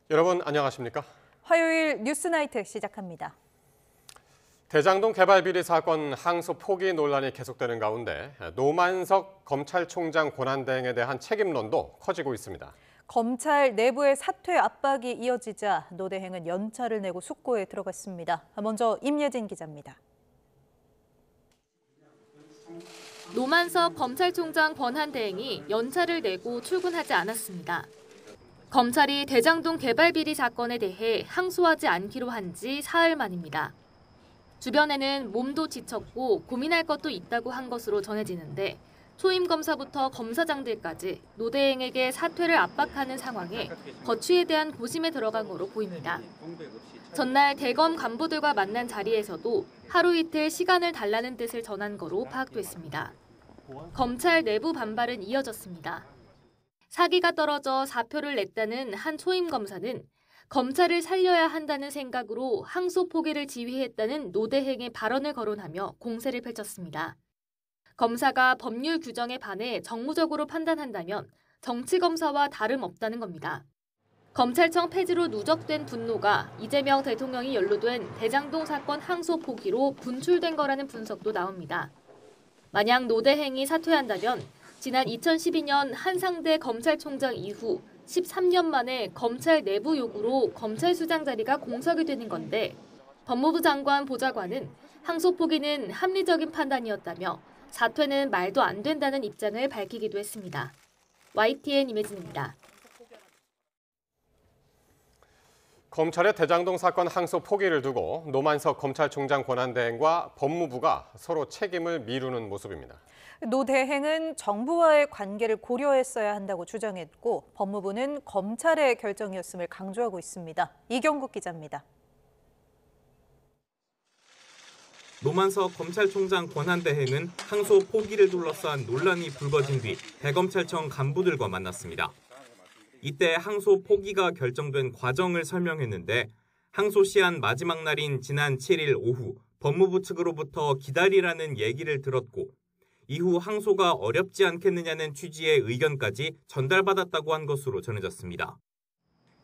여러분 안녕하십니까? 화요일 뉴스나이트 시작합니다. 대장동 개발 비리 사건 항소 포기 논란이 계속되는 가운데 노만석 검찰총장 권한대행에 대한 책임론도 커지고 있습니다. 검찰 내부의 사퇴 압박이 이어지자 노 대행은 연차를 내고 숙고에 들어갔습니다. 먼저 임예진 기자입니다. 노만석 검찰총장 권한대행이 연차를 내고 출근하지 않았습니다. 검찰이 대장동 개발 비리 사건에 대해 항소하지 않기로 한 지 사흘 만입니다. 주변에는 몸도 지쳤고 고민할 것도 있다고 한 것으로 전해지는데 초임 검사부터 검사장들까지 노 대행에게 사퇴를 압박하는 상황에 거취에 대한 고심에 들어간 거로 보입니다. 전날 대검 간부들과 만난 자리에서도 하루 이틀 시간을 달라는 뜻을 전한 거로 파악됐습니다. 검찰 내부 반발은 이어졌습니다. 사기가 떨어져 사표를 냈다는 한 초임 검사는 검찰을 살려야 한다는 생각으로 항소 포기를 지휘했다는 노 대행의 발언을 거론하며 공세를 펼쳤습니다. 검사가 법률 규정에 반해 정무적으로 판단한다면 정치검사와 다름없다는 겁니다. 검찰청 폐지로 누적된 분노가 이재명 대통령이 연루된 대장동 사건 항소 포기로 분출된 거라는 분석도 나옵니다. 만약 노 대행이 사퇴한다면 지난 2012년 한상대 검찰총장 이후 13년 만에 검찰 내부 요구로 검찰수장 자리가 공석이 되는 건데 법무부 장관 보좌관은 항소 포기는 합리적인 판단이었다며 사퇴는 말도 안 된다는 입장을 밝히기도 했습니다. YTN 임혜진입니다. 검찰의 대장동 사건 항소 포기를 두고 노만석 검찰총장 권한대행과 법무부가 서로 책임을 미루는 모습입니다. 노 대행은 정부와의 관계를 고려했어야 한다고 주장했고 법무부는 검찰의 결정이었음을 강조하고 있습니다. 이경국 기자입니다. 노만석 검찰총장 권한대행은 항소 포기를 둘러싼 논란이 불거진 뒤 대검찰청 간부들과 만났습니다. 이때 항소 포기가 결정된 과정을 설명했는데 항소 시한 마지막 날인 지난 7일 오후 법무부 측으로부터 기다리라는 얘기를 들었고 이후 항소가 어렵지 않겠느냐는 취지의 의견까지 전달받았다고 한 것으로 전해졌습니다.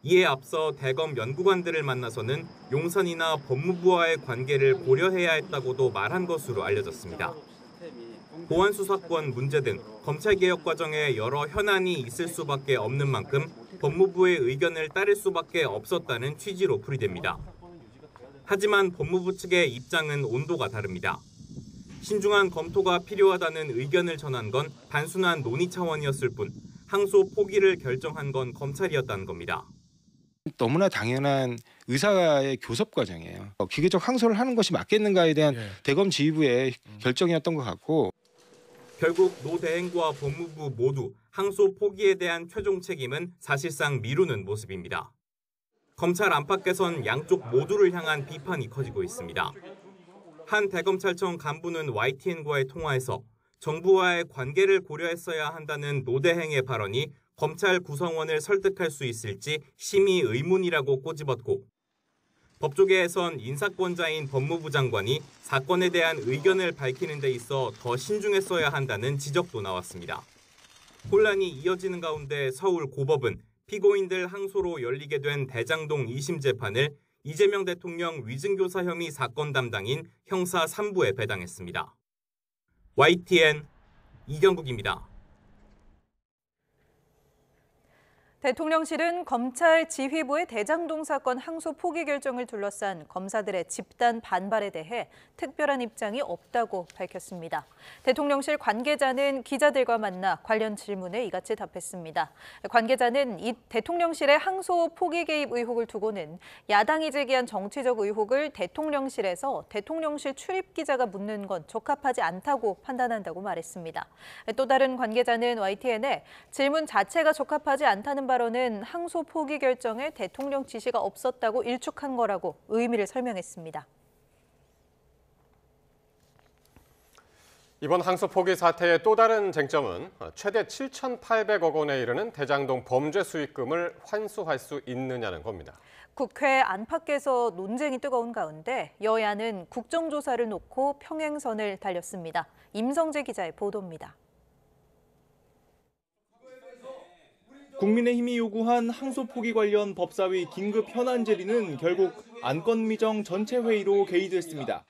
이에 앞서 대검 연구관들을 만나서는 용산이나 법무부와의 관계를 고려해야 했다고도 말한 것으로 알려졌습니다. 보안수사권 문제 등 검찰개혁 과정에 여러 현안이 있을 수밖에 없는 만큼 법무부의 의견을 따를 수밖에 없었다는 취지로 풀이됩니다. 하지만 법무부 측의 입장은 온도가 다릅니다. 신중한 검토가 필요하다는 의견을 전한 건 단순한 논의 차원이었을 뿐 항소 포기를 결정한 건 검찰이었다는 겁니다. 너무나 당연한 의사의 교섭 과정이에요. 기계적 항소를 하는 것이 맞겠는가에 대한 대검 지휘부의 결정이었던 것 같고 결국 노 대행과 법무부 모두 항소 포기에 대한 최종 책임은 사실상 미루는 모습입니다. 검찰 안팎에선 양쪽 모두를 향한 비판이 커지고 있습니다. 한 대검찰청 간부는 YTN과의 통화에서 정부와의 관계를 고려했어야 한다는 노 대행의 발언이 검찰 구성원을 설득할 수 있을지 심히 의문이라고 꼬집었고 법조계에선 인사권자인 법무부 장관이 사건에 대한 의견을 밝히는 데 있어 더 신중했어야 한다는 지적도 나왔습니다. 혼란이 이어지는 가운데 서울 고법은 피고인들 항소로 열리게 된 대장동 2심 재판을 이재명 대통령 위증교사 혐의 사건 담당인 형사 3부에 배당했습니다. YTN 이경국입니다. 대통령실은 검찰 지휘부의 대장동 사건 항소 포기 결정을 둘러싼 검사들의 집단 반발에 대해 특별한 입장이 없다고 밝혔습니다. 대통령실 관계자는 기자들과 만나 관련 질문에 이같이 답했습니다. 관계자는 이 대통령실의 항소 포기 개입 의혹을 두고는 야당이 제기한 정치적 의혹을 대통령실에서 대통령실 출입 기자가 묻는 건 적합하지 않다고 판단한다고 말했습니다. 또 다른 관계자는 YTN에 질문 자체가 적합하지 않다는 바로는 항소 포기 결정에 대통령 지시가 없었다고 일축한 거라고 의미를 설명했습니다. 이번 항소 포기 사태의 또 다른 쟁점은 최대 7,800억 원에 이르는 대장동 범죄 수익금을 환수할 수 있느냐는 겁니다. 국회 안팎에서 논쟁이 뜨거운 가운데 여야는 국정조사를 놓고 평행선을 달렸습니다. 임성재 기자의 보도입니다. 국민의힘이 요구한 항소 포기 관련 법사위 긴급 현안 질의는 결국 안건 미정 전체 회의로 개의됐습니다.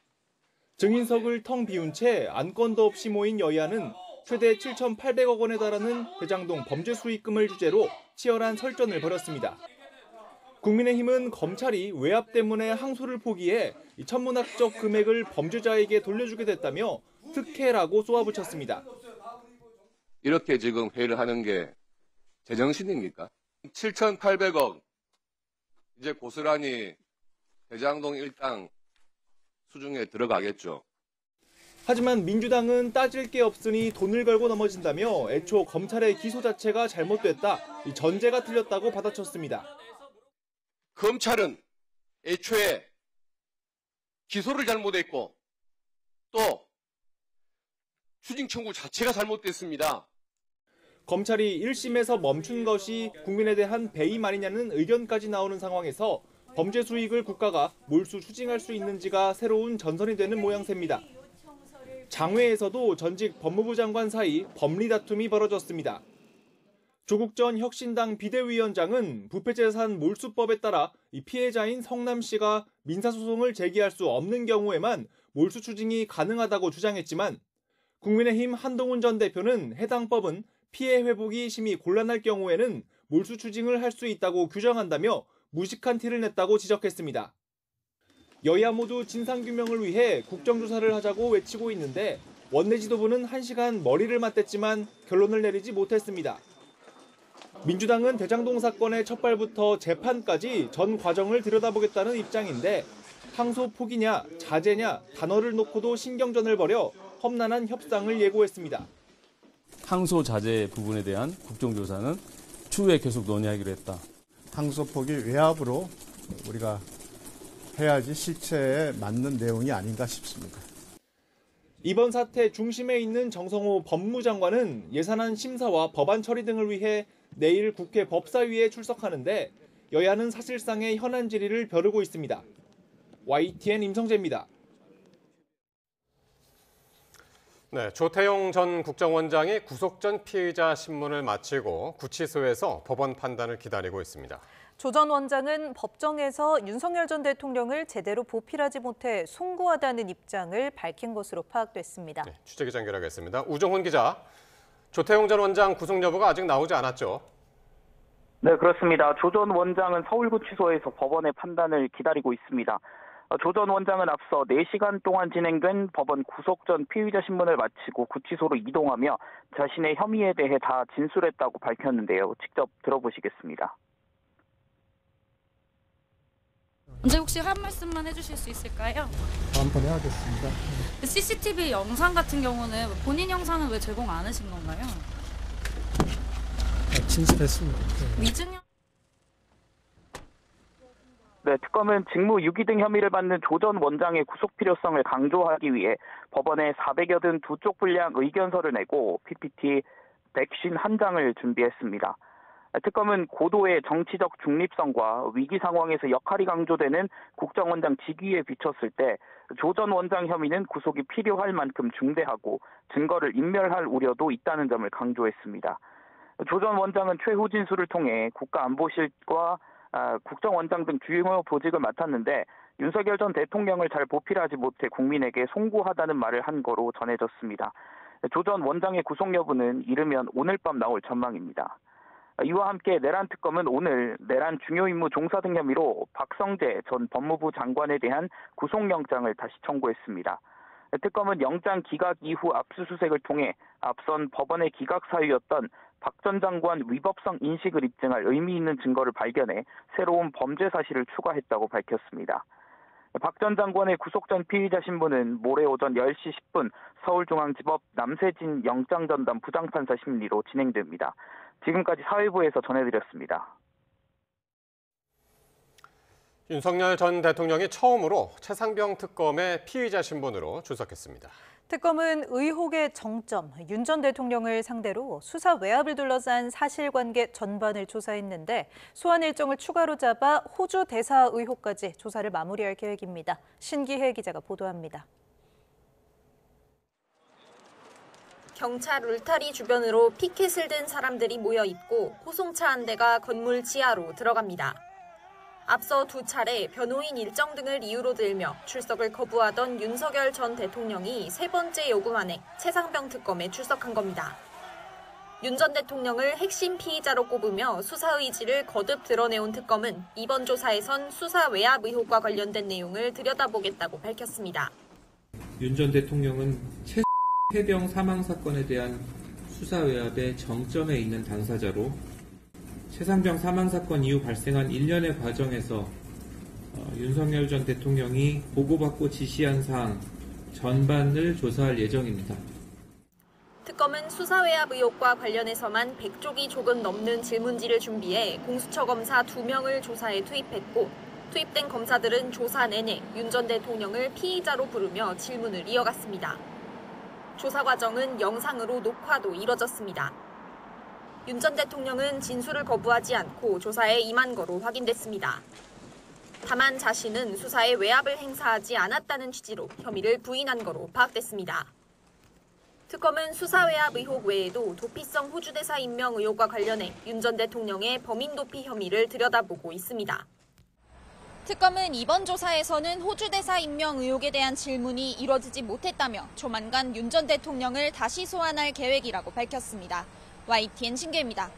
증인석을 텅 비운 채 안건도 없이 모인 여야는 최대 7,800억 원에 달하는 대장동 범죄 수익금을 주제로 치열한 설전을 벌였습니다. 국민의힘은 검찰이 외압 때문에 항소를 포기해 천문학적 금액을 범죄자에게 돌려주게 됐다며 특혜라고 쏘아붙였습니다. 이렇게 지금 회의를 하는 게 제정신입니까? 7,800억 이제 고스란히 대장동 일당 수중에 들어가겠죠. 하지만 민주당은 따질 게 없으니 돈을 걸고 넘어진다며 애초 검찰의 기소 자체가 잘못됐다, 전제가 틀렸다고 받아쳤습니다. 검찰은 애초에 기소를 잘못했고 또 추징 청구 자체가 잘못됐습니다. 검찰이 1심에서 멈춘 것이 국민에 대한 배임 아니냐는 의견까지 나오는 상황에서 범죄 수익을 국가가 몰수 추징할 수 있는지가 새로운 전선이 되는 모양새입니다. 장외에서도 전직 법무부 장관 사이 법리 다툼이 벌어졌습니다. 조국 전 혁신당 비대위원장은 부패재산 몰수법에 따라 이 피해자인 성남 씨가 민사소송을 제기할 수 없는 경우에만 몰수 추징이 가능하다고 주장했지만 국민의힘 한동훈 전 대표는 해당 법은 피해 회복이 심히 곤란할 경우에는 몰수 추징을 할 수 있다고 규정한다며 무식한 티를 냈다고 지적했습니다. 여야 모두 진상규명을 위해 국정조사를 하자고 외치고 있는데 원내 지도부는 1시간 머리를 맞댔지만 결론을 내리지 못했습니다. 민주당은 대장동 사건의 첫발부터 재판까지 전 과정을 들여다보겠다는 입장인데 항소 포기냐 자제냐 단어를 놓고도 신경전을 벌여 험난한 협상을 예고했습니다. 항소 자제 부분에 대한 국정조사는 추후에 계속 논의하기로 했다. 항소 포기 외압으로 우리가 해야지 실체에 맞는 내용이 아닌가 싶습니다. 이번 사태 중심에 있는 정성호 법무장관은 예산안 심사와 법안 처리 등을 위해 내일 국회 법사위에 출석하는데 여야는 사실상의 현안 질의를 벼르고 있습니다. YTN 임성재입니다. 네, 조태용 전 국정원장이 구속 전 피의자 신문을 마치고 구치소에서 법원 판단을 기다리고 있습니다. 조 전 원장은 법정에서 윤석열 전 대통령을 제대로 보필하지 못해 송구하다는 입장을 밝힌 것으로 파악됐습니다. 네, 취재기자 연결하겠습니다. 우정훈 기자, 조태용 전 원장 구속 여부가 아직 나오지 않았죠? 네, 그렇습니다. 조 전 원장은 서울구치소에서 법원의 판단을 기다리고 있습니다. 조 전 원장은 앞서 4시간 동안 진행된 법원 구속 전 피의자 신문을 마치고 구치소로 이동하며 자신의 혐의에 대해 다 진술했다고 밝혔는데요. 직접 들어보시겠습니다. 언제 혹시 한 말씀만 해주실 수 있을까요? 다음번에 하겠습니다. CCTV 영상 같은 경우는 본인 영상은 왜 제공 안 하신 건가요? 진술했습니다. 위증 네, 특검은 직무 유기 등 혐의를 받는 조 전 원장의 구속 필요성을 강조하기 위해 법원에 482쪽 분량 의견서를 내고 PPT 151장을 준비했습니다. 특검은 고도의 정치적 중립성과 위기 상황에서 역할이 강조되는 국정원장 직위에 비췄을 때 조 전 원장 혐의는 구속이 필요할 만큼 중대하고 증거를 인멸할 우려도 있다는 점을 강조했습니다. 조 전 원장은 최후 진술을 통해 국가안보실과 국정원장 등 주요 보직을 맡았는데 윤석열 전 대통령을 잘 보필하지 못해 국민에게 송구하다는 말을 한 거로 전해졌습니다. 조 전 원장의 구속 여부는 이르면 오늘 밤 나올 전망입니다. 이와 함께 내란 특검은 오늘 내란 중요 임무 종사 등 혐의로 박성재 전 법무부 장관에 대한 구속영장을 다시 청구했습니다. 특검은 영장 기각 이후 압수수색을 통해 앞선 법원의 기각 사유였던 박 전 장관 위법성 인식을 입증할 의미 있는 증거를 발견해 새로운 범죄 사실을 추가했다고 밝혔습니다. 박 전 장관의 구속 전 피의자 신문은 모레 오전 10시 10분 서울중앙지법 남세진 영장전담 부장판사 심리로 진행됩니다. 지금까지 사회부에서 전해드렸습니다. 윤석열 전 대통령이 처음으로 최상병 특검의 피의자 신분으로 출석했습니다. 특검은 의혹의 정점, 윤 전 대통령을 상대로 수사 외압을 둘러싼 사실관계 전반을 조사했는데 소환 일정을 추가로 잡아 호주 대사 의혹까지 조사를 마무리할 계획입니다. 신기혜 기자가 보도합니다. 경찰 울타리 주변으로 피켓을 든 사람들이 모여 있고 호송차 한 대가 건물 지하로 들어갑니다. 앞서 2차례 변호인 일정 등을 이유로 들며 출석을 거부하던 윤석열 전 대통령이 3번째 요구만에 최상병 특검에 출석한 겁니다. 윤 전 대통령을 핵심 피의자로 꼽으며 수사 의지를 거듭 드러내온 특검은 이번 조사에선 수사 외압 의혹과 관련된 내용을 들여다보겠다고 밝혔습니다. 윤 전 대통령은 최병 사망 사건에 대한 수사 외압의 정점에 있는 당사자로 최상병 사망 사건 이후 발생한 일련의 과정에서 윤석열 전 대통령이 보고받고 지시한 사항 전반을 조사할 예정입니다. 특검은 수사 외압 의혹과 관련해서만 100쪽이 조금 넘는 질문지를 준비해 공수처 검사 2명을 조사에 투입했고 투입된 검사들은 조사 내내 윤 전 대통령을 피의자로 부르며 질문을 이어갔습니다. 조사 과정은 영상으로 녹화도 이뤄졌습니다. 윤 전 대통령은 진술을 거부하지 않고 조사에 임한 거로 확인됐습니다. 다만 자신은 수사에 외압을 행사하지 않았다는 취지로 혐의를 부인한 거로 파악됐습니다. 특검은 수사 외압 의혹 외에도 도피성 호주대사 임명 의혹과 관련해 윤 전 대통령의 범인 도피 혐의를 들여다보고 있습니다. 특검은 이번 조사에서는 호주대사 임명 의혹에 대한 질문이 이뤄지지 못했다며 조만간 윤 전 대통령을 다시 소환할 계획이라고 밝혔습니다. YTN 신계입니다.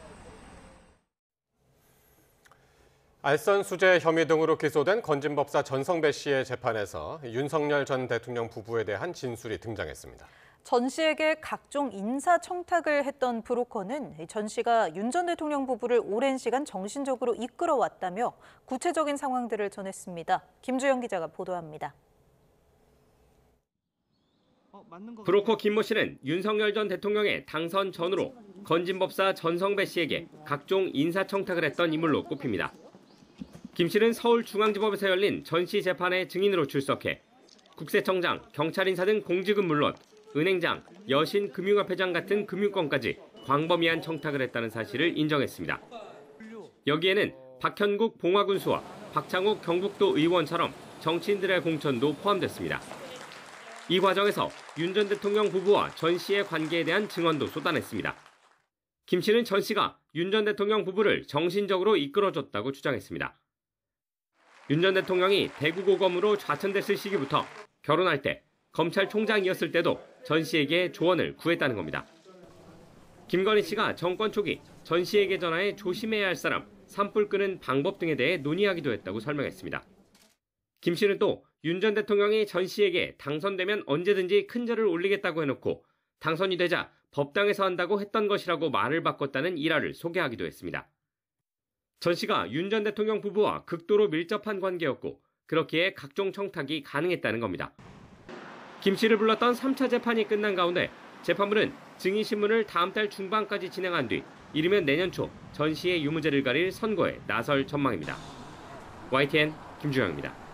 알선 수재 혐의 등으로 기소된 건진법사 전성배 씨의 재판에서 윤석열 전 대통령 부부에 대한 진술이 등장했습니다. 전 씨에게 각종 인사 청탁을 했던 브로커는 전 씨가 윤 전 대통령 부부를 오랜 시간 정신적으로 이끌어왔다며 구체적인 상황들을 전했습니다. 김주영 기자가 보도합니다. 브로커 김모 씨는 윤석열 전 대통령의 당선 전후로 건진법사 전성배 씨에게 각종 인사청탁을 했던 인물로 꼽힙니다. 김 씨는 서울중앙지법에서 열린 전 씨 재판에 증인으로 출석해 국세청장, 경찰 인사 등 공직은 물론 은행장, 여신금융화폐장 같은 금융권까지 광범위한 청탁을 했다는 사실을 인정했습니다. 여기에는 박현국 봉화군수와 박창욱 경북도 의원처럼 정치인들의 공천도 포함됐습니다. 이 과정에서 윤 전 대통령 부부와 전 씨의 관계에 대한 증언도 쏟아냈습니다. 김 씨는 전 씨가 윤 전 대통령 부부를 정신적으로 이끌어줬다고 주장했습니다. 윤 전 대통령이 대구고검으로 좌천됐을 시기부터 결혼할 때 검찰총장이었을 때도 전 씨에게 조언을 구했다는 겁니다. 김건희 씨가 정권 초기 전 씨에게 전화해 조심해야 할 사람, 산불 끄는 방법 등에 대해 논의하기도 했다고 설명했습니다. 김 씨는 또 윤 전 대통령이 전 씨에게 당선되면 언제든지 큰 절을 올리겠다고 해놓고 당선이 되자 법당에서 한다고 했던 것이라고 말을 바꿨다는 일화를 소개하기도 했습니다. 전 씨가 윤 전 대통령 부부와 극도로 밀접한 관계였고 그렇기에 각종 청탁이 가능했다는 겁니다. 김 씨를 불렀던 3차 재판이 끝난 가운데 재판부는 증인신문을 다음 달 중반까지 진행한 뒤 이르면 내년 초 전 씨의 유무죄를 가릴 선고에 나설 전망입니다. YTN 김주영입니다.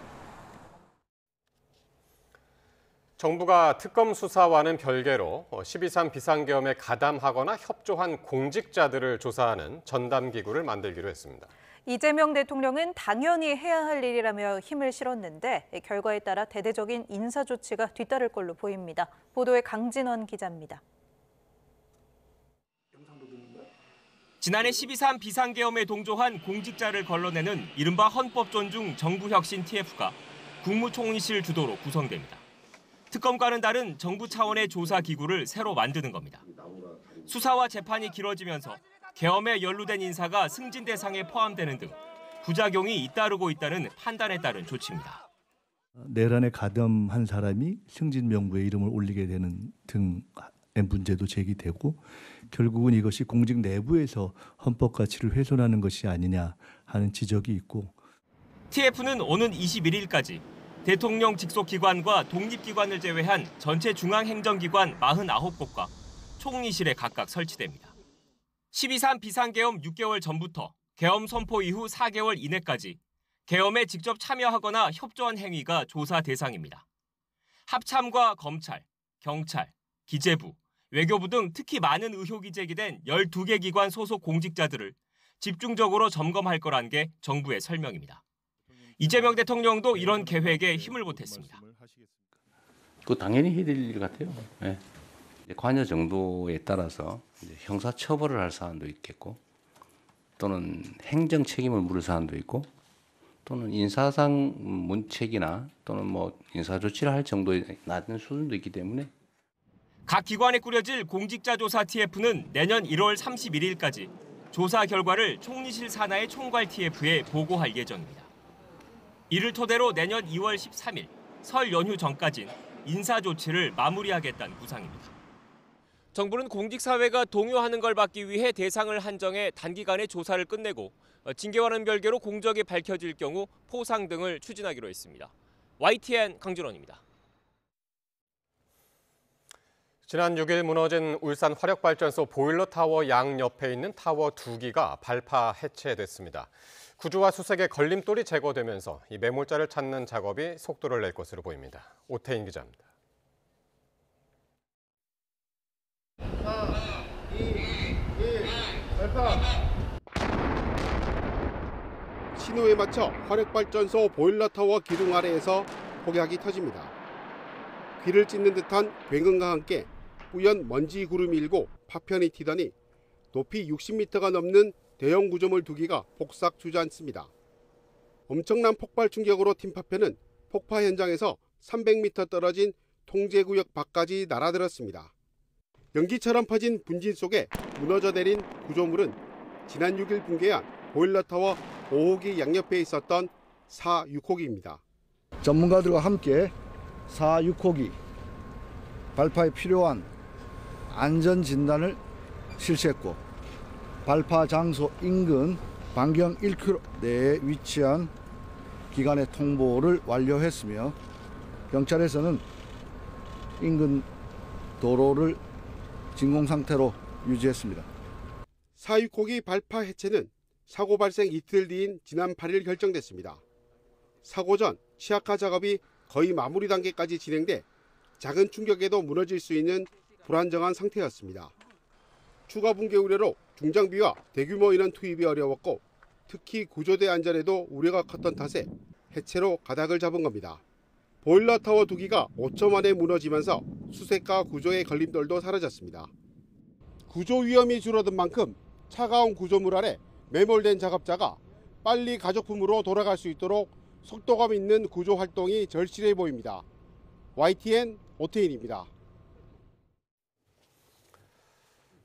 정부가 특검 수사와는 별개로 12.3 비상계엄에 가담하거나 협조한 공직자들을 조사하는 전담기구를 만들기로 했습니다. 이재명 대통령은 당연히 해야 할 일이라며 힘을 실었는데 결과에 따라 대대적인 인사 조치가 뒤따를 걸로 보입니다. 보도에 강진원 기자입니다. 지난해 12.3 비상계엄에 동조한 공직자를 걸러내는 이른바 헌법존중 정부혁신 TF가 국무총리실 주도로 구성됩니다. 특검과는 다른 정부 차원의 조사기구를 새로 만드는 겁니다. 수사와 재판이 길어지면서 계엄에 연루된 인사가 승진 대상에 포함되는 등 부작용이 잇따르고 있다는 판단에 따른 조치입니다. 내란에 가담한 사람이 승진 명부에 이름을 올리게 되는 등의 문제도 제기되고 결국은 이것이 공직 내부에서 헌법 가치를 훼손하는 것이 아니냐 하는 지적이 있고 TF는 오는 21일까지 대통령 직속 기관과 독립기관을 제외한 전체 중앙행정기관 49곳과 총리실에 각각 설치됩니다. 12.3 비상계엄 6개월 전부터 계엄 선포 이후 4개월 이내까지 계엄에 직접 참여하거나 협조한 행위가 조사 대상입니다. 합참과 검찰, 경찰, 기재부, 외교부 등 특히 많은 의혹이 제기된 12개 기관 소속 공직자들을 집중적으로 점검할 거란 게 정부의 설명입니다. 이재명 대통령도 이런 계획에 힘을 보탰습니다. 그거 당연히 해야 될 일 같아요. 네. 관여 정도에 따라서 이제 형사 처벌을 할 사안도 있겠고, 또는 행정 책임을 물을 사안도 있고, 또는 인사상 문책이나 또는 뭐 인사 조치를 할 정도의 낮은 수준도 있기 때문에 각 기관에 꾸려질 공직자조사 TF는 내년 1월 31일까지 조사 결과를 총리실 산하의 총괄 TF에 보고할 예정입니다. 이를 토대로 내년 2월 13일 설 연휴 전까진 인사 조치를 마무리하겠다는 구상입니다. 정부는 공직사회가 동요하는 걸 막기 위해 대상을 한정해 단기간에 조사를 끝내고 징계와는 별개로 공적이 밝혀질 경우 포상 등을 추진하기로 했습니다. YTN 강준원입니다. 지난 6일 무너진 울산 화력발전소 보일러타워 양옆에 있는 타워 2기가 발파 해체됐습니다. 구조와 수색의 걸림돌이 제거되면서 이 매몰자를 찾는 작업이 속도를 낼 것으로 보입니다. 오태인 기자입니다. 4, 2, 1, 발파! 신호에 맞춰 화력발전소 보일러타워 기둥 아래에서 폭약이 터집니다. 귀를 찢는 듯한 굉음과 함께 뿌연 먼지 구름이 일고 파편이 튀더니 높이 60m가 넘는 대형 구조물 2기가 폭삭 주저앉습니다. 엄청난 폭발 충격으로 튄 파편은 폭파 현장에서 300m 떨어진 통제구역 밖까지 날아들었습니다. 연기처럼 퍼진 분진 속에 무너져 내린 구조물은 지난 6일 붕괴한 보일러타워 5호기 양옆에 있었던 4, 6호기입니다. 전문가들과 함께 4, 6호기 발파에 필요한 안전 진단을 실시했고, 발파 장소 인근 반경 1km 내에 위치한 기관의 통보를 완료했으며, 경찰에서는 인근 도로를 진공 상태로 유지했습니다. 4, 6호기 발파 해체는 사고 발생 이틀 뒤인 지난 8일 결정됐습니다. 사고 전 시약화 작업이 거의 마무리 단계까지 진행돼 작은 충격에도 무너질 수 있는 불안정한 상태였습니다. 추가 붕괴 우려로 중장비와 대규모 인원 투입이 어려웠고, 특히 구조대 안전에도 우려가 컸던 탓에 해체로 가닥을 잡은 겁니다. 보일러타워 2기가 5초 만에 무너지면서 수색과 구조의 걸림돌도 사라졌습니다. 구조 위험이 줄어든 만큼 차가운 구조물 아래 매몰된 작업자가 빨리 가족품으로 돌아갈 수 있도록 속도감 있는 구조 활동이 절실해 보입니다. YTN 오태인입니다.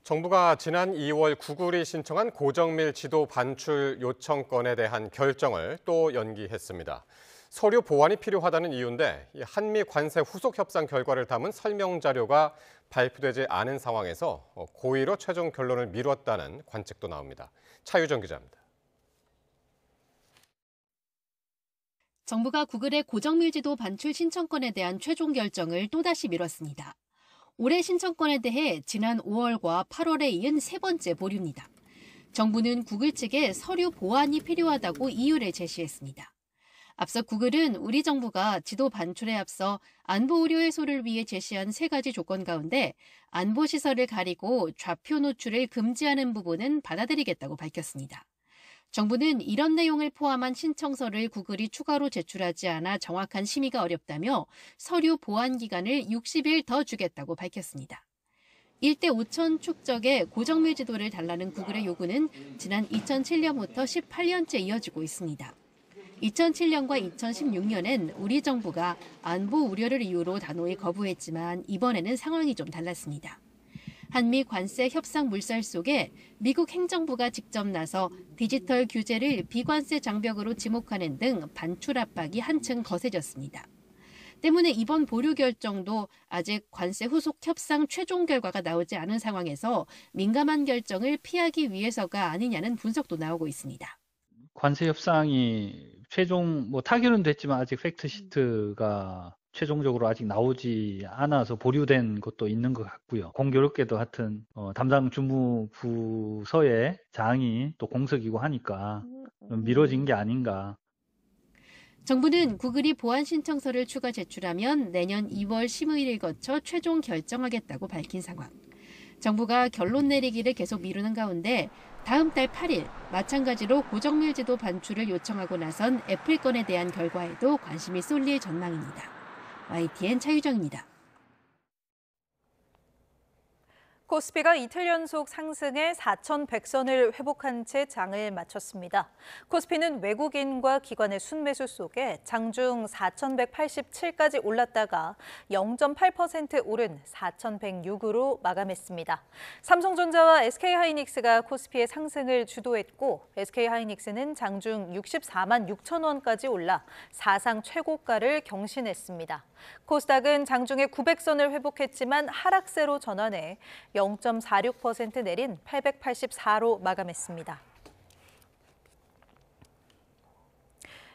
정부가 지난 2월 구글이 신청한 고정밀 지도 반출 요청건에 대한 결정을 또 연기했습니다. 서류 보완이 필요하다는 이유인데 한미 관세 후속 협상 결과를 담은 설명 자료가 발표되지 않은 상황에서 고의로 최종 결론을 미뤘다는 관측도 나옵니다. 차유정 기자입니다. 정부가 구글의 고정밀 지도 반출 신청건에 대한 최종 결정을 또다시 미뤘습니다. 올해 신청건에 대해 지난 5월과 8월에 이은 세 번째 보류입니다. 정부는 구글 측에 서류 보완이 필요하다고 이유를 제시했습니다. 앞서 구글은 우리 정부가 지도 반출에 앞서 안보 우려 해소를 위해 제시한 세 가지 조건 가운데 안보 시설을 가리고 좌표 노출을 금지하는 부분은 받아들이겠다고 밝혔습니다. 정부는 이런 내용을 포함한 신청서를 구글이 추가로 제출하지 않아 정확한 심의가 어렵다며 서류 보완 기간을 60일 더 주겠다고 밝혔습니다. 1대 5천 축적의 고정밀 지도를 달라는 구글의 요구는 지난 2007년부터 18년째 이어지고 있습니다. 2007년과 2016년엔 우리 정부가 안보 우려를 이유로 단호히 거부했지만 이번에는 상황이 좀 달랐습니다. 한미 관세 협상 물살 속에 미국 행정부가 직접 나서 디지털 규제를 비관세 장벽으로 지목하는 등 반출 압박이 한층 거세졌습니다. 때문에 이번 보류 결정도 아직 관세 후속 협상 최종 결과가 나오지 않은 상황에서 민감한 결정을 피하기 위해서가 아니냐는 분석도 나오고 있습니다. 관세 협상이 최종 타결은 됐지만 아직 팩트시트가 최종적으로 아직 나오지 않아서 보류된 것도 있는 것 같고요. 공교롭게도 하여튼 담당 주무부서의 장이 또 공석이고 하니까 미뤄진 게 아닌가. 정부는 구글이 보완 신청서를 추가 제출하면 내년 2월 심의를 거쳐 최종 결정하겠다고 밝힌 상황. 정부가 결론 내리기를 계속 미루는 가운데 다음 달 8일 마찬가지로 고정밀 지도 반출을 요청하고 나선 애플 건에 대한 결과에도 관심이 쏠릴 전망입니다. YTN 차유정입니다. 코스피가 이틀 연속 상승해 4,100선을 회복한 채 장을 마쳤습니다. 코스피는 외국인과 기관의 순매수 속에 장중 4,187까지 올랐다가 0.8% 오른 4,106으로 마감했습니다. 삼성전자와 SK하이닉스가 코스피의 상승을 주도했고 SK하이닉스는 장중 64만 6천 원까지 올라 사상 최고가를 경신했습니다. 코스닥은 장중에 900선을 회복했지만 하락세로 전환해 0.46% 내린 884로 마감했습니다.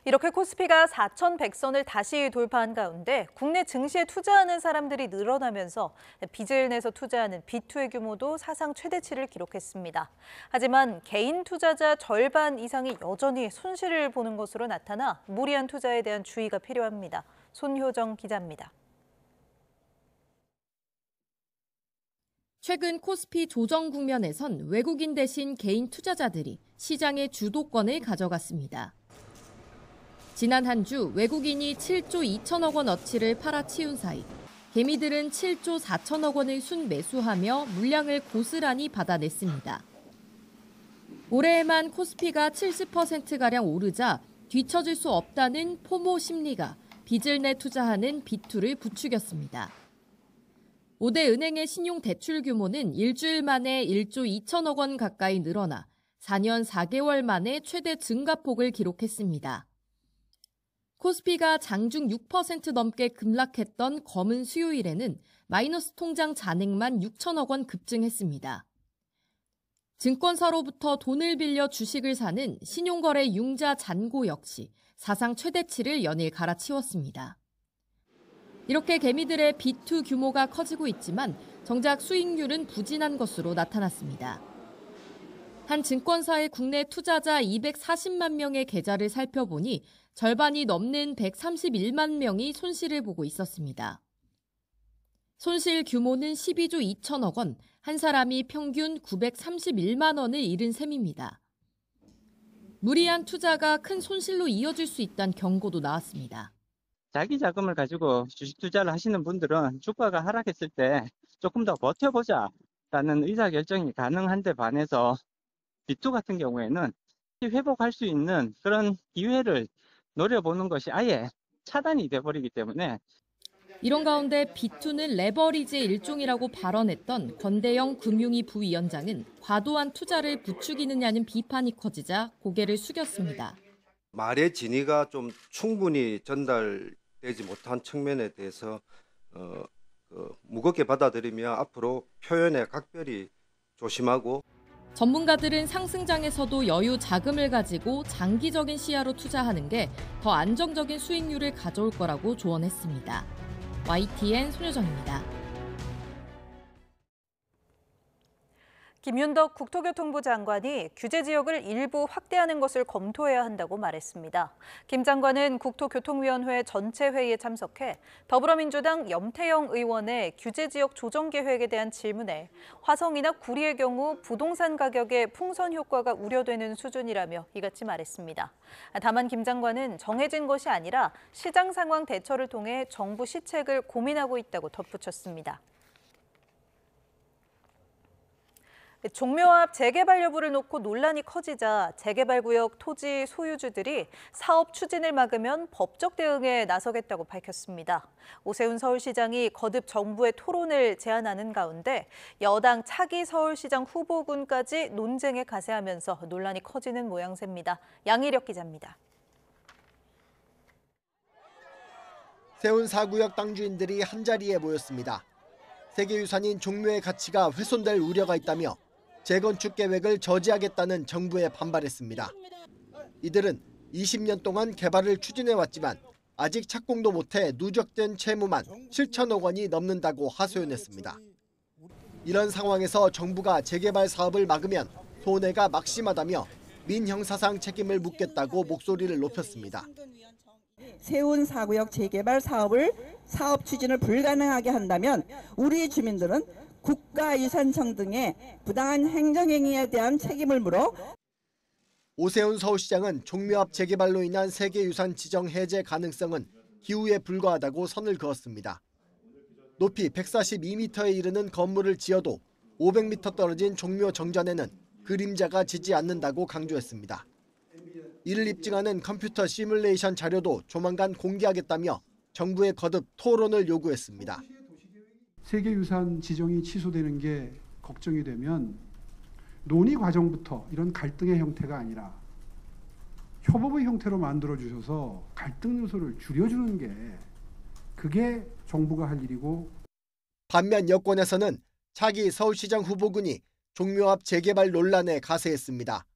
이렇게 코스피가 4,100선을 다시 돌파한 가운데 국내 증시에 투자하는 사람들이 늘어나면서 빚을 내서 투자하는 B2의 규모도 사상 최대치를 기록했습니다. 하지만 개인 투자자 절반 이상이 여전히 손실을 보는 것으로 나타나 무리한 투자에 대한 주의가 필요합니다. 손효정 기자입니다. 최근 코스피 조정 국면에선 외국인 대신 개인 투자자들이 시장의 주도권을 가져갔습니다. 지난 한 주 외국인이 7조 2천억 원 어치를 팔아치운 사이 개미들은 7조 4천억 원을 순매수하며 물량을 고스란히 받아냈습니다. 올해에만 코스피가 70%가량 오르자 뒤처질 수 없다는 포모 심리가 빚을 내 투자하는 B2를 부추겼습니다. 5대 은행의 신용 대출 규모는 일주일 만에 1조 2천억 원 가까이 늘어나 4년 4개월 만에 최대 증가폭을 기록했습니다. 코스피가 장중 6% 넘게 급락했던 검은 수요일에는 마이너스 통장 잔액만 6천억 원 급증했습니다. 증권사로부터 돈을 빌려 주식을 사는 신용거래 융자 잔고 역시 사상 최대치를 연일 갈아치웠습니다. 이렇게 개미들의 B2 규모가 커지고 있지만 정작 수익률은 부진한 것으로 나타났습니다. 한 증권사의 국내 투자자 240만 명의 계좌를 살펴보니 절반이 넘는 131만 명이 손실을 보고 있었습니다. 손실 규모는 12조 2천억 원, 한 사람이 평균 931만 원을 잃은 셈입니다. 무리한 투자가 큰 손실로 이어질 수 있다는 경고도 나왔습니다. 자기 자금을 가지고 주식 투자를 하시는 분들은 주가가 하락했을 때 조금 더 버텨보자라는 의사결정이 가능한데 반해서 B2 같은 경우에는 회복할 수 있는 그런 기회를 노려보는 것이 아예 차단이 돼버리기 때문에 이런 가운데 B2는 레버리지의 일종이라고 발언했던 권대영 금융위 부위원장은 과도한 투자를 부추기느냐는 비판이 커지자 고개를 숙였습니다. 말의 진위가 좀 충분히 전달되지 못한 측면에 대해서 무겁게 받아들이며 앞으로 표현에 각별히 조심하고 전문가들은 상승장에서도 여유 자금을 가지고 장기적인 시야로 투자하는 게 더 안정적인 수익률을 가져올 거라고 조언했습니다. YTN 손효정입니다. 김윤덕 국토교통부 장관이 규제 지역을 일부 확대하는 것을 검토해야 한다고 말했습니다. 김 장관은 국토교통위원회 전체 회의에 참석해 더불어민주당 염태영 의원의 규제 지역 조정 계획에 대한 질문에 화성이나 구리의 경우 부동산 가격의 풍선 효과가 우려되는 수준이라며 이같이 말했습니다. 다만 김 장관은 정해진 것이 아니라 시장 상황 대처를 통해 정부 시책을 고민하고 있다고 덧붙였습니다. 종묘 앞 재개발 여부를 놓고 논란이 커지자 재개발구역 토지 소유주들이 사업 추진을 막으면 법적 대응에 나서겠다고 밝혔습니다. 오세훈 서울시장이 거듭 정부의 토론을 제안하는 가운데 여당 차기 서울시장 후보군까지 논쟁에 가세하면서 논란이 커지는 모양새입니다. 양희력 기자입니다. 세운 4구역 땅주인들이 한자리에 모였습니다. 세계유산인 종묘의 가치가 훼손될 우려가 있다며 재건축 계획을 저지하겠다는 정부에 반발했습니다. 이들은 20년 동안 개발을 추진해왔지만 아직 착공도 못해 누적된 채무만 7천억 원이 넘는다고 하소연했습니다. 이런 상황에서 정부가 재개발 사업을 막으면 손해가 막심하다며 민형사상 책임을 묻겠다고 목소리를 높였습니다. 세운 4구역 재개발 사업 추진을 불가능하게 한다면 우리 주민들은 국가유산청 등의 부당한 행정행위에 대한 책임을 물어 오세훈 서울시장은 종묘 앞 재개발로 인한 세계유산 지정 해제 가능성은 기우에 불과하다고 선을 그었습니다. 높이 142m에 이르는 건물을 지어도 500m 떨어진 종묘 정전에는 그림자가 지지 않는다고 강조했습니다. 이를 입증하는 컴퓨터 시뮬레이션 자료도 조만간 공개하겠다며 정부에 거듭 토론을 요구했습니다. 세계유산 지정이 취소되는 게 걱정이 되면 논의 과정부터 이런 갈등의 형태가 아니라 협업의 형태로 만들어주셔서 갈등 요소를 줄여주는 게 그게 정부가 할 일이고. 반면 여권에서는 차기 서울시장 후보군이 종묘 앞 재개발 논란에 가세했습니다.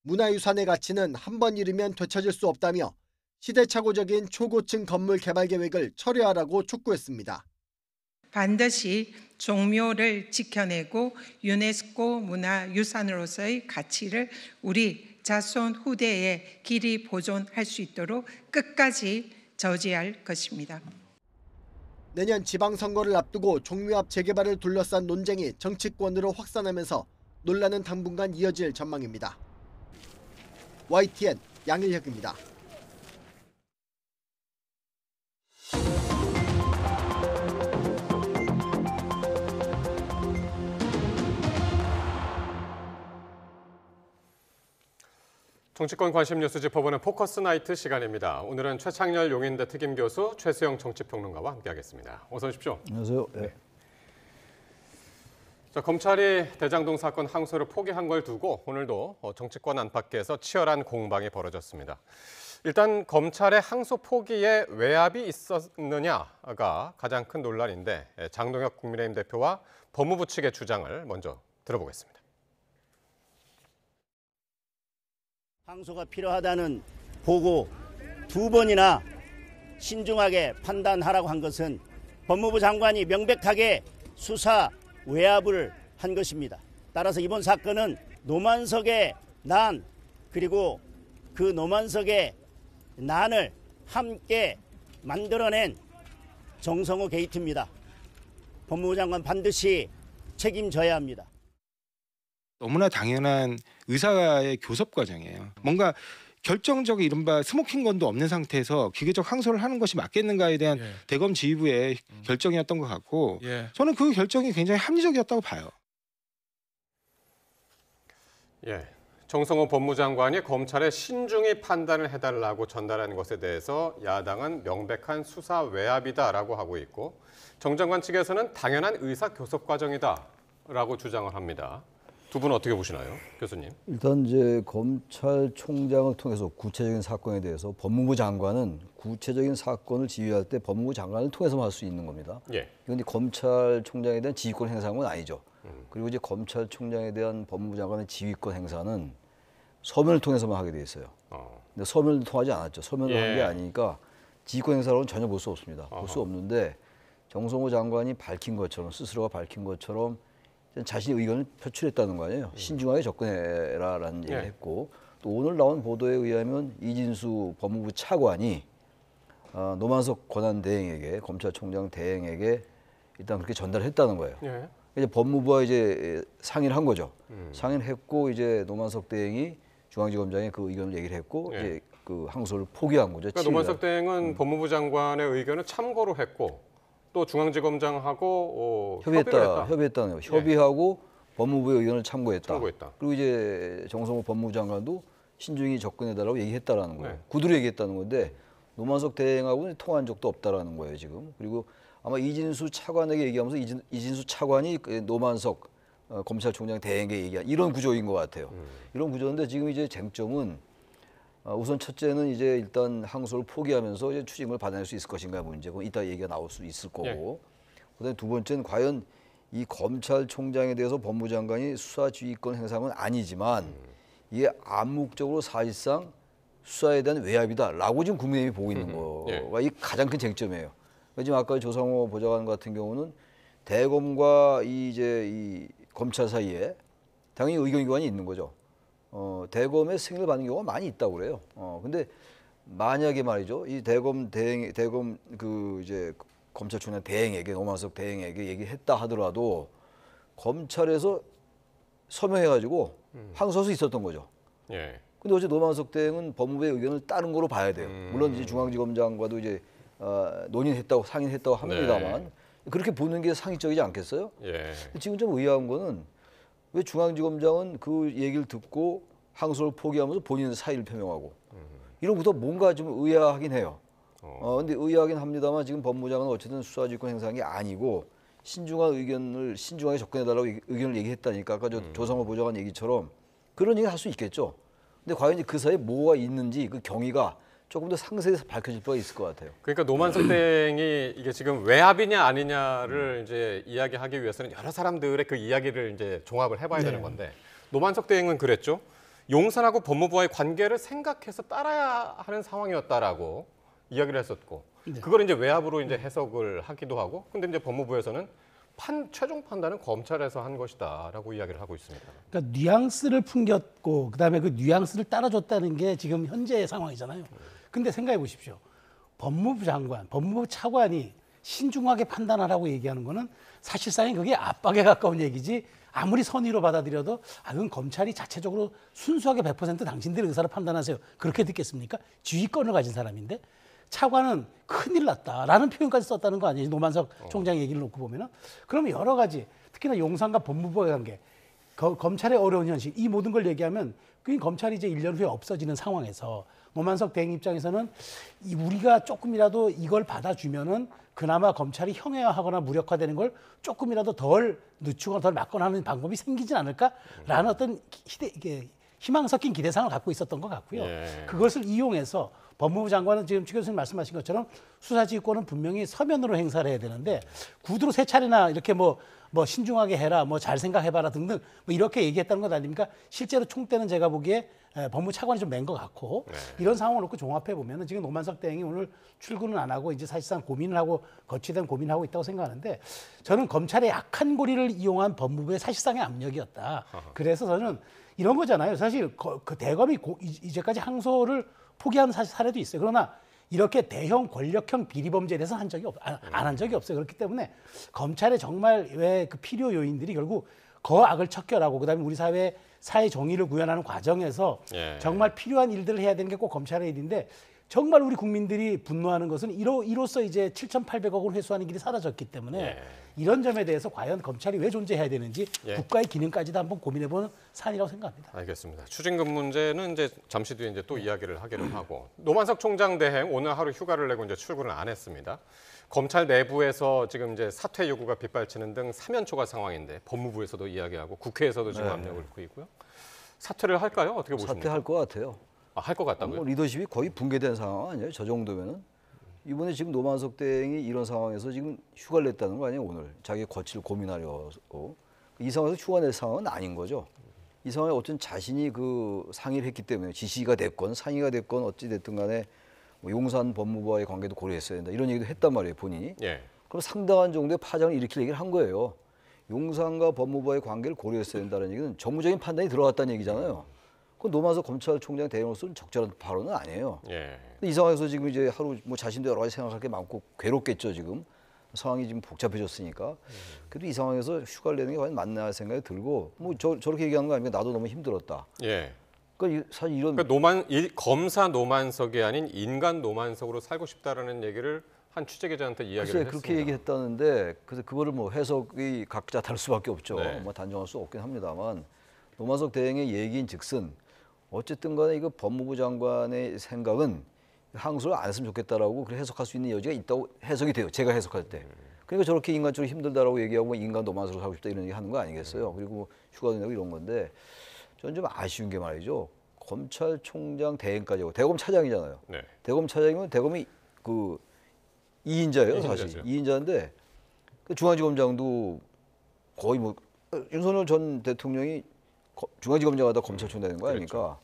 문화유산의 가치는 한 번 잃으면 되찾을 수 없다며 시대착오적인 초고층 건물 개발 계획을 철회하라고 촉구했습니다. 반드시 종묘를 지켜내고 유네스코 문화유산으로서의 가치를 우리 자손 후대에 길이 보존할 수 있도록 끝까지 저지할 것입니다. 내년 지방선거를 앞두고 종묘 앞 재개발을 둘러싼 논쟁이 정치권으로 확산하면서 논란은 당분간 이어질 전망입니다. YTN 양일혁입니다. 정치권 관심 뉴스 짚어보는 포커스 나이트 시간입니다. 오늘은 최창렬 용인대 특임교수, 최수영 정치평론가와 함께하겠습니다. 어서 오십시오. 안녕하세요. 네. 자, 검찰이 대장동 사건 항소를 포기한 걸 두고 오늘도 정치권 안팎에서 치열한 공방이 벌어졌습니다. 일단 검찰의 항소 포기에 외압이 있었느냐가 가장 큰 논란인데 장동혁 국민의힘 대표와 법무부 측의 주장을 먼저 들어보겠습니다. 항소가 필요하다는 보고 2번이나 신중하게 판단하라고 한 것은 법무부 장관이 명백하게 수사 외압을 한 것입니다. 따라서 이번 사건은 노만석의 난 그리고 그 노만석의 난을 함께 만들어낸 정성호 게이트입니다. 법무부 장관 반드시 책임져야 합니다. 너무나 당연한 의사의 교섭 과정이에요. 뭔가 결정적 이른바 스모킹건도 없는 상태에서 기계적 항소를 하는 것이 맞겠는가에 대한 대검 지휘부의 결정이었던 것 같고 저는 그 결정이 굉장히 합리적이었다고 봐요. 정성호 법무장관이 검찰에 신중히 판단을 해달라고 전달한 것에 대해서 야당은 명백한 수사 외압이다라고 하고 있고 정 장관 측에서는 당연한 의사 교섭 과정이다라고 주장을 합니다. 두 분은 어떻게 보시나요, 교수님? 일단 이제 검찰총장을 통해서 구체적인 사건에 대해서 법무부 장관은 구체적인 사건을 지휘할 때 법무부 장관을 통해서만 할 수 있는 겁니다. 이건 검찰총장에 대한 지휘권 행사한 건 아니죠. 그리고 이제 검찰총장에 대한 법무부 장관의 지휘권 행사는 서면을 통해서만 하게 돼 있어요. 근데 서면을 통하지 않았죠. 서면을 한 게 아니니까 지휘권 행사로는 전혀 볼 수 없습니다. 볼 수 없는데 정성호 장관이 밝힌 것처럼 스스로가 밝힌 것처럼 자신의 의견을 표출했다는 거 아니에요. 신중하게 접근해라라는 얘기를 했고 또 오늘 나온 보도에 의하면 이진수 법무부 차관이 노만석 권한대행에게 검찰총장 대행에게 일단 그렇게 전달했다는 거예요. 이제 법무부와 이제 상의를 한 거죠. 상의를 했고 이제 노만석 대행이 중앙지검장에 그 의견을 얘기를 했고 이제 그 항소를 포기한 거죠. 그러니까 노만석 대행은 법무부 장관의 의견을 참고로 했고 또 중앙지검장하고 협의했다는 거예요. 협의하고 법무부의 의견을 참고했다. 그리고 이제 정성호 법무부 장관도 신중히 접근해달라고 얘기했다라는 거예요. 구두로 얘기했다는 건데 노만석 대행하고는 통한 적도 없다라는 거예요 지금. 그리고 아마 이진수 차관에게 얘기하면서 이진수 차관이 노만석 검찰총장 대행에게 얘기한 이런 구조인 것 같아요. 이런 구조인데 지금 이제 쟁점은 우선 첫째는 이제 일단 항소를 포기하면서 이제 추징을 받아낼 수 있을 것인가 문제고 이따 얘기가 나올 수 있을 거고 그다음에 두 번째는 과연 이 검찰총장에 대해서 법무부 장관이 수사 지휘권 행사는 아니지만 이게 암묵적으로 사실상 수사에 대한 외압이다라고 지금 국민의힘이 보고 있는 거가 이 가장 큰 쟁점이에요. 지금 아까 조상호 보좌관 같은 경우는 대검과 이 검찰 사이에 당연히 의견 교환이 있는 거죠. 대검의 승인을 받는 경우가 많이 있다고 그래요. 근데 만약에 말이죠, 이 대검 그 이제 검찰총장 대행에게 노만석 대행에게 얘기했다 하더라도 검찰에서 서명해가지고 항소할 수 있었던 거죠. 근데 어제 노만석 대행은 법무부의 의견을 따른 거로 봐야 돼요. 물론 이제 중앙지검장과도 이제 논의했다고 상의했다고 합니다만 그렇게 보는 게 상식적이지 않겠어요? 예. 지금 좀 의아한 거는 왜 중앙지검장은 그 얘기를 듣고 항소를 포기하면서 본인의 사의를 표명하고 이런 것도 뭔가 좀 의아하긴 해요. 근데 의아하긴 합니다만 지금 법무장은 어쨌든 수사지휘권 행사한 게 아니고 신중한 의견을 신중하게 접근해달라고 의견을 얘기했다니까 아까 저 조성호 보좌관 얘기처럼 그런 얘기 할 수 있겠죠. 근데 과연 이제 그 사이에 뭐가 있는지 그 경위가 조금 더 상세해서 밝혀질 필요가 있을 것 같아요. 그러니까 노만석 대행이 이게 지금 외압이냐 아니냐를 이제 이야기하기 위해서는 여러 사람들의 그 이야기를 이제 종합을 해봐야 되는 건데 노만석 대행은 그랬죠. 용산하고 법무부와의 관계를 생각해서 따라야 하는 상황이었다라고 이야기를 했었고 그걸 이제 외압으로 이제 해석을 하기도 하고 근데 이제 법무부에서는 최종 판단은 검찰에서 한 것이다라고 이야기를 하고 있습니다. 그러니까 뉘앙스를 풍겼고 그다음에 그 뉘앙스를 따라줬다는 게 지금 현재의 상황이잖아요. 근데 생각해 보십시오. 법무부 장관, 법무부 차관이 신중하게 판단하라고 얘기하는 거는 사실상 그게 압박에 가까운 얘기지 아무리 선의로 받아들여도 그건 검찰이 자체적으로 순수하게 100% 당신들의 의사를 판단하세요. 그렇게 듣겠습니까? 지휘권을 가진 사람인데 차관은 큰일 났다라는 표현까지 썼다는 거 아니에요. 노만석 총장 얘기를 놓고 보면은. 그러면 여러 가지 특히나 용산과 법무부의 관계, 검찰의 어려운 현실 이 모든 걸 얘기하면 그 검찰이 이제 1년 후에 없어지는 상황에서 노만석 대행 입장에서는 우리가 조금이라도 이걸 받아주면은 그나마 검찰이 형해화하거나 무력화되는 걸 조금이라도 덜 늦추거나 덜 막거나 하는 방법이 생기진 않을까라는 어떤 희망 섞인 기대상을 갖고 있었던 것 같고요. 그것을 이용해서 법무부 장관은 지금 최 교수님 말씀하신 것처럼 수사지휘권은 분명히 서면으로 행사를 해야 되는데 구두로 3차례나 이렇게 뭐 신중하게 해라, 뭐 잘 생각해봐라 등등 뭐 이렇게 얘기했다는 것 아닙니까? 실제로 총대는 제가 보기에 법무부 차관이 좀 낸 것 같고 이런 상황을 놓고 종합해 보면은 지금 노만석 대행이 오늘 출근은 안 하고 이제 사실상 고민을 하고 거치된 고민을 하고 있다고 생각하는데 저는 검찰의 약한 고리를 이용한 법무부의 사실상의 압력이었다. 그래서 저는 이런 거잖아요. 사실 그 대검이 이제까지 항소를 포기한 사례도 있어요. 그러나 이렇게 대형 권력형 비리범죄에 대해서 안 한 적이 없어요. 그렇기 때문에 검찰의 정말 왜 그 필요 요인들이 결국 거악을 척결하고 그다음에 우리 사회 정의를 구현하는 과정에서 정말 필요한 일들을 해야 되는 게 꼭 검찰의 일인데 정말 우리 국민들이 분노하는 것은 이로써 이제 7,800억 원 회수하는 길이 사라졌기 때문에 이런 점에 대해서 과연 검찰이 왜 존재해야 되는지 국가의 기능까지도 한번 고민해보는 사안이라고 생각합니다. 알겠습니다. 추징금 문제는 이제 잠시 뒤에 이제 또 이야기를 하기로 하고 노만석 총장 대행 오늘 하루 휴가를 내고 이제 출근을 안 했습니다. 검찰 내부에서 지금 이제 사퇴 요구가 빗발치는 등 사면초가 상황인데 법무부에서도 이야기하고 국회에서도 지금 압력을 넣고 있고요. 사퇴를 할까요? 어떻게 보십니까? 사퇴할 것 같아요. 할 것 같다고요? 리더십이 거의 붕괴된 상황 아니에요? 저 정도면은. 이번에 지금 노만석 대행이 이런 상황에서 지금 휴가를 냈다는 거 아니에요? 오늘 자기 거취를 고민하려고. 이 상황에서 휴가 낼 상황은 아닌 거죠. 이 상황에 어쨌든 자신이 그 상의를 했기 때문에 지시가 됐건 상의가 됐건 어찌 됐든 간에 뭐 용산 법무부와의 관계도 고려했어야 된다. 이런 얘기도 했단 말이에요, 본인이. 그럼 상당한 정도의 파장을 일으킬 얘기를 한 거예요. 용산과 법무부와의 관계를 고려했어야 된다는 얘기는 정무적인 판단이 들어갔다는 얘기잖아요. 그건 노만석 검찰총장 대행으로서는 적절한 발언은 아니에요. 이 상황에서 지금 이제 하루 뭐 자신도 여러 가지 생각할 게 많고 괴롭겠죠, 지금. 상황이 지금 복잡해졌으니까. 그래도 이 상황에서 휴가를 내는 게 과연 맞나 생각이 들고 뭐 저렇게 얘기하는 거 아니면 나도 너무 힘들었다. 그러니까 사실 이런 검사 노만석이 아닌 인간 노만석으로 살고 싶다라는 얘기를 한 취재 기자한테 이야기를 했습니다. 그렇게 얘기했다는데 그래서 그거를 뭐 해석이 각자 다를 수밖에 없죠. 뭐 단정할 수 없긴 합니다만 노만석 대행의 얘기인즉슨 어쨌든 간에 이거 법무부 장관의 생각은 항소를 안 했으면 좋겠다라고 그렇게 해석할 수 있는 여지가 있다고 해석이 돼요. 제가 해석할 때. 그러니까 저렇게 인간적으로 힘들다라고 얘기하고 인간 노만석으로 살고 싶다 이런 얘기 하는 거 아니겠어요. 그리고 휴가도 내고 이런 건데 저는 좀 아쉬운 게 말이죠. 검찰총장 대행까지 하고 대검 차장이잖아요. 대검 차장이면 대검이 그 2인자예요, 사실. 2인자인데 그 중앙지검장도 거의 뭐 윤석열 전 대통령이 중앙지검장 하다 검찰총장 된 거 아닙니까?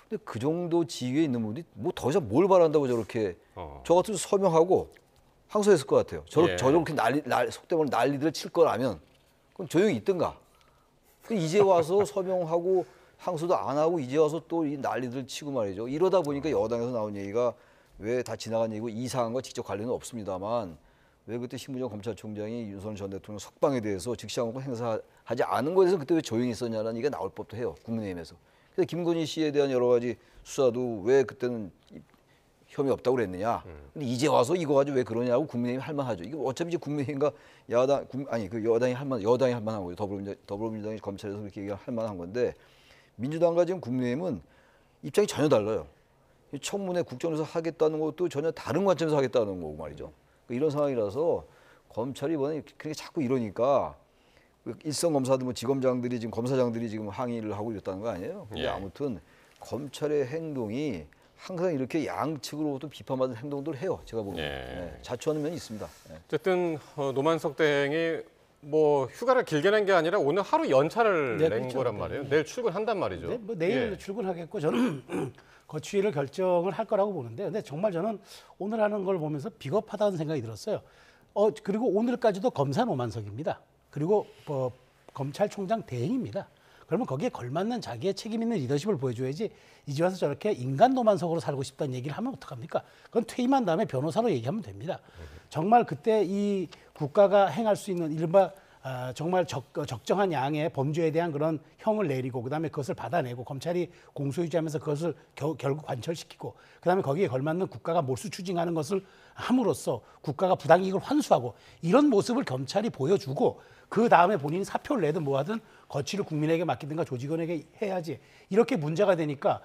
근데 그 정도 지위에 있는 분이 뭐 더 이상 뭘 바란다고 저렇게 저 같으면 서명하고 항소했을 것 같아요. 저렇게 속된 말로 난리들 칠 거라면 그럼 조용히 있든가. 이제 와서 서명하고 항소도 안 하고 이제 와서 또 이 난리들 치고 말이죠. 이러다 보니까 여당에서 나온 얘기가 왜 다 지나간 얘기고 이 사안과 직접 관련은 없습니다만 왜 그때 신부정 검찰총장이 윤석열 전 대통령 석방에 대해서 즉시항고 행사하지 않은 것에 대해서 그때 왜 조용히 있었냐라는 얘기가 나올 법도 해요. 국민의힘에서. 그래서 김건희 씨에 대한 여러 가지 수사도 왜 그때는 혐의 없다고 그랬느냐. 근데 이제 와서 이거 가지고 왜 그러냐고 국민의힘이 할 만하죠. 이거 어차피 이제 국민의힘과 여당이 할 만한 거죠. 더불어민주당이 검찰에서 그렇게 얘기할 만한 건데 민주당과 지금 국민의힘은 입장이 전혀 달라요. 이 청문회 국정에서 하겠다는 것도 전혀 다른 관점에서 하겠다는 거고 말이죠. 이런 상황이라서 검찰이 이번에 그렇게 자꾸 이러니까 일선 검사들, 뭐 지검장들이 지금 검사장들이 지금 항의를 하고 이랬다는 거 아니에요? 근데 예. 아무튼 검찰의 행동이 항상 이렇게 양측으로부터 비판받는 행동들을 해요. 제가 보기엔. 예. 자초하는 면이 있습니다. 예. 어쨌든 노만석 대행이 뭐 휴가를 길게 낸 게 아니라 오늘 하루 연차를 낸 그렇죠. 거란 말이에요. 내일 출근한단 말이죠. 네, 뭐 내일 출근하겠고 저는 거취일을 결정을 할 거라고 보는데, 근데 정말 저는 오늘 하는 걸 보면서 비겁하다는 생각이 들었어요. 그리고 오늘까지도 검사 노만석입니다. 그리고 검찰총장 대행입니다. 그러면 거기에 걸맞는 자기의 책임 있는 리더십을 보여줘야지 이제 와서 저렇게 인간 노만석으로 살고 싶다는 얘기를 하면 어떡합니까? 그건 퇴임한 다음에 변호사로 얘기하면 됩니다. 정말 그때 이 국가가 행할 수 있는 이른바 정말 적정한 양의 범죄에 대한 그런 형을 내리고 그다음에 그것을 받아내고 검찰이 공소유지하면서 그것을 결국 관철시키고 그다음에 거기에 걸맞는 국가가 몰수 추징하는 것을 함으로써 국가가 부당이익을 환수하고 이런 모습을 검찰이 보여주고 그 다음에 본인이 사표를 내든 뭐 하든 거취를 국민에게 맡기든가 조직원에게 해야지. 이렇게 문제가 되니까,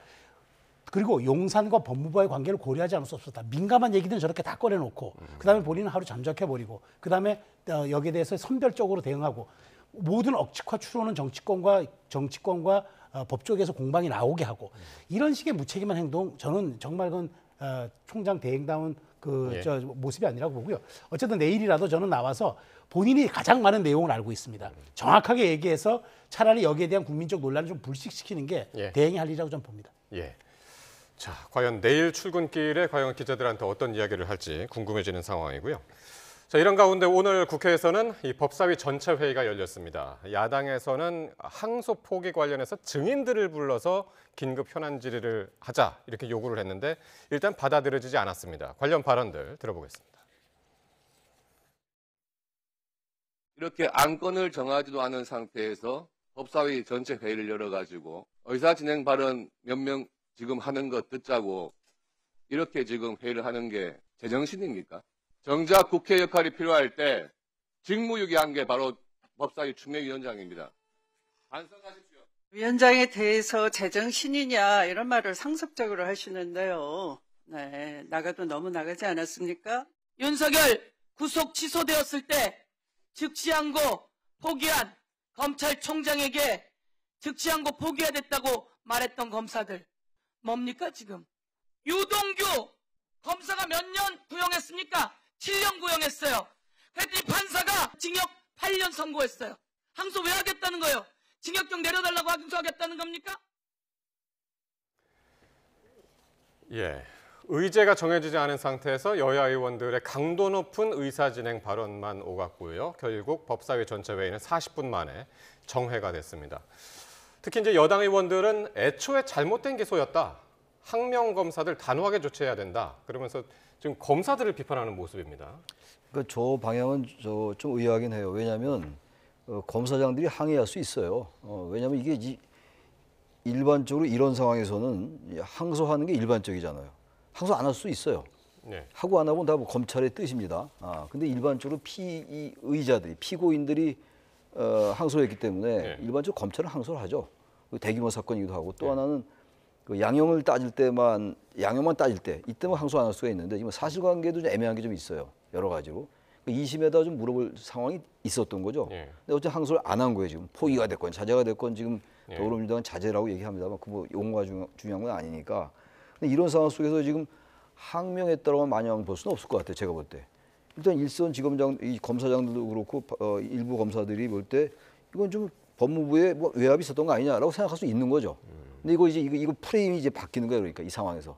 그리고 용산과 법무부와의 관계를 고려하지 않을 수 없었다. 민감한 얘기들은 저렇게 다 꺼내놓고 그다음에 본인은 하루 잠적해버리고 그다음에 여기에 대해서 선별적으로 대응하고 모든 억측과 추론은 정치권과 법조계에서 공방이 나오게 하고 이런 식의 무책임한 행동, 저는 정말 그건 총장 대행다운 모습이 아니라고 보고요. 어쨌든 내일이라도 저는 나와서 본인이 가장 많은 내용을 알고 있습니다. 정확하게 얘기해서 차라리 여기에 대한 국민적 논란을 좀 불식시키는 게 대행이 할 일이라고 저는 봅니다. 예. 자, 과연 내일 출근길에 과연 기자들한테 어떤 이야기를 할지 궁금해지는 상황이고요. 자, 이런 가운데 오늘 국회에서는 이 법사위 전체 회의가 열렸습니다. 야당에서는 항소 포기 관련해서 증인들을 불러서 긴급 현안 질의를 하자 이렇게 요구를 했는데 일단 받아들여지지 않았습니다. 관련 발언들 들어보겠습니다. 이렇게 안건을 정하지도 않은 상태에서 법사위 전체 회의를 열어가지고 의사 진행 발언 몇 명 지금 하는 거 듣자고 이렇게 지금 회의를 하는 게 제정신입니까? 정작 국회 역할이 필요할 때 직무유기한 게 바로 법사위 추미애위원장입니다. 반성하십시오. 위원장에 대해서 제정신이냐 이런 말을 상습적으로 하시는데요. 네, 나가도 너무 나가지 않았습니까? 윤석열 구속 취소되었을 때 즉시항고 포기한 검찰총장에게 즉시항고 포기해야 됐다고 말했던 검사들 뭡니까 지금? 유동규 검사가 몇 년 구형했습니까? 7년 구형했어요. 그랬더니 판사가 징역 8년 선고했어요. 항소 왜 하겠다는 거예요? 징역형 내려달라고 항소하겠다는 겁니까? 예, 의제가 정해지지 않은 상태에서 여야 의원들의 강도 높은 의사진행 발언만 오갔고요. 결국 법사위 전체 회의는 40분 만에 정회가 됐습니다. 특히 이제 여당 의원들은 애초에 잘못된 기소였다. 항명 검사들 단호하게 조치해야 된다. 그러면서 지금 검사들을 비판하는 모습입니다. 그러니까 저 방향은 좀 의아하긴 해요. 왜냐하면 검사장들이 항의할 수 있어요. 왜냐하면 이게 일반적으로 이런 상황에서는 항소하는 게 일반적이잖아요. 항소 안 할 수 있어요. 네. 하고 안 하고는 다 뭐 검찰의 뜻입니다. 근데 일반적으로 의자들이 피고인들이 항소했기 때문에 일반적으로 검찰은 항소를 하죠. 대규모 사건이기도 하고 또 하나는 그 양형만 따질 때 이때만 항소 안 할 수가 있는데 지금 사실관계도 좀 애매한 게 좀 있어요. 여러 가지로. 2심에다 좀 물어볼 상황이 있었던 거죠. 근데 어쨌든 항소를 안 한 거예요. 지금 포기가 됐건 자제가 됐건 지금 더불어민주당은 자제라고 얘기합니다만 그 뭐 용어가 중요한 건 아니니까. 근데 이런 상황 속에서 지금 항명했다고 마냥 볼 수는 없을 것 같아요. 제가 볼 때. 일단 일선 지검장, 이 검사장들도 그렇고 일부 검사들이 볼 때 이건 좀 법무부에 뭐 외압이 있었던 거 아니냐라고 생각할 수 있는 거죠. 근데 이거 프레임이 이제 바뀌는 거예요. 그러니까 이 상황에서.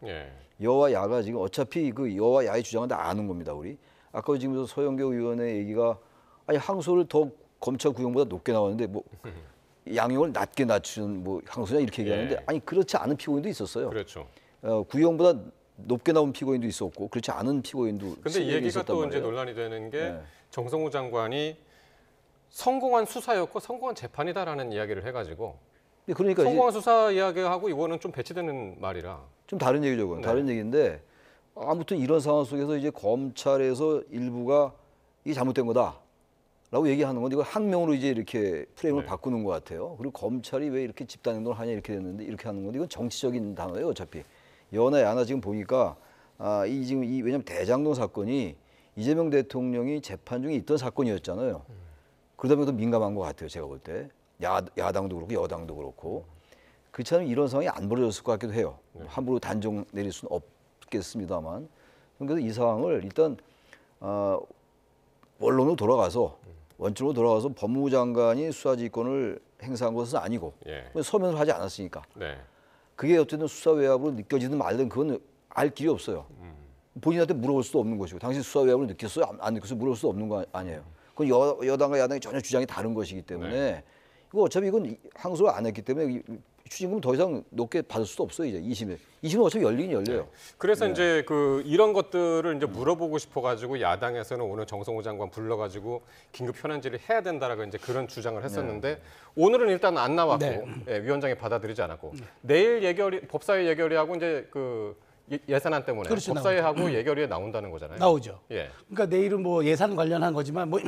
여와 야가 지금 어차피 그 여와 야의 주장은 다 아는 겁니다. 우리. 아까 지금 서영교 의원의 얘기가 아니 항소를 더 검찰 구형보다 높게 나왔는데 뭐 양형을 낮게 낮춘 뭐 항소냐 이렇게 얘기하는데 아니 그렇지 않은 피고인도 있었어요. 그렇죠. 구형보다 높게 나온 피고인도 있었고 그렇지 않은 피고인도. 근데 이 얘기가 또 이제 논란이 되는 게 정성호 장관이 성공한 수사였고 성공한 재판이다라는 이야기를 해가지고. 그러니까 성공한 수사 이야기하고 이거는 좀 배치되는 말이라. 좀 다른 얘기죠. 다른 얘기인데 아무튼 이런 상황 속에서 이제 검찰에서 일부가 이게 잘못된 거다라고 얘기하는 건데 이걸 항명으로 이제 이렇게 프레임을 바꾸는 것 같아요. 그리고 검찰이 왜 이렇게 집단 행동을 하냐 이렇게 됐는데 이렇게 하는 건데 이건 정치적인 단어예요. 어차피 여나 야나 지금 보니까 왜냐면 대장동 사건이 이재명 대통령이 재판 중에 있던 사건이었잖아요. 그러다 보니까 더 민감한 것 같아요. 제가 볼 때 야당도 그렇고 여당도 그렇고 그렇지않으면 이런 상황이 안 벌어졌을 것 같기도 해요. 함부로 단정 내릴 수는 없겠습니다만 그래서 이 상황을 일단 원론으로 돌아가서 원칙으로 돌아가서 법무부 장관이 수사지휘권을 행사한 것은 아니고 서면을 하지 않았으니까 그게 어쨌든 수사 외압으로 느껴지든 말든 그건 알 길이 없어요. 본인한테 물어볼 수도 없는 것이고 당신 수사 외압을 느꼈어요? 안 느꼈어요? 물어볼 수도 없는 거 아니에요. 그건 여당과 야당이 전혀 주장이 다른 것이기 때문에 이거 어차피 이건 항소를 안 했기 때문에 추징금 더 이상 높게 받을 수도 없어요. 이제 2심은 어차피 열리긴 열려요. 그래서 이제 이런 것들을 이제 물어보고 싶어가지고 야당에서는 오늘 정성호 장관 불러가지고 긴급 현안 질의 해야 된다라고 이제 그런 주장을 했었는데 오늘은 일단 안 나왔고 위원장이 받아들이지 않았고 내일 법사위 예결위 하고 이제 예산안 때문에 법사위하고 예결위에 나온다는 거잖아요. 나오죠. 그러니까 내일은 뭐 예산 관련한 거지만 뭐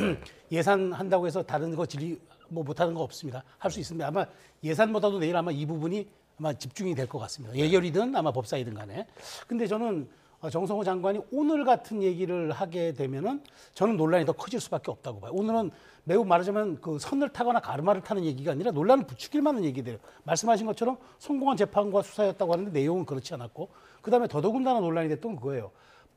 예산 한다고 해서 다른 거 질의 못하는 거 없습니다. 할 수 있습니다. 아마 예산보다도 내일 아마 이 부분이 아마 집중이 될 것 같습니다. 예결이든 아마 법사위든 간에. 근데 저는 정성호 장관이 오늘 같은 얘기를 하게 되면은 저는 논란이 더 커질 수밖에 없다고 봐요. 오늘은 매우 말하자면 선을 타거나 가르마를 타는 얘기가 아니라 논란을 부추길 만한 얘기들이에요. 말씀하신 것처럼 성공한 재판과 수사였다고 하는데 내용은 그렇지 않았고 그다음에 더더군다나 논란이 됐던 그거예요.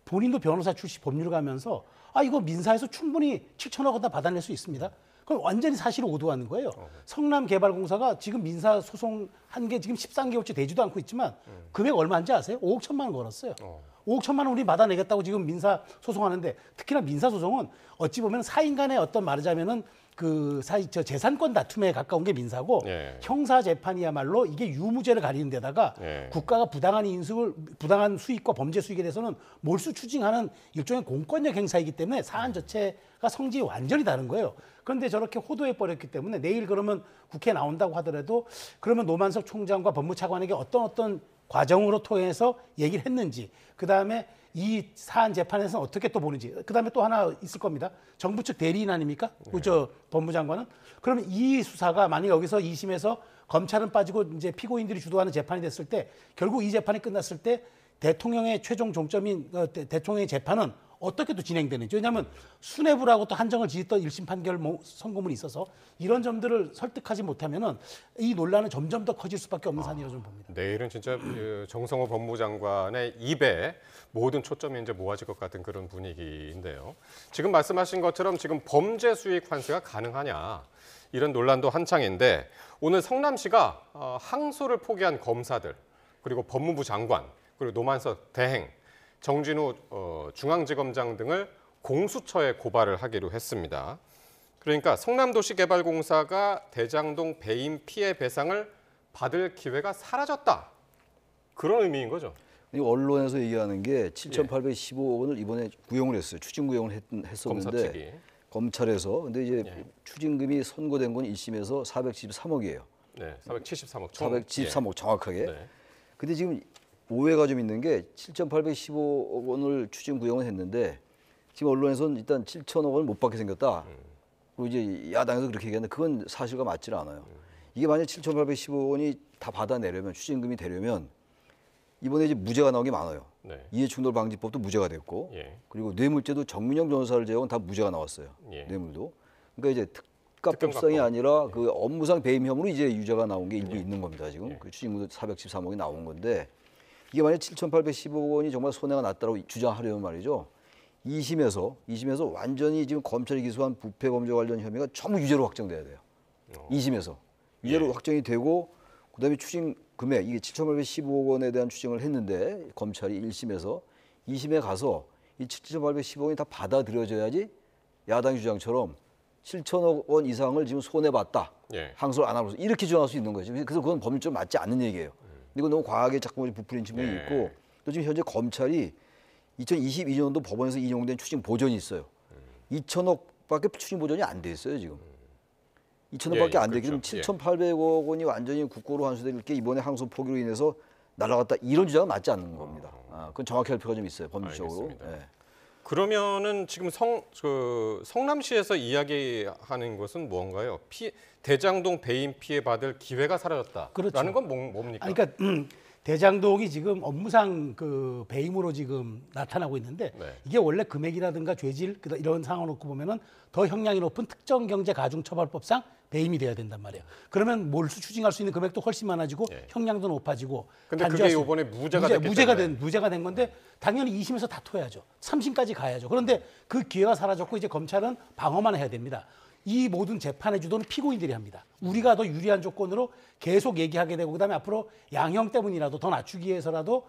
본인도 변호사 출신 법률가면서 이거 민사에서 충분히 7천억 원 다 받아낼 수 있습니다. 그럼 완전히 사실을 오도하는 거예요. 성남개발공사가 지금 민사 소송한 게 지금 13개월째 되지도 않고 있지만 금액 얼마인지 아세요? 5억 1천만 원 걸었어요. 5억 1천만 원 우리 받아내겠다고 지금 민사 소송하는데 특히나 민사 소송은 어찌 보면 사인 간의 어떤 말하자면은 재산권 다툼에 가까운 게 민사고 형사 재판이야말로 이게 유무죄를 가리는 데다가 국가가 부당한 수익과 범죄 수익에 대해서는 몰수 추징하는 일종의 공권력 행사이기 때문에 사안 자체가 성질이 완전히 다른 거예요. 그런데 저렇게 호도해 버렸기 때문에 내일 그러면 국회에 나온다고 하더라도 그러면 노만석 총장과 법무차관에게 어떤 과정으로 통해서 얘기를 했는지 그다음에 이 사안 재판에서는 어떻게 또 보는지 그다음에 또 하나 있을 겁니다. 정부 측 대리인 아닙니까? 법무장관은. 그러면 이 수사가 만약 여기서 2심에서 검찰은 빠지고 이제 피고인들이 주도하는 재판이 됐을 때 결국 이 재판이 끝났을 때 대통령의 최종 종점인 대통령의 재판은 어떻게 또 진행되는지. 왜냐하면 수뇌부라고 또 한정을 지었던 1심 판결 선고문이 있어서 이런 점들을 설득하지 못하면은 이 논란은 점점 더 커질 수밖에 없는 산이라고 좀 봅니다. 내일은 진짜 정성호 법무장관의 입에 모든 초점이 이제 모아질 것 같은 그런 분위기인데요. 지금 말씀하신 것처럼 지금 범죄 수익 환수가 가능하냐 이런 논란도 한창인데 오늘 성남시가 항소를 포기한 검사들 그리고 법무부 장관 그리고 노만석 대행 정진우 중앙지검장 등을 공수처에 고발을 하기로 했습니다. 그러니까 성남도시개발공사가 대장동 배임 피해 배상을 받을 기회가 사라졌다. 그런 의미인 거죠. 언론에서 얘기하는 게 7,815억 원을 이번에 구형을 했어요. 추징 구형을 했었는데 검찰에서. 근데 이제 추징금이 선고된 건 1심에서 473억이에요. 네, 473억. 473억 정확하게. 근데 지금 오해가 좀 있는 게 7,815억 원을 추징 구형을 했는데 지금 언론에서는 일단 7천억 원을 못 받게 생겼다. 그리고 이제 야당에서 그렇게 얘기하는데 그건 사실과 맞질 않아요. 이게 만약 7,815억 원이 다 받아내려면 추징금이 되려면 이번에 이제 무죄가 나온 게 많아요. 이해충돌방지법도 무죄가 됐고 그리고 뇌물죄도 정민영 변호사를 제외하고는 다 무죄가 나왔어요. 뇌물도. 그러니까 이제 특가법상이 아니라 그 업무상 배임 혐의로 이제 유죄가 나온 게 일부 있는 겁니다. 지금 그 추징금도 413억이 나온 건데 이게 만약 7,815억 원이 정말 손해가 났다고 주장하려면 말이죠. 2심에서 완전히 지금 검찰이 기소한 부패 범죄 관련 혐의가 전부 유죄로 확정돼야 돼요. 2심에서 유죄로 확정이 되고 그다음에 추징 금액 이게 7,815억 원에 대한 추징을 했는데 검찰이 1심에서 2심에 가서 이 7,815억 원이 다 받아들여져야지 야당 주장처럼 7천억 원 이상을 지금 손해봤다. 항소를 안 하면서 이렇게 주장할 수 있는 거죠. 그래서 그건 법률적으로 맞지 않는 얘기예요. 이거 너무 과하게 자꾸 부풀린 측면이 있고 또 지금 현재 검찰이 2022년도 법원에서 인용된 추징 보전이 있어요. 2천억밖에 추징 보전이 안 돼 있어요 지금. 2천억밖에 안 되기 때문에 7,800억 원이 완전히 국고로 환수될 게 이번에 항소 포기로 인해서 날아갔다 이런 주장은 맞지 않는 겁니다. 그건 정확히 할 필요가 좀 있어요, 법률적으로. 예. 그러면은 지금 성남시에서 이야기하는 것은 뭔가요? 대장동 배임 피해 받을 기회가 사라졌다라는 그렇죠. 건 뭡니까? 그러니까 대장동이 지금 업무상 그 배임으로 지금 나타나고 있는데 이게 원래 금액이라든가 죄질 이런 상황을 놓고 보면은 더 형량이 높은 특정경제가중처벌법상 배임이 돼야 된단 말이에요. 그러면 몰수 추징할 수 있는 금액도 훨씬 많아지고 형량도 높아지고. 근데 그게 이번에 무죄가 된 건데 당연히 2심에서 다퉈야죠. 3심까지 가야죠. 그런데 그 기회가 사라졌고 이제 검찰은 방어만 해야 됩니다. 이 모든 재판의 주도는 피고인들이 합니다. 우리가 더 유리한 조건으로 계속 얘기하게 되고 그다음에 앞으로 양형 때문이라도 더 낮추기 위해서라도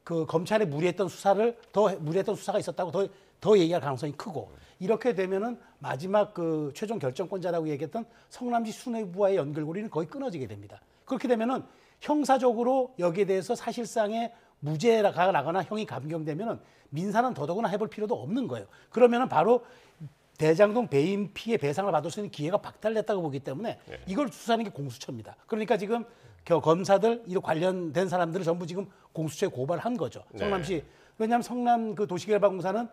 그 검찰의 무리했던 수사가 있었다고 더 얘기할 가능성이 크고 이렇게 되면은 마지막 그 최종 결정권자라고 얘기했던 성남시 수뇌부와의 연결고리는 거의 끊어지게 됩니다. 그렇게 되면은 형사적으로 여기에 대해서 사실상의 무죄가 나거나 형이 감경되면은 민사는 더더구나 해볼 필요도 없는 거예요. 그러면은 바로 대장동 배임 피해 배상을 받을 수 있는 기회가 박탈됐다고 보기 때문에 이걸 수사하는 게 공수처입니다. 그러니까 지금 검사들 이 관련된 사람들을 전부 지금 공수처에 고발한 거죠. 성남시. 왜냐하면 성남 그 도시개발공사는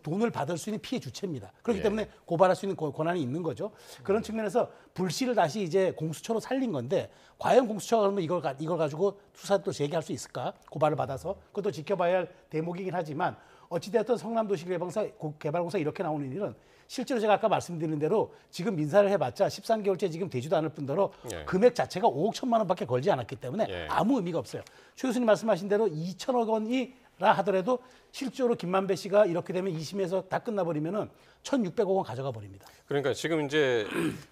돈을 받을 수 있는 피해 주체입니다. 그렇기 때문에 고발할 수 있는 권한이 있는 거죠. 그런 측면에서 불씨를 다시 이제 공수처로 살린 건데 과연 공수처가 그러면 이걸 가지고 수사 또 재개할 수 있을까? 고발을 받아서 그것도 지켜봐야 할 대목이긴 하지만 어찌되었든 성남도시개발공사 이렇게 나오는 일은 실제로 제가 아까 말씀드린 대로 지금 민사를 해봤자 13개월째 지금 되지도 않을 뿐더러 금액 자체가 5억 1천만 원밖에 걸지 않았기 때문에 아무 의미가 없어요. 최 교수님 말씀하신 대로 2천억 원이라 하더라도 실제로 김만배 씨가 이렇게 되면 2심에서 다 끝나버리면은 1,600억 원 가져가 버립니다. 그러니까 지금 이제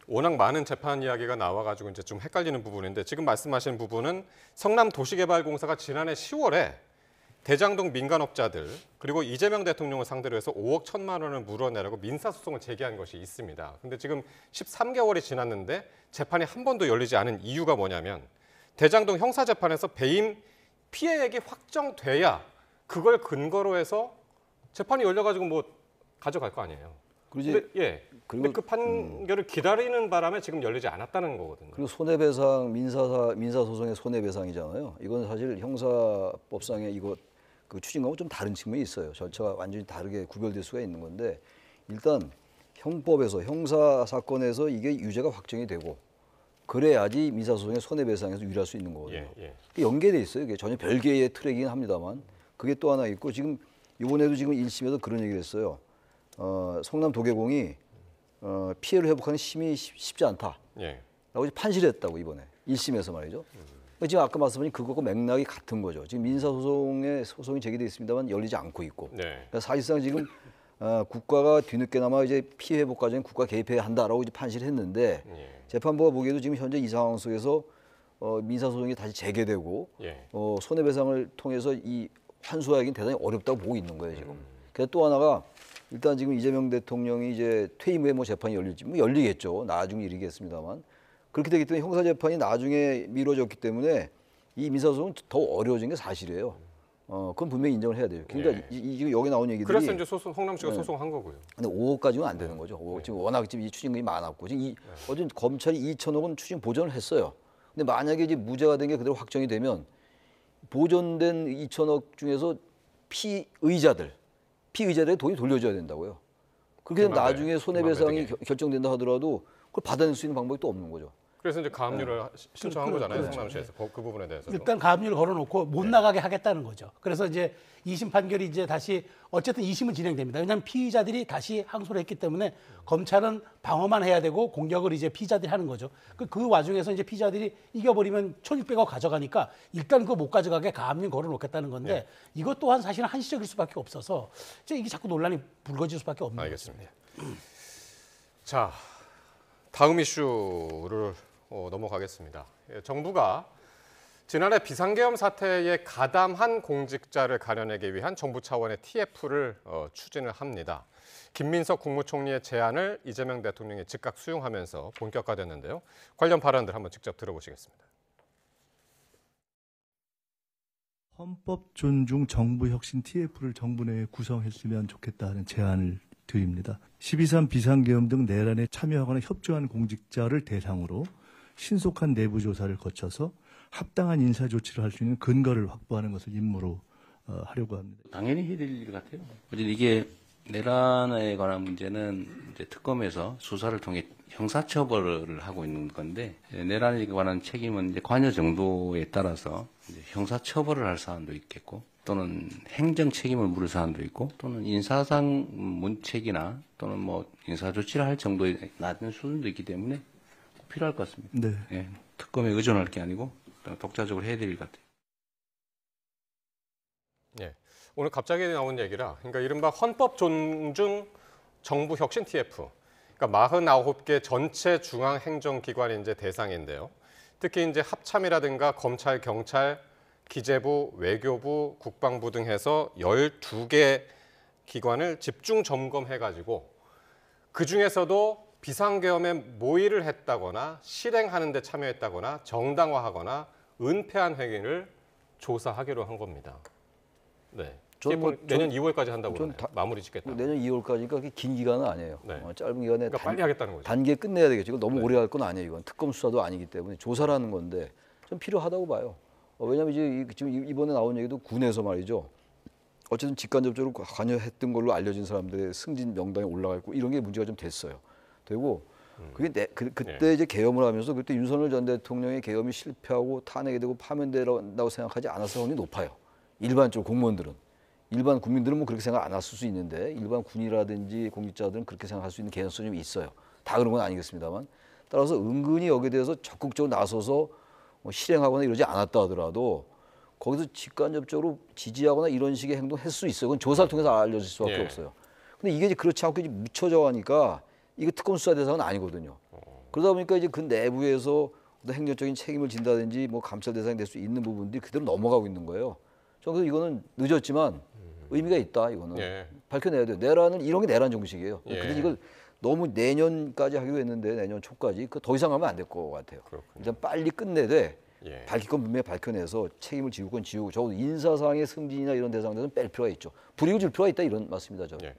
워낙 많은 재판 이야기가 나와가지고 이제 좀 헷갈리는 부분인데 지금 말씀하신 부분은 성남도시개발공사가 지난해 10월에 대장동 민간업자들 그리고 이재명 대통령을 상대로 해서 5억 1천만 원을 물어내라고 민사소송을 제기한 것이 있습니다. 근데 지금 13개월이 지났는데 재판이 한 번도 열리지 않은 이유가 뭐냐면 대장동 형사재판에서 배임 피해액이 확정돼야 그걸 근거로 해서 재판이 열려가지고 뭐 가져갈 거 아니에요. 근데 그 판결을 기다리는 바람에 지금 열리지 않았다는 거거든요. 그리고 손해배상 민사소송의 손해배상이잖아요. 이건 사실 형사법상의 그 추진과는 좀 다른 측면이 있어요. 절차가 완전히 다르게 구별될 수가 있는 건데 일단 형법에서 형사 사건에서 이게 유죄가 확정이 되고 그래야지 민사소송의 손해배상에서 유리할 수 있는 거거든요. 연계돼 있어요. 이게 전혀 별개의 트랙이긴 합니다만 그게 또 하나 있고 지금 이번에도 지금 1심에서 그런 얘기를 했어요. 성남도계공이 피해를 회복하는 심이 쉽지 않다. 라고 판시를 했다고 이번에 1심에서 말이죠. 지금 아까 말씀하신 그거하고 맥락이 같은 거죠. 지금 소송이 제기돼 있습니다만 열리지 않고 있고. 그러니까 사실상 지금 국가가 뒤늦게나마 이제 피해 회복 과정에 국가 개입해야 한다라고 이제 판시를 했는데 재판부가 보기에도 지금 현재 이 상황 속에서 민사소송이 다시 재개되고 손해배상을 통해서 이 환수하기는 대단히 어렵다고 보고 있는 거예요 지금. 그래서 또 하나가 일단 지금 이재명 대통령이 이제 퇴임 후에 뭐 재판이 열릴지 뭐 열리겠죠. 나중에 일이겠습니다만 그렇게 되기 때문에 형사 재판이 나중에 미뤄졌기 때문에 이 민사소송은 더 어려워진 게 사실이에요. 그건 분명히 인정을 해야 돼요. 그러니까 지금 여기 나온 얘기들이 그래서 이제 성남시가 소송한 거고요. 근데 5억까지는 안 되는 거죠. 5억. 지금 워낙 지금 이 추징금이 많았고 지금 어제 검찰이 2천억 원 추징 보전을 했어요. 근데 만약에 이제 무죄가 된 게 그대로 확정이 되면 보존된 2천억 중에서 피의자들의 돈이 돌려줘야 된다고요. 그렇게 되면 나중에 손해배상이 결정된다 하더라도 그걸 받아낼 수 있는 방법이 또 없는 거죠. 그래서 이제 가압류를 신청한 거잖아요, 성남시에서. 그 부분에 대해서. 일단 가압류를 걸어놓고 못 나가게 하겠다는 거죠. 그래서 이제 2심 판결이 이제 다시 어쨌든 2심은 진행됩니다. 왜냐하면 피의자들이 다시 항소를 했기 때문에 검찰은 방어만 해야 되고 공격을 이제 피의자들이 하는 거죠. 그 와중에서 이제 피의자들이 이겨버리면 1,600억 가져가니까 일단 그거 못 가져가게 가압류 걸어놓겠다는 건데 이것 또한 사실은 한시적일 수밖에 없어서 이게 자꾸 논란이 불거질 수밖에 없는 거죠. 알겠습니다. 자, 다음 이슈를 넘어가겠습니다. 정부가 지난해 비상계엄 사태에 가담한 공직자를 가려내기 위한 정부 차원의 TF를 추진을 합니다. 김민석 국무총리의 제안을 이재명 대통령이 즉각 수용하면서 본격화됐는데요. 관련 발언들 한번 직접 들어보시겠습니다. 헌법 존중 정부 혁신 TF를 정부 내에 구성했으면 좋겠다는 제안을 드립니다. 12.3 비상계엄 등 내란에 참여하거나 협조한 공직자를 대상으로 신속한 내부 조사를 거쳐서 합당한 인사 조치를 할 수 있는 근거를 확보하는 것을 임무로 하려고 합니다. 당연히 해야 될 일 같아요. 어쨌든 이게 내란에 관한 문제는 이제 특검에서 수사를 통해 형사처벌을 하고 있는 건데, 내란에 관한 책임은 이제 관여 정도에 따라서 이제 형사처벌을 할 사안도 있겠고, 또는 행정 책임을 물을 사안도 있고, 또는 인사상 문책이나 또는 뭐 인사 조치를 할 정도의 낮은 수준도 있기 때문에 꼭 필요할 것 같습니다. 네. 예, 특검에 의존할 게 아니고 독자적으로 해야 될 일 같아요. 예, 오늘 갑자기 나온 얘기라, 그러니까 이른바 헌법 존중 정부 혁신 TF, 그러니까 49개 전체 중앙 행정기관이 이제 대상인데요. 특히 이제 합참이라든가 검찰, 경찰, 기재부, 외교부, 국방부 등 해서 12개 기관을 집중 점검해가지고 그 중에서도 비상계엄에 모의를 했다거나 실행하는 데 참여했다거나 정당화하거나 은폐한 행위를 조사하기로 한 겁니다. 네. 내년 2월까지 한다고 그러네요. 마무리 짓겠다. 내년 2월까지니까 그렇게 긴 기간은 아니에요. 네. 짧은 기간에 그러니까 빨리 하겠다는 거죠. 단계에 끝내야 되겠죠. 이거 너무 오래 할 건 아니에요. 이건 특검 수사도 아니기 때문에 조사라는 건데 좀 필요하다고 봐요. 왜냐하면 이제 지금 이번에 나온 얘기도 군에서 말이죠. 어쨌든 직간접적으로 관여했던 걸로 알려진 사람들의 승진 명단에 올라가 있고 이런 게 문제가 좀 됐어요. 되고 그게 그때 이제 계엄을 하면서 그때 윤석열 전 대통령의 계엄이 실패하고 탄핵이 되고 파면된다고 생각하지 않았을 확률이 높아요. 일반적으로 공무원들은. 일반 국민들은 뭐 그렇게 생각 안 했을 수 있는데 일반 군이라든지 공직자들은 그렇게 생각할 수 있는 개연성이 있어요. 다 그런 건 아니겠습니다만. 따라서 은근히 여기에 대해서 적극적으로 나서서 뭐 실행하거나 이러지 않았다 하더라도 거기서 직간접적으로 지지하거나 이런 식의 행동을 했을 수 있어요. 그건 조사를 통해서 알려질 수밖에 없어요. 근데 이게 이제 그렇지 않고 이제 묻혀져 가니까 이게 특검 수사 대상은 아니거든요. 그러다 보니까 이제 그 내부에서 어떤 행정적인 책임을 진다든지 뭐 감찰 대상이 될 수 있는 부분들이 그대로 넘어가고 있는 거예요. 저는 이거는 늦었지만 의미가 있다. 이거는 밝혀내야 돼요. 내란은 이런 게 내란 정식이에요. 근데 이걸 너무 내년까지 하기로 했는데 내년 초까지 그 더 이상 하면 안 될 것 같아요. 그렇군요. 일단 빨리 끝내되 밝힐 건 분명히 밝혀내서 책임을 지울 건 지우고 적어도 인사상의 승진이나 이런 대상들은 뺄 필요가 있죠. 불이익을 줄 필요가 있다 이런 말씀입니다. 저는.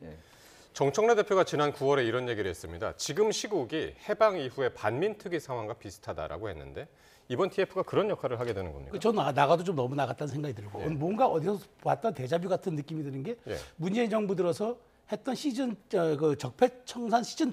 정청래 대표가 지난 9월에 이런 얘기를 했습니다. 지금 시국이 해방 이후의 반민특위 상황과 비슷하다라고 했는데 이번 TF가 그런 역할을 하게 되는 겁니까? 저는 나가도 좀 너무 나갔다는 생각이 들고 뭔가 어디서 봤던 데자뷰 같은 느낌이 드는 게 문재인 정부 들어서 했던 시즌 그 적폐청산 시즌 2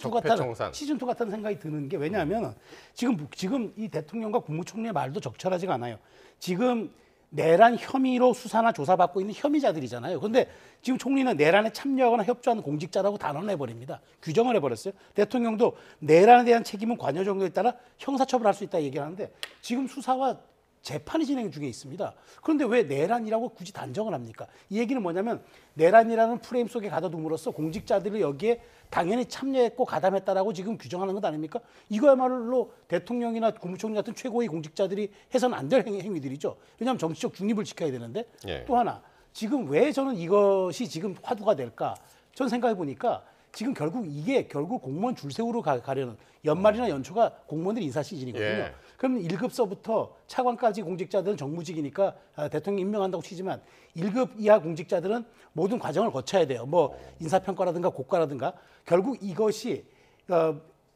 같다는 생각이 드는 게 왜냐하면 지금 이 대통령과 국무총리의 말도 적절하지가 않아요. 지금 내란 혐의로 수사나 조사받고 있는 혐의자들이잖아요. 그런데 지금 총리는 내란에 참여하거나 협조하는 공직자라고 단언을 해버립니다. 규정을 해버렸어요. 대통령도 내란에 대한 책임은 관여 정도에 따라 형사처벌할 수 있다 얘기를 하는데 지금 수사와 재판이 진행 중에 있습니다. 그런데 왜 내란이라고 굳이 단정을 합니까? 이 얘기는 뭐냐면 내란이라는 프레임 속에 가둬둠으로써 공직자들을 여기에 당연히 참여했고 가담했다라고 지금 규정하는 것 아닙니까? 이거야말로 대통령이나 국무총리 같은 최고위 공직자들이 해서는 안 될 행위들이죠. 왜냐하면 정치적 중립을 지켜야 되는데 또 하나 지금 왜 저는 이것이 지금 화두가 될까? 전 생각해 보니까 지금 결국 공무원 줄 세우러 가려는 연말이나 연초가 공무원들 인사 시즌이거든요. 그럼 1급서부터 차관까지 공직자들은 정무직이니까 대통령이 임명한다고 치지만 1급 이하 공직자들은 모든 과정을 거쳐야 돼요. 뭐 인사평가라든가 고과라든가 결국 이것이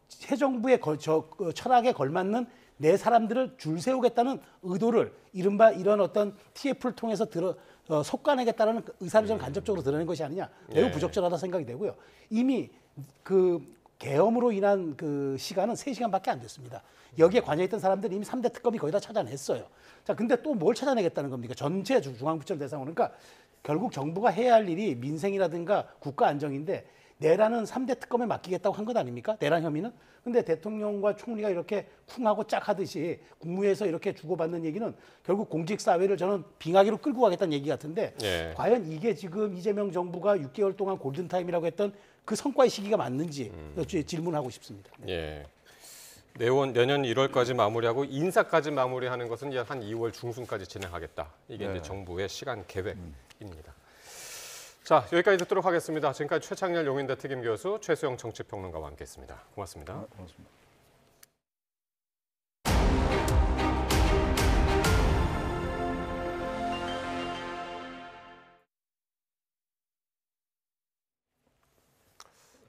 새 정부의 철학에 걸맞는 내 사람들을 줄 세우겠다는 의도를 이른바 이런 어떤 TF를 통해서 속아내겠다는 의사를 좀 간접적으로 드러낸 것이 아니냐 매우 부적절하다 생각이 되고요. 이미 그 계엄으로 인한 그 시간은 3시간밖에 안 됐습니다. 여기에 관여했던 사람들이 이미 3대 특검이 거의 다 찾아냈어요. 자, 근데 또 뭘 찾아내겠다는 겁니까? 전체 중앙부처를 대상으로. 그러니까 결국 정부가 해야 할 일이 민생이라든가 국가 안정인데 내란은 3대 특검에 맡기겠다고 한 것 아닙니까? 내란 혐의는? 근데 대통령과 총리가 이렇게 쿵하고 짝 하듯이 국무회에서 이렇게 주고받는 얘기는 결국 공직사회를 저는 빙하기로 끌고 가겠다는 얘기 같은데 과연 이게 지금 이재명 정부가 6개월 동안 골든타임이라고 했던 그 성과의 시기가 맞는지 질문하고 싶습니다. 내년 1월까지 마무리하고 인사까지 마무리하는 것은 한 2월 중순까지 진행하겠다. 이게 이제 정부의 시간 계획입니다. 자, 여기까지 듣도록 하겠습니다. 지금까지 최창렬 용인대 특임 교수, 최수영 정치평론가와 함께했습니다. 고맙습니다. 고맙습니다.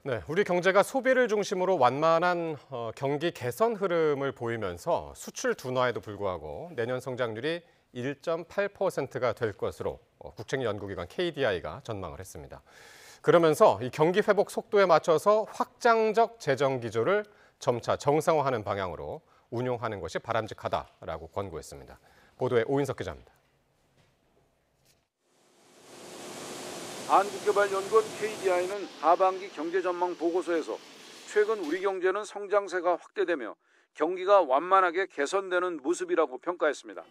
네, 우리 경제가 소비를 중심으로 완만한 경기 개선 흐름을 보이면서 수출 둔화에도 불구하고 내년 성장률이 1.8%가 될 것으로 국책연구기관 KDI가 전망을 했습니다. 그러면서 이 경기 회복 속도에 맞춰서 확장적 재정 기조를 점차 정상화하는 방향으로 운용하는 것이 바람직하다라고 권고했습니다. 보도에 오인석 기자입니다. 한국개발연구원 KDI는 하반기 경제전망 보고서에서 최근 우리 경제는 성장세가 확대되며 경기가 완만하게 개선되는 모습이라고 평가했습니다.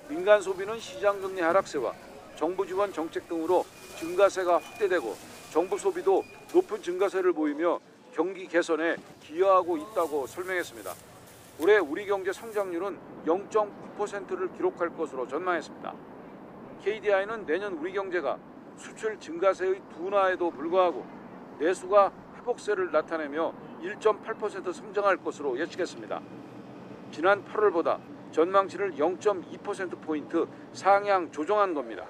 민간 소비는 시장금리 하락세와 정부 지원 정책 등으로 증가세가 확대되고 정부 소비도 높은 증가세를 보이며 경기 개선에 기여하고 있다고 설명했습니다. 올해 우리 경제 성장률은 0.9%를 기록할 것으로 전망했습니다. KDI는 내년 우리 경제가 수출 증가세의 둔화에도 불구하고 내수가 회복세를 나타내며 1.8% 성장할 것으로 예측했습니다. 지난 8월보다 전망치를 0.2%포인트 상향 조정한 겁니다.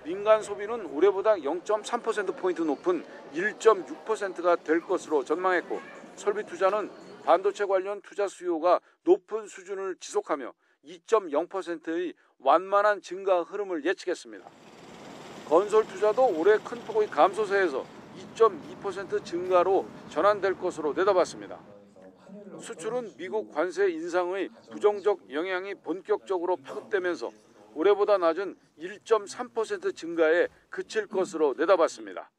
민간 소비는 올해보다 0.3%포인트 높은 1.6%가 될 것으로 전망했고 설비 투자는 반도체 관련 투자 수요가 높은 수준을 지속하며 2.0%의 완만한 증가 흐름을 예측했습니다. 건설 투자도 올해 큰 폭의 감소세에서 2.2% 증가로 전환될 것으로 내다봤습니다. 수출은 미국 관세 인상의 부정적 영향이 본격적으로 파급되면서 올해보다 낮은 1.3% 증가에 그칠 것으로 내다봤습니다.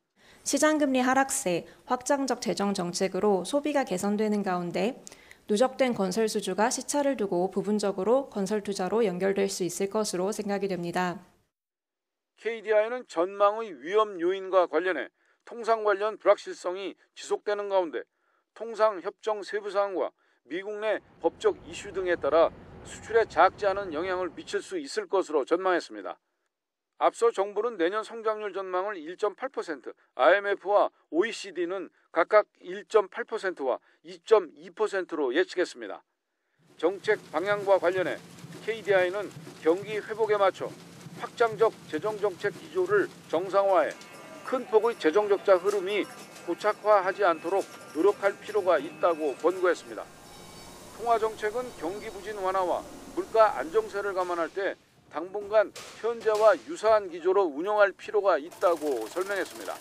시장금리 하락세, 확장적 재정 정책으로 소비가 개선되는 가운데 누적된 건설 수주가 시차를 두고 부분적으로 건설 투자로 연결될 수 있을 것으로 생각이 됩니다. KDI는 전망의 위험 요인과 관련해 통상 관련 불확실성이 지속되는 가운데 통상 협정 세부 사항과 미국 내 법적 이슈 등에 따라 수출에 작지 않은 영향을 미칠 수 있을 것으로 전망했습니다. 앞서 정부는 내년 성장률 전망을 1.8%, IMF와 OECD는 각각 1.8%와 2.2%로 예측했습니다. 정책 방향과 관련해 KDI는 경기 회복에 맞춰 확장적 재정정책 기조를 정상화해 큰 폭의 재정적자 흐름이 고착화하지 않도록 노력할 필요가 있다고 권고했습니다. 통화정책은 경기 부진 완화와 물가 안정세를 감안할 때 당분간 현재와 유사한 기조로 운영할 필요가 있다고 설명했습니다.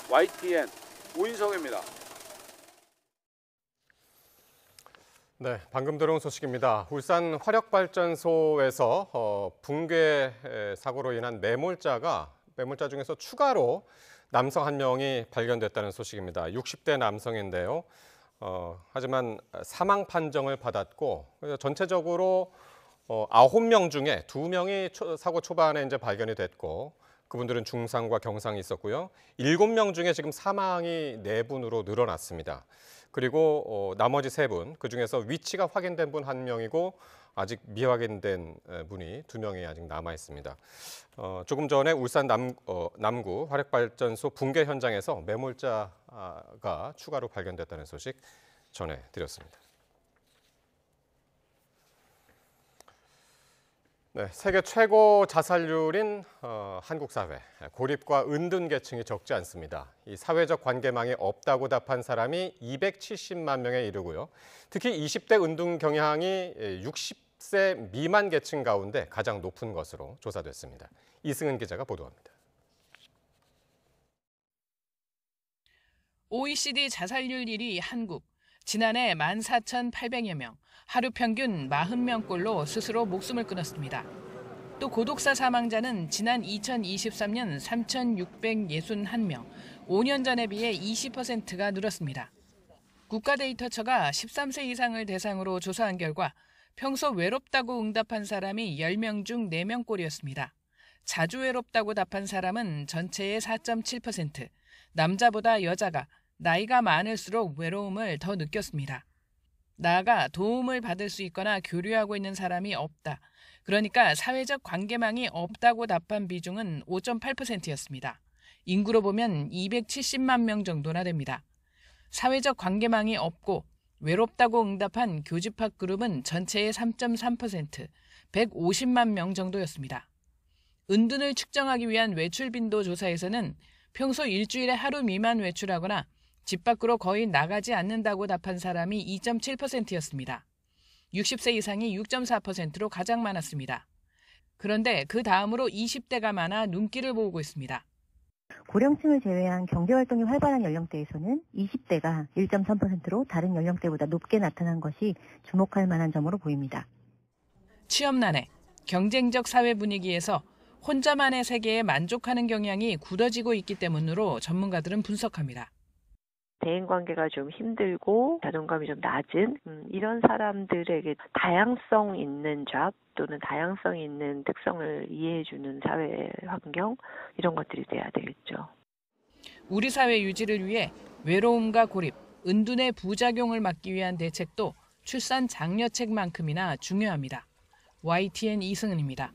YTN 오인성입니다. 네, 방금 들어온 소식입니다. 울산 화력발전소에서 붕괴 사고로 인한 매몰자 중에서 추가로 남성 한 명이 발견됐다는 소식입니다. 60대 남성인데요. 하지만 사망 판정을 받았고 전체적으로 9명 중에 2명이 사고 초반에 이제 발견이 됐고 그분들은 중상과 경상이 있었고요. 7명 중에 지금 사망이 4분으로 늘어났습니다. 그리고 나머지 3분, 그중에서 위치가 확인된 분 1명이고 아직 미확인된 분이 2명이 아직 남아 있습니다. 조금 전에 울산 남구 화력발전소 붕괴 현장에서 매몰자가 추가로 발견됐다는 소식 전해드렸습니다. 네, 세계 최고 자살률인 한국 사회, 고립과 은둔 계층이 적지 않습니다. 이 사회적 관계망이 없다고 답한 사람이 270만 명에 이르고요. 특히 20대 은둔 경향이 60세 미만 계층 가운데 가장 높은 것으로 조사됐습니다. 이승은 기자가 보도합니다. OECD 자살률 1위 한국, 지난해 14,800여 명, 하루 평균 40명꼴로 스스로 목숨을 끊었습니다. 또 고독사 사망자는 지난 2023년 3,661명, 5년 전에 비해 20%가 늘었습니다. 국가데이터처가 13세 이상을 대상으로 조사한 결과 평소 외롭다고 응답한 사람이 10명 중 4명꼴이었습니다. 자주 외롭다고 답한 사람은 전체의 4.7%, 남자보다 여자가 나이가 많을수록 외로움을 더 느꼈습니다. 나아가 도움을 받을 수 있거나 교류하고 있는 사람이 없다. 그러니까 사회적 관계망이 없다고 답한 비중은 5.8%였습니다. 인구로 보면 270만 명 정도나 됩니다. 사회적 관계망이 없고 외롭다고 응답한 교집합 그룹은 전체의 3.3%, 150만 명 정도였습니다. 은둔을 측정하기 위한 외출 빈도 조사에서는 평소 일주일에 하루 미만 외출하거나 집 밖으로 거의 나가지 않는다고 답한 사람이 2.7%였습니다. 60세 이상이 6.4%로 가장 많았습니다. 그런데 그 다음으로 20대가 많아 눈길을 모으고 있습니다. 고령층을 제외한 경제활동이 활발한 연령대에서는 20대가 1.3%로 다른 연령대보다 높게 나타난 것이 주목할 만한 점으로 보입니다. 취업난에 경쟁적 사회 분위기에서 혼자만의 세계에 만족하는 경향이 굳어지고 있기 때문으로 전문가들은 분석합니다. 대인관계가 좀 힘들고 자존감이 좀 낮은 이런 사람들에게 다양성 있는 잡 또는 다양성 있는 특성을 이해해주는 사회 환경 이런 것들이 돼야 되겠죠. 우리 사회 유지를 위해 외로움과 고립, 은둔의 부작용을 막기 위한 대책도 출산 장려책만큼이나 중요합니다. YTN 이승은입니다.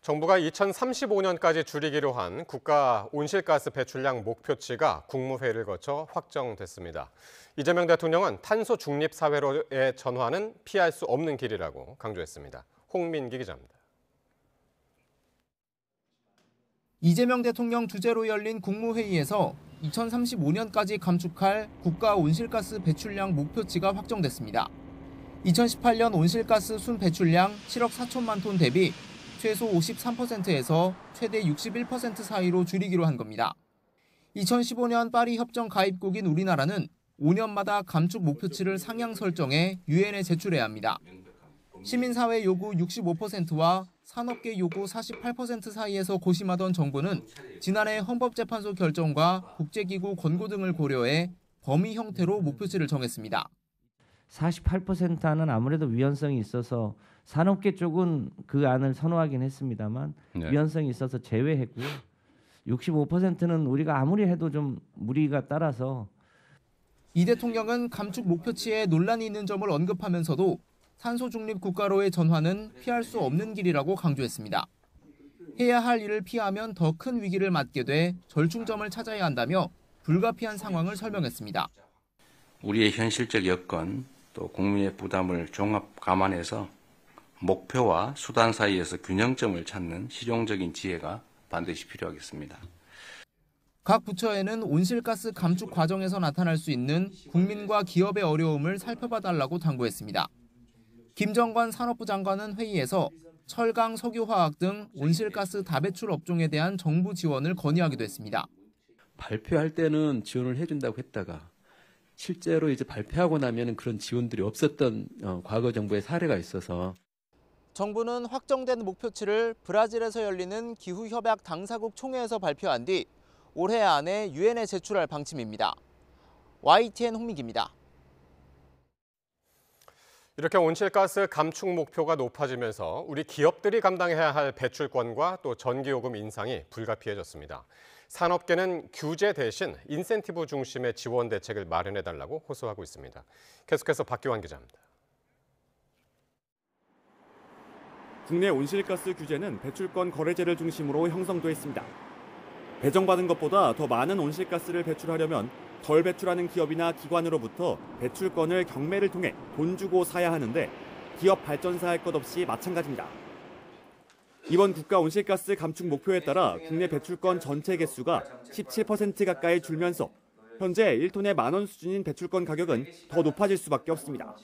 정부가 2035년까지 줄이기로 한 국가 온실가스 배출량 목표치가 국무회의를 거쳐 확정됐습니다. 이재명 대통령은 탄소 중립 사회로의 전환은 피할 수 없는 길이라고 강조했습니다. 홍민기 기자입니다. 이재명 대통령 주재로 열린 국무회의에서 2035년까지 감축할 국가 온실가스 배출량 목표치가 확정됐습니다. 2018년 온실가스 순 배출량 7억 4천만 톤 대비 최소 53%에서 최대 61% 사이로 줄이기로 한 겁니다. 2015년 파리 협정 가입국인 우리나라는 5년마다 감축 목표치를 상향 설정해 유엔에 제출해야 합니다. 시민사회 요구 65%와 산업계 요구 48% 사이에서 고심하던 정부는 지난해 헌법재판소 결정과 국제기구 권고 등을 고려해 범위 형태로 목표치를 정했습니다. 48%는 아무래도 위헌성이 있어서 산업계 쪽은 그 안을 선호하긴 했습니다만 위헌성이 있어서 제외했고요. 65%는 우리가 아무리 해도 좀 무리가 따라서. 이 대통령은 감축 목표치에 논란이 있는 점을 언급하면서도 탄소 중립 국가로의 전환은 피할 수 없는 길이라고 강조했습니다. 해야 할 일을 피하면 더 큰 위기를 맞게 돼 절충점을 찾아야 한다며 불가피한 상황을 설명했습니다. 우리의 현실적 여건 또 국민의 부담을 종합 감안해서 목표와 수단 사이에서 균형점을 찾는 실용적인 지혜가 반드시 필요하겠습니다. 각 부처에는 온실가스 감축 과정에서 나타날 수 있는 국민과 기업의 어려움을 살펴봐달라고 당부했습니다. 김정관 산업부 장관은 회의에서 철강, 석유화학 등 온실가스 다배출 업종에 대한 정부 지원을 건의하기도 했습니다. 발표할 때는 지원을 해준다고 했다가 실제로 이제 발표하고 나면 그런 지원들이 없었던 과거 정부의 사례가 있어서 정부는 확정된 목표치를 브라질에서 열리는 기후협약 당사국 총회에서 발표한 뒤 올해 안에 유엔에 제출할 방침입니다. YTN 홍민기입니다. 이렇게 온실가스 감축 목표가 높아지면서 우리 기업들이 감당해야 할 배출권과 또 전기요금 인상이 불가피해졌습니다. 산업계는 규제 대신 인센티브 중심의 지원 대책을 마련해달라고 호소하고 있습니다. 계속해서 박기환 기자입니다. 국내 온실가스 규제는 배출권 거래제를 중심으로 형성돼 있습니다. 배정받은 것보다 더 많은 온실가스를 배출하려면 덜 배출하는 기업이나 기관으로부터 배출권을 경매를 통해 돈 주고 사야 하는데 기업 발전사 할 것 없이 마찬가지입니다. 이번 국가 온실가스 감축 목표에 따라 국내 배출권 전체 개수가 17% 가까이 줄면서 현재 1톤에 10,000원 수준인 배출권 가격은 더 높아질 수밖에 없습니다.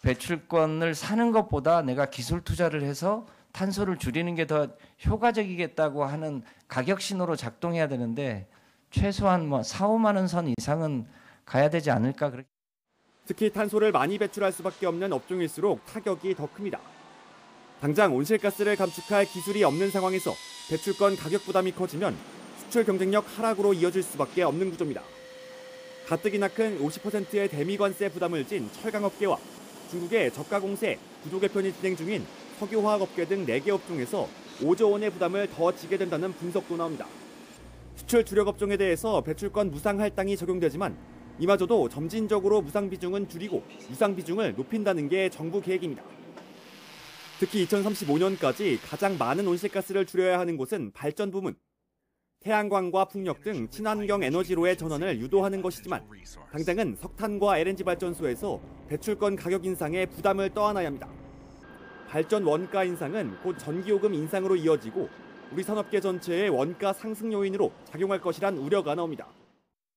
배출권을 사는 것보다 내가 기술 투자를 해서 탄소를 줄이는 게 더 효과적이겠다고 하는 가격 신호로 작동해야 되는데 최소한 4-5만 원 선 이상은 가야 되지 않을까. 특히 탄소를 많이 배출할 수밖에 없는 업종일수록 타격이 더 큽니다. 당장 온실가스를 감축할 기술이 없는 상황에서 배출권 가격 부담이 커지면 수출 경쟁력 하락으로 이어질 수밖에 없는 구조입니다. 가뜩이나 큰 50%의 대미관세 부담을 진 철강업계와 중국의 저가 공세, 구조 개편이 진행 중인 석유화학업계 등 4개 업종에서 5조 원의 부담을 더 지게 된다는 분석도 나옵니다. 수출 주력 업종에 대해서 배출권 무상 할당이 적용되지만 이마저도 점진적으로 무상 비중은 줄이고 유상 비중을 높인다는 게 정부 계획입니다. 특히 2035년까지 가장 많은 온실가스를 줄여야 하는 곳은 발전 부문. 태양광과 풍력 등 친환경 에너지로의 전환을 유도하는 것이지만 당장은 석탄과 LNG 발전소에서 배출권 가격 인상에 부담을 떠안아야 합니다. 발전 원가 인상은 곧 전기요금 인상으로 이어지고 우리 산업계 전체의 원가 상승 요인으로 작용할 것이란 우려가 나옵니다.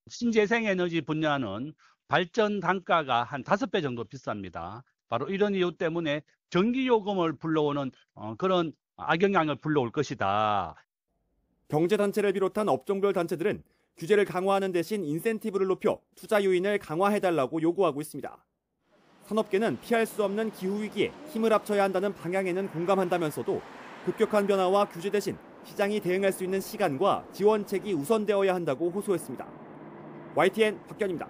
신재생에너지 분야는 발전 단가가 한 5배 정도 비쌉니다. 바로 이런 이유 때문에 전기요금을 불러오는 그런 악영향을 불러올 것이다. 경제단체를 비롯한 업종별 단체들은 규제를 강화하는 대신 인센티브를 높여 투자 요인을 강화해달라고 요구하고 있습니다. 산업계는 피할 수 없는 기후위기에 힘을 합쳐야 한다는 방향에는 공감한다면서도 급격한 변화와 규제 대신 시장이 대응할 수 있는 시간과 지원책이 우선되어야 한다고 호소했습니다. YTN 박견입니다.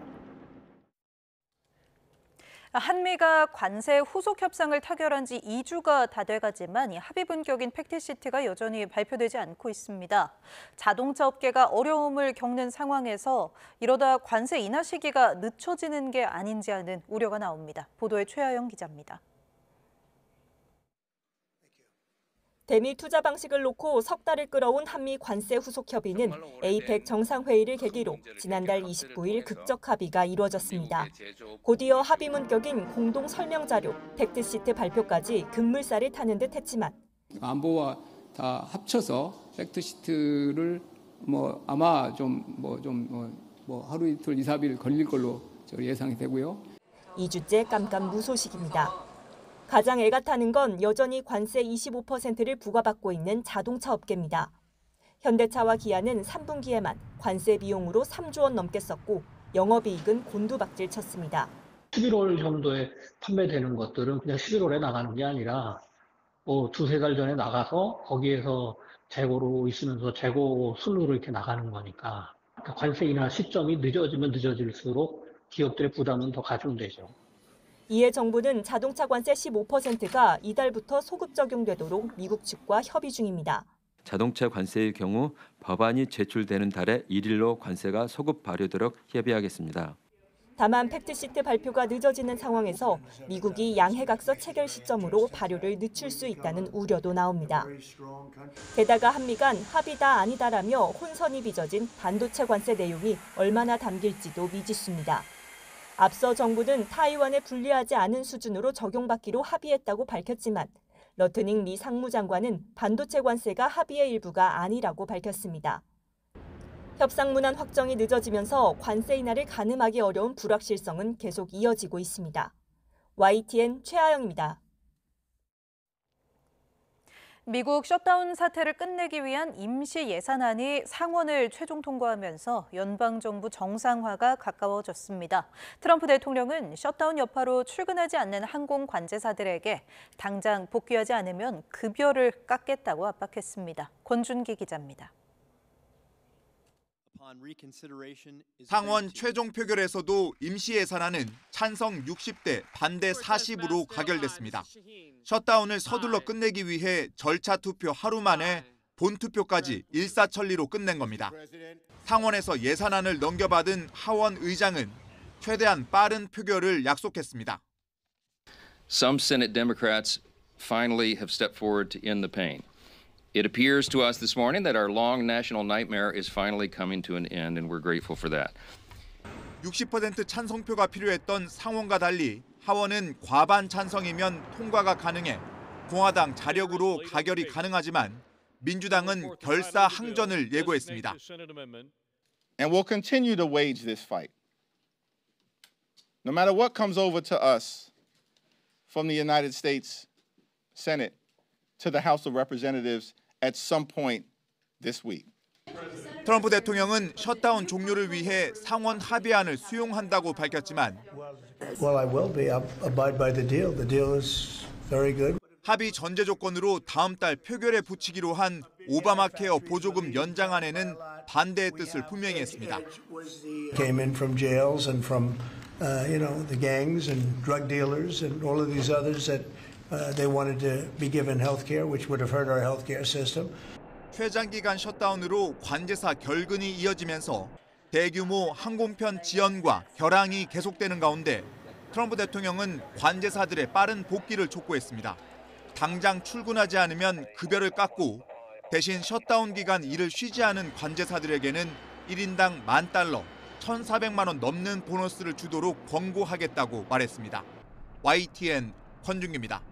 한미가 관세 후속 협상을 타결한 지 2주가 다 돼가지만 합의 분격인 팩트시트가 여전히 발표되지 않고 있습니다. 자동차 업계가 어려움을 겪는 상황에서 이러다 관세 인하 시기가 늦춰지는 게 아닌지 하는 우려가 나옵니다. 보도에 최하영 기자입니다. 대미 투자 방식을 놓고 석 달을 끌어온 한미 관세 후속 협의는 APEC 정상회의를 계기로 지난달 29일 극적 합의가 이루어졌습니다. 곧이어 합의 문격인 공동 설명 자료, 팩트시트 발표까지 급물살을 타는 듯 했지만 안보와 다 합쳐서 팩트시트를 아마 하루 이틀 2-3일 걸릴 걸로 예상이 되고요. 2주째 깜깜무소식입니다. 가장 애가 타는 건 여전히 관세 25%를 부과받고 있는 자동차 업계입니다. 현대차와 기아는 3분기에만 관세 비용으로 3조 원 넘게 썼고 영업이익은 곤두박질 쳤습니다. 11월 정도에 판매되는 것들은 그냥 11월에 나가는 게 아니라 2-3달 전에 나가서 거기에서 재고로 있으면서 재고 순으로 이렇게 나가는 거니까 관세 인하 시점이 늦어지면 늦어질수록 기업들의 부담은 더 가중되죠. 이에 정부는 자동차 관세 15%가 이달부터 소급 적용되도록 미국 측과 협의 중입니다. 자동차 관세의 경우 법안이 제출되는 달에 1일로 관세가 소급 발효되도록 협의하겠습니다. 다만 팩트시트 발표가 늦어지는 상황에서 미국이 양해각서 체결 시점으로 발효를 늦출 수 있다는 우려도 나옵니다. 게다가 한미 간 합의다 아니다라며 혼선이 빚어진 반도체 관세 내용이 얼마나 담길지도 미지수입니다. 앞서 정부는 타이완에 불리하지 않은 수준으로 적용받기로 합의했다고 밝혔지만 러트닝 리 상무장관은 반도체 관세가 합의의 일부가 아니라고 밝혔습니다. 협상 문안 확정이 늦어지면서 관세 인하를 가늠하기 어려운 불확실성은 계속 이어지고 있습니다. YTN 최하영입니다. 미국 셧다운 사태를 끝내기 위한 임시 예산안이 상원을 최종 통과하면서 연방정부 정상화가 가까워졌습니다. 트럼프 대통령은 셧다운 여파로 출근하지 않는 항공 관제사들에게 당장 복귀하지 않으면 급여를 깎겠다고 압박했습니다. 권준기 기자입니다. 상원 최종 표결에서도 임시 예산안은 찬성 60대 반대 40으로 가결됐습니다. 셧다운을 서둘러 끝내기 위해 절차 투표 하루 만에 본투표까지 일사천리로 끝낸 겁니다. 상원에서 예산안을 넘겨받은 하원 의장은 최대한 빠른 표결을 약속했습니다. Some Senate Democrats finally have stepped forward to end the pain. It appears to us this morning that our long national nightmare is finally coming to an end, and we're grateful for that. 60% 찬성표가 필요했던 상원과 달리 하원은 과반 찬성이면 통과가 가능해 공화당 자력으로 가결이 가능하지만 민주당은 결사 항전을 예고했습니다. And we'll continue to wage this fight. No matter what comes over to us from the United States Senate to the House of Representatives at some point this week. 트럼프 대통령은 셧다운 종료를 위해 상원 합의안을 수용한다고 밝혔지만 Well, I will be. I'll abide by the deal. The deal is very good. 합의 전제 조건으로 다음 달 표결에 붙이기로 한 오바마 케어 보조금 연장안에는 반대의 뜻을 분명히 했습니다. Came in from jails and from the gangs and drug dealers and all of these others that they wanted to be given health care, which would have hurt our health care system. 최장기간 셧다운으로 관제사 결근이 이어지면서 대규모 항공편 지연과 결항이 계속되는 가운데 트럼프 대통령은 관제사들의 빠른 복귀를 촉구했습니다. 당장 출근하지 않으면 급여를 깎고 대신 셧다운 기간 일을 쉬지 않은 관제사들에게는 1인당 $10,000, 1,400만 원 넘는 보너스를 주도록 권고하겠다고 말했습니다. YTN 권준기입니다.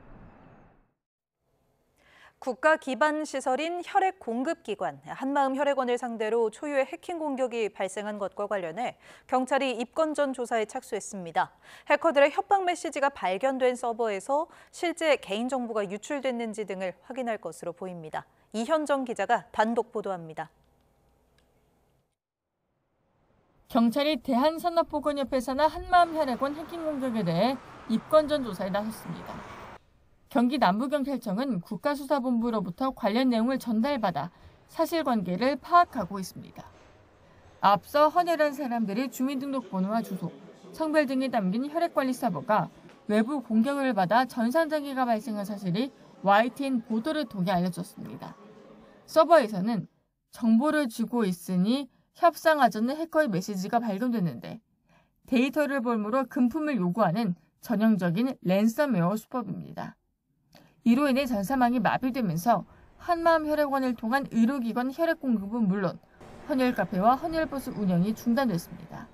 국가 기반 시설인 혈액 공급 기관 한마음혈액원을 상대로 초유의 해킹 공격이 발생한 것과 관련해 경찰이 입건 전 조사에 착수했습니다. 해커들의 협박 메시지가 발견된 서버에서 실제 개인정보가 유출됐는지 등을 확인할 것으로 보입니다. 이현정 기자가 단독 보도합니다. 경찰이 대한산업보건협회 산하 한마음혈액원 해킹 공격에 대해 입건 전 조사에 나섰습니다. 경기 남부경찰청은 국가수사본부로부터 관련 내용을 전달받아 사실관계를 파악하고 있습니다. 앞서 헌혈한 사람들의 주민등록번호와 주소, 성별 등이 담긴 혈액관리 서버가 외부 공격을 받아 전산장애가 발생한 사실이 YTN 보도를 통해 알려졌습니다. 서버에서는 정보를 주고 있으니 협상하자는 해커의 메시지가 발견됐는데 데이터를 볼므로 금품을 요구하는 전형적인 랜섬웨어 수법입니다. 이로 인해 전사망이 마비되면서 한마음혈액원을 통한 의료기관 혈액 공급은 물론 헌혈 카페와 헌혈버스 운영이 중단됐습니다.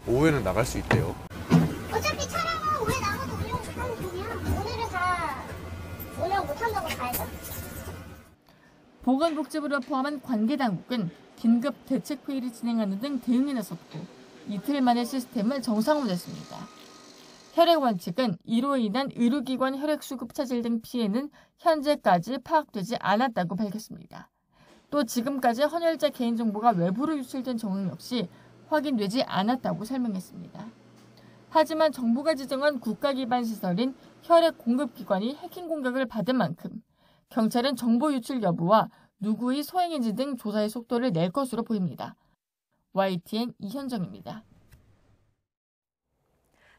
오후에는 나갈 수 있대요. 어차피 촬영은 오후에 나가도 운영 못하는 중이야. 오늘은 다 운영 못한다고 봐야죠. 보건복지부를 포함한 관계당국은 긴급 대책회의를 진행하는 등 대응에 나섰고 이틀 만에 시스템을 정상화됐습니다. 혈액원 측은 이로 인한 의료기관 혈액 수급 차질 등 피해는 현재까지 파악되지 않았다고 밝혔습니다. 또 지금까지 헌혈자 개인정보가 외부로 유출된 정황 역시 확인되지 않았다고 설명했습니다. 하지만 정부가 지정한 국가기반 시설인 혈액 공급기관이 해킹 공격을 받은 만큼 경찰은 정보 유출 여부와 누구의 소행인지 등 조사의 속도를 낼 것으로 보입니다. YTN 이현정입니다.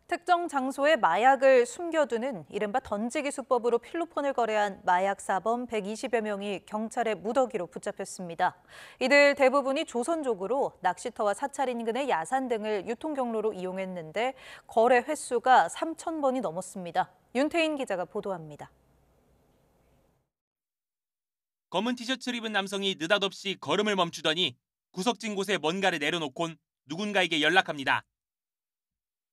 특정 장소에 마약을 숨겨두는 이른바 던지기 수법으로 필로폰을 거래한 마약 사범 120여 명이 경찰의 무더기로 붙잡혔습니다. 이들 대부분이 조선족으로 낚시터와 사찰 인근의 야산 등을 유통 경로로 이용했는데 거래 횟수가 3,000번이 넘었습니다. 윤태인 기자가 보도합니다. 검은 티셔츠를 입은 남성이 느닷없이 걸음을 멈추더니 구석진 곳에 뭔가를 내려놓곤 누군가에게 연락합니다.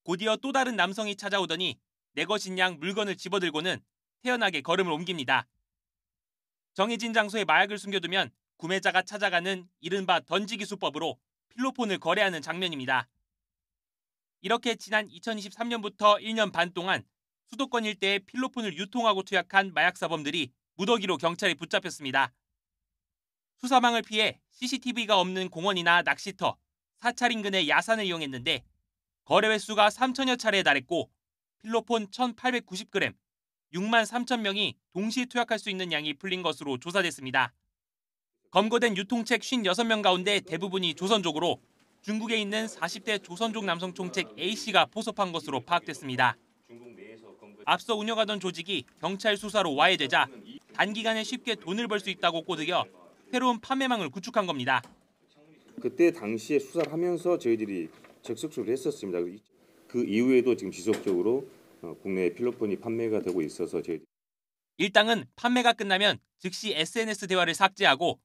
곧이어 또 다른 남성이 찾아오더니 내 것인 양 물건을 집어들고는 태연하게 걸음을 옮깁니다. 정해진 장소에 마약을 숨겨두면 구매자가 찾아가는 이른바 던지기 수법으로 필로폰을 거래하는 장면입니다. 이렇게 지난 2023년부터 1년 반 동안 수도권 일대에 필로폰을 유통하고 투약한 마약사범들이 무더기로 경찰에 붙잡혔습니다. 수사망을 피해 CCTV가 없는 공원이나 낚시터, 사찰 인근의 야산을 이용했는데 거래 횟수가 3천여 차례에 달했고 필로폰 1,890g, 6만 3천 명이 동시에 투약할 수 있는 양이 풀린 것으로 조사됐습니다. 검거된 유통책 56명 가운데 대부분이 조선족으로 중국에 있는 40대 조선족 남성 총책 A씨가 포섭한 것으로 파악됐습니다. 앞서 운영하던 조직이 경찰 수사로 와해되자 단기간에 쉽게 돈을 벌 수 있다고 꼬드겨 새로운 판매망을 구축한 겁니다. 그때 당시에 수사를 하면서 저희들이 적극적으로 했었습니다. 그 이후에도 지금 지속적으로 국내에 필로폰이 판매가 되고 있어서 일당은 판매가 끝나면 즉시 SNS 대화를 삭제하고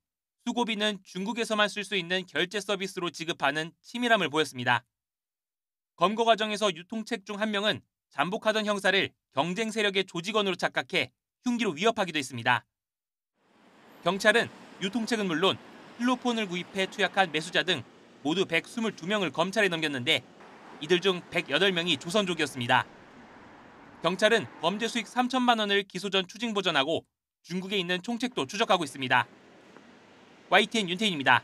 수고비는 중국에서만 쓸 수 있는 결제 서비스로 지급하는 치밀함을 보였습니다. 검거 과정에서 유통책 중 한 명은 잠복하던 형사를 경쟁 세력의 조직원으로 착각해 흉기로 위협하기도 했습니다. 경찰은 유통책은 물론 필로폰을 구입해 투약한 매수자 등 모두 122명을 검찰에 넘겼는데 이들 중 108명이 조선족이었습니다. 경찰은 범죄 수익 3천만 원을 기소 전 추징 보전하고 중국에 있는 총책도 추적하고 있습니다. YTN 윤태인입니다.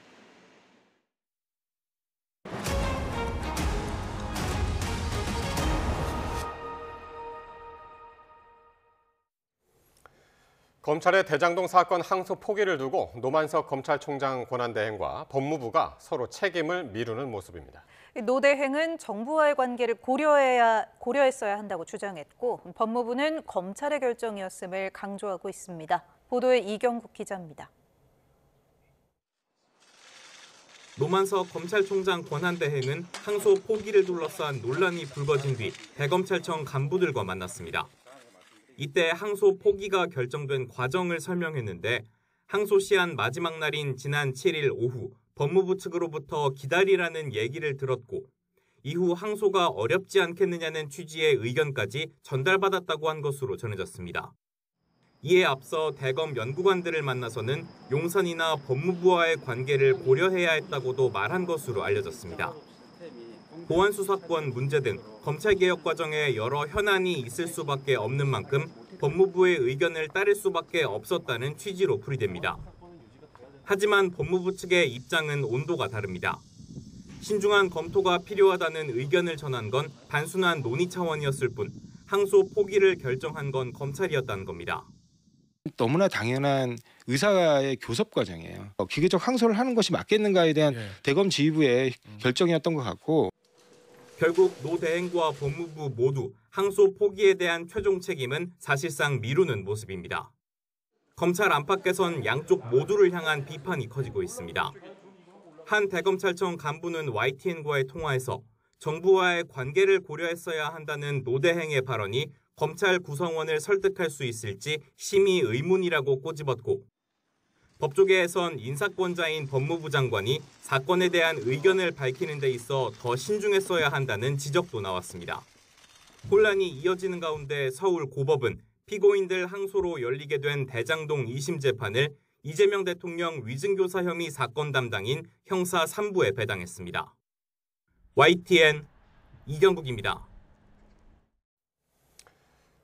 검찰의 대장동 사건 항소 포기를 두고 노만석 검찰총장 권한대행과 법무부가 서로 책임을 미루는 모습입니다. 노 대행은 정부와의 관계를 고려했어야 한다고 주장했고 법무부는 검찰의 결정이었음을 강조하고 있습니다. 보도에 이경국 기자입니다. 노만석 검찰총장 권한대행은 항소 포기를 둘러싼 논란이 불거진 뒤 대검찰청 간부들과 만났습니다. 이때 항소 포기가 결정된 과정을 설명했는데 항소 시한 마지막 날인 지난 7일 오후 법무부 측으로부터 기다리라는 얘기를 들었고 이후 항소가 어렵지 않겠느냐는 취지의 의견까지 전달받았다고 한 것으로 전해졌습니다. 이에 앞서 대검 연구관들을 만나서는 용산이나 법무부와의 관계를 고려해야 했다고도 말한 것으로 알려졌습니다. 보안 수사권 문제 등 검찰개혁 과정에 여러 현안이 있을 수밖에 없는 만큼 법무부의 의견을 따를 수밖에 없었다는 취지로 풀이됩니다. 하지만 법무부 측의 입장은 온도가 다릅니다. 신중한 검토가 필요하다는 의견을 전한 건 단순한 논의 차원이었을 뿐 항소 포기를 결정한 건 검찰이었다는 겁니다. 너무나 당연한 의사의 교섭 과정이에요. 기계적 항소를 하는 것이 맞겠는가에 대한 대검 지휘부의 결정이었던 것 같고 결국 노 대행과 법무부 모두 항소 포기에 대한 최종 책임은 사실상 미루는 모습입니다. 검찰 안팎에선 양쪽 모두를 향한 비판이 커지고 있습니다. 한 대검찰청 간부는 YTN과의 통화에서 정부와의 관계를 고려했어야 한다는 노 대행의 발언이 검찰 구성원을 설득할 수 있을지 심히 의문이라고 꼬집었고 법조계에선 인사권자인 법무부 장관이 사건에 대한 의견을 밝히는 데 있어 더 신중했어야 한다는 지적도 나왔습니다. 혼란이 이어지는 가운데 서울 고법은 피고인들 항소로 열리게 된 대장동 2심 재판을 이재명 대통령 위증교사 혐의 사건 담당인 형사 3부에 배당했습니다. YTN 이경국입니다.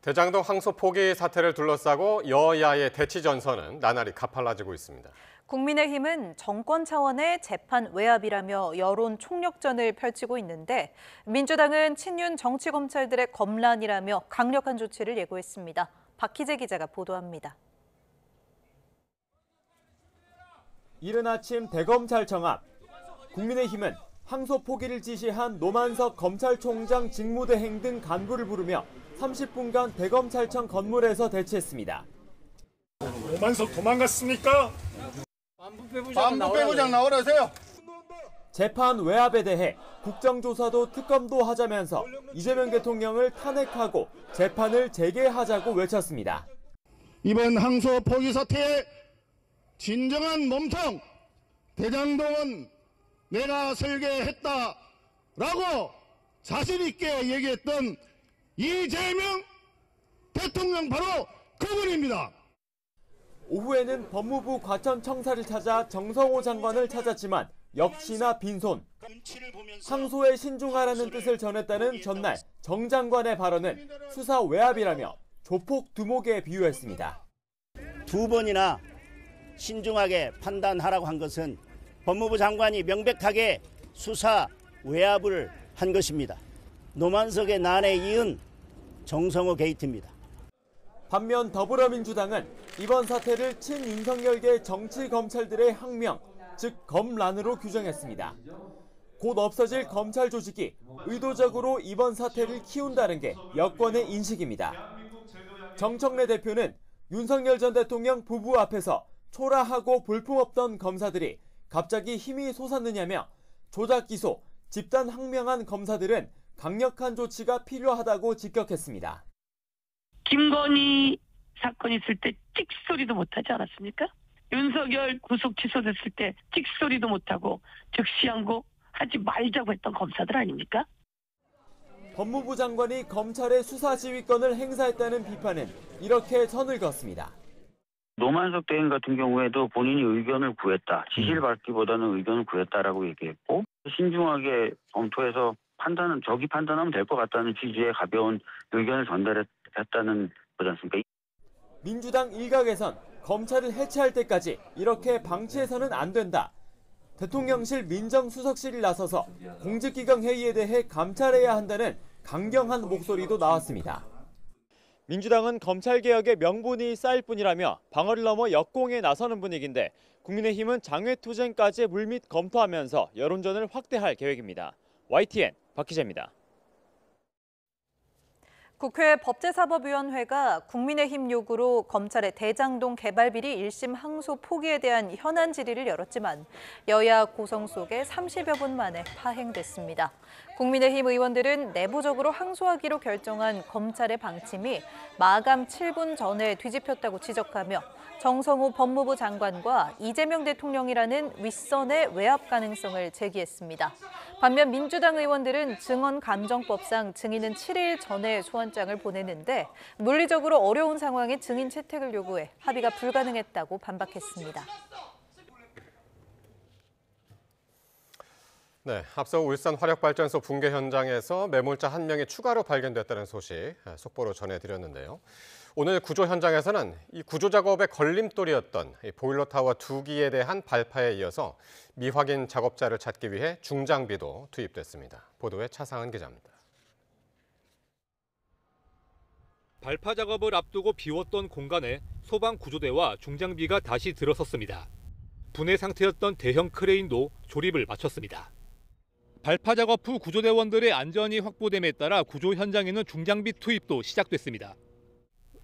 대장동 항소 포기 사태를 둘러싸고 여야의 대치 전선은 나날이 가팔라지고 있습니다. 국민의힘은 정권 차원의 재판 외압이라며 여론 총력전을 펼치고 있는데 민주당은 친윤 정치검찰들의 검란이라며 강력한 조치를 예고했습니다. 박희재 기자가 보도합니다. 이른 아침 대검찰청 앞 국민의힘은 항소 포기를 지시한 노만석 검찰총장 직무대행 등 간부를 부르며 30분간 대검찰청 건물에서 대치했습니다. 노만석 도망갔습니까? 반부배부장 나오라세요. 재판 외압에 대해 국정조사도 특검도 하자면서 이재명 대통령을 탄핵하고 재판을 재개하자고 외쳤습니다. 이번 항소 포기 사태의 진정한 몸통 대장동은 내가 설계했다라고 자신 있게 얘기했던 이재명 대통령 바로 그분입니다. 오후에는 법무부 과천청사를 찾아 정성호 장관을 찾았지만 역시나 빈손. 항소에 신중하라는 뜻을 전했다는 전날 정 장관의 발언은 수사 외압이라며 조폭 두목에 비유했습니다. 두 번이나 신중하게 판단하라고 한 것은 법무부 장관이 명백하게 수사 외압을 한 것입니다. 노만석의 난에 이은 정성호 게이트입니다. 반면 더불어민주당은 이번 사태를 친윤석열계 정치검찰들의 항명, 즉 검란으로 규정했습니다. 곧 없어질 검찰 조직이 의도적으로 이번 사태를 키운다는 게 여권의 인식입니다. 정청래 대표는 윤석열 전 대통령 부부 앞에서 초라하고 볼품없던 검사들이 갑자기 힘이 솟았느냐며 조작 기소, 집단 항명한 검사들은 강력한 조치가 필요하다고 직격했습니다. 김건희 사건 있을 때 찍소리도 못하지 않았습니까? 윤석열 구속 취소됐을 때 찍소리도 못하고 즉시 항고하지 말자고 했던 검사들 아닙니까? 법무부 장관이 검찰의 수사 지휘권을 행사했다는 비판은 이렇게 선을 그었습니다. 노만석 대행 같은 경우에도 본인이 의견을 구했다. 지시를 받기보다는 의견을 구했다라고 얘기했고 신중하게 검토해서 저기 판단하면 될 것 같다는 취지의 가벼운 의견을 전달했다는 거지 않습니까? 민주당 일각에선 검찰을 해체할 때까지 이렇게 방치해서는 안 된다. 대통령실 민정수석실이 나서서 공직기강 회의에 대해 감찰해야 한다는 강경한 목소리도 나왔습니다. 민주당은 검찰개혁에 명분이 쌓일 뿐이라며 방어를 넘어 역공에 나서는 분위기인데 국민의힘은 장외투쟁까지 물밑 검토하면서 여론전을 확대할 계획입니다. YTN 박희재입니다. 국회 법제사법위원회가 국민의힘 요구로 검찰의 대장동 개발 비리 1심 항소 포기에 대한 현안 질의를 열었지만 여야 고성 속에 30여 분 만에 파행됐습니다. 국민의힘 의원들은 내부적으로 항소하기로 결정한 검찰의 방침이 마감 7분 전에 뒤집혔다고 지적하며 정성호 법무부 장관과 이재명 대통령이라는 윗선의 외압 가능성을 제기했습니다. 반면 민주당 의원들은 증언감정법상 증인은 7일 전에 소환장을 보내는데 물리적으로 어려운 상황에 증인 채택을 요구해 합의가 불가능했다고 반박했습니다. 네, 앞서 울산 화력발전소 붕괴 현장에서 매몰자 1명이 추가로 발견됐다는 소식 속보로 전해드렸는데요. 오늘 구조 현장에서는 이 구조 작업의 걸림돌이었던 보일러 타워 2기에 대한 발파에 이어서 미확인 작업자를 찾기 위해 중장비도 투입됐습니다. 보도에 차상은 기자입니다. 발파 작업을 앞두고 비웠던 공간에 소방 구조대와 중장비가 다시 들어섰습니다. 분해 상태였던 대형 크레인도 조립을 마쳤습니다. 발파 작업 후 구조대원들의 안전이 확보됨에 따라 구조 현장에는 중장비 투입도 시작됐습니다.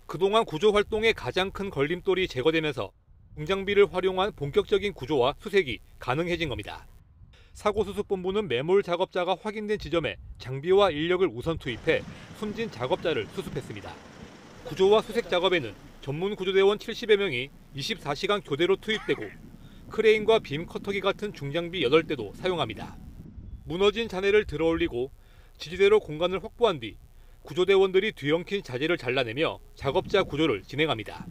그동안 구조 활동의 가장 큰 걸림돌이 제거되면서 중장비를 활용한 본격적인 구조와 수색이 가능해진 겁니다. 사고수습본부는 매몰 작업자가 확인된 지점에 장비와 인력을 우선 투입해 숨진 작업자를 수습했습니다. 구조와 수색 작업에는 전문 구조대원 70여 명이 24시간 교대로 투입되고 크레인과 빔 커터기 같은 중장비 8대도 사용합니다. 무너진 잔해를 들어올리고 지지대로 공간을 확보한 뒤 구조대원들이 뒤엉킨 자재를 잘라내며 작업자 구조를 진행합니다.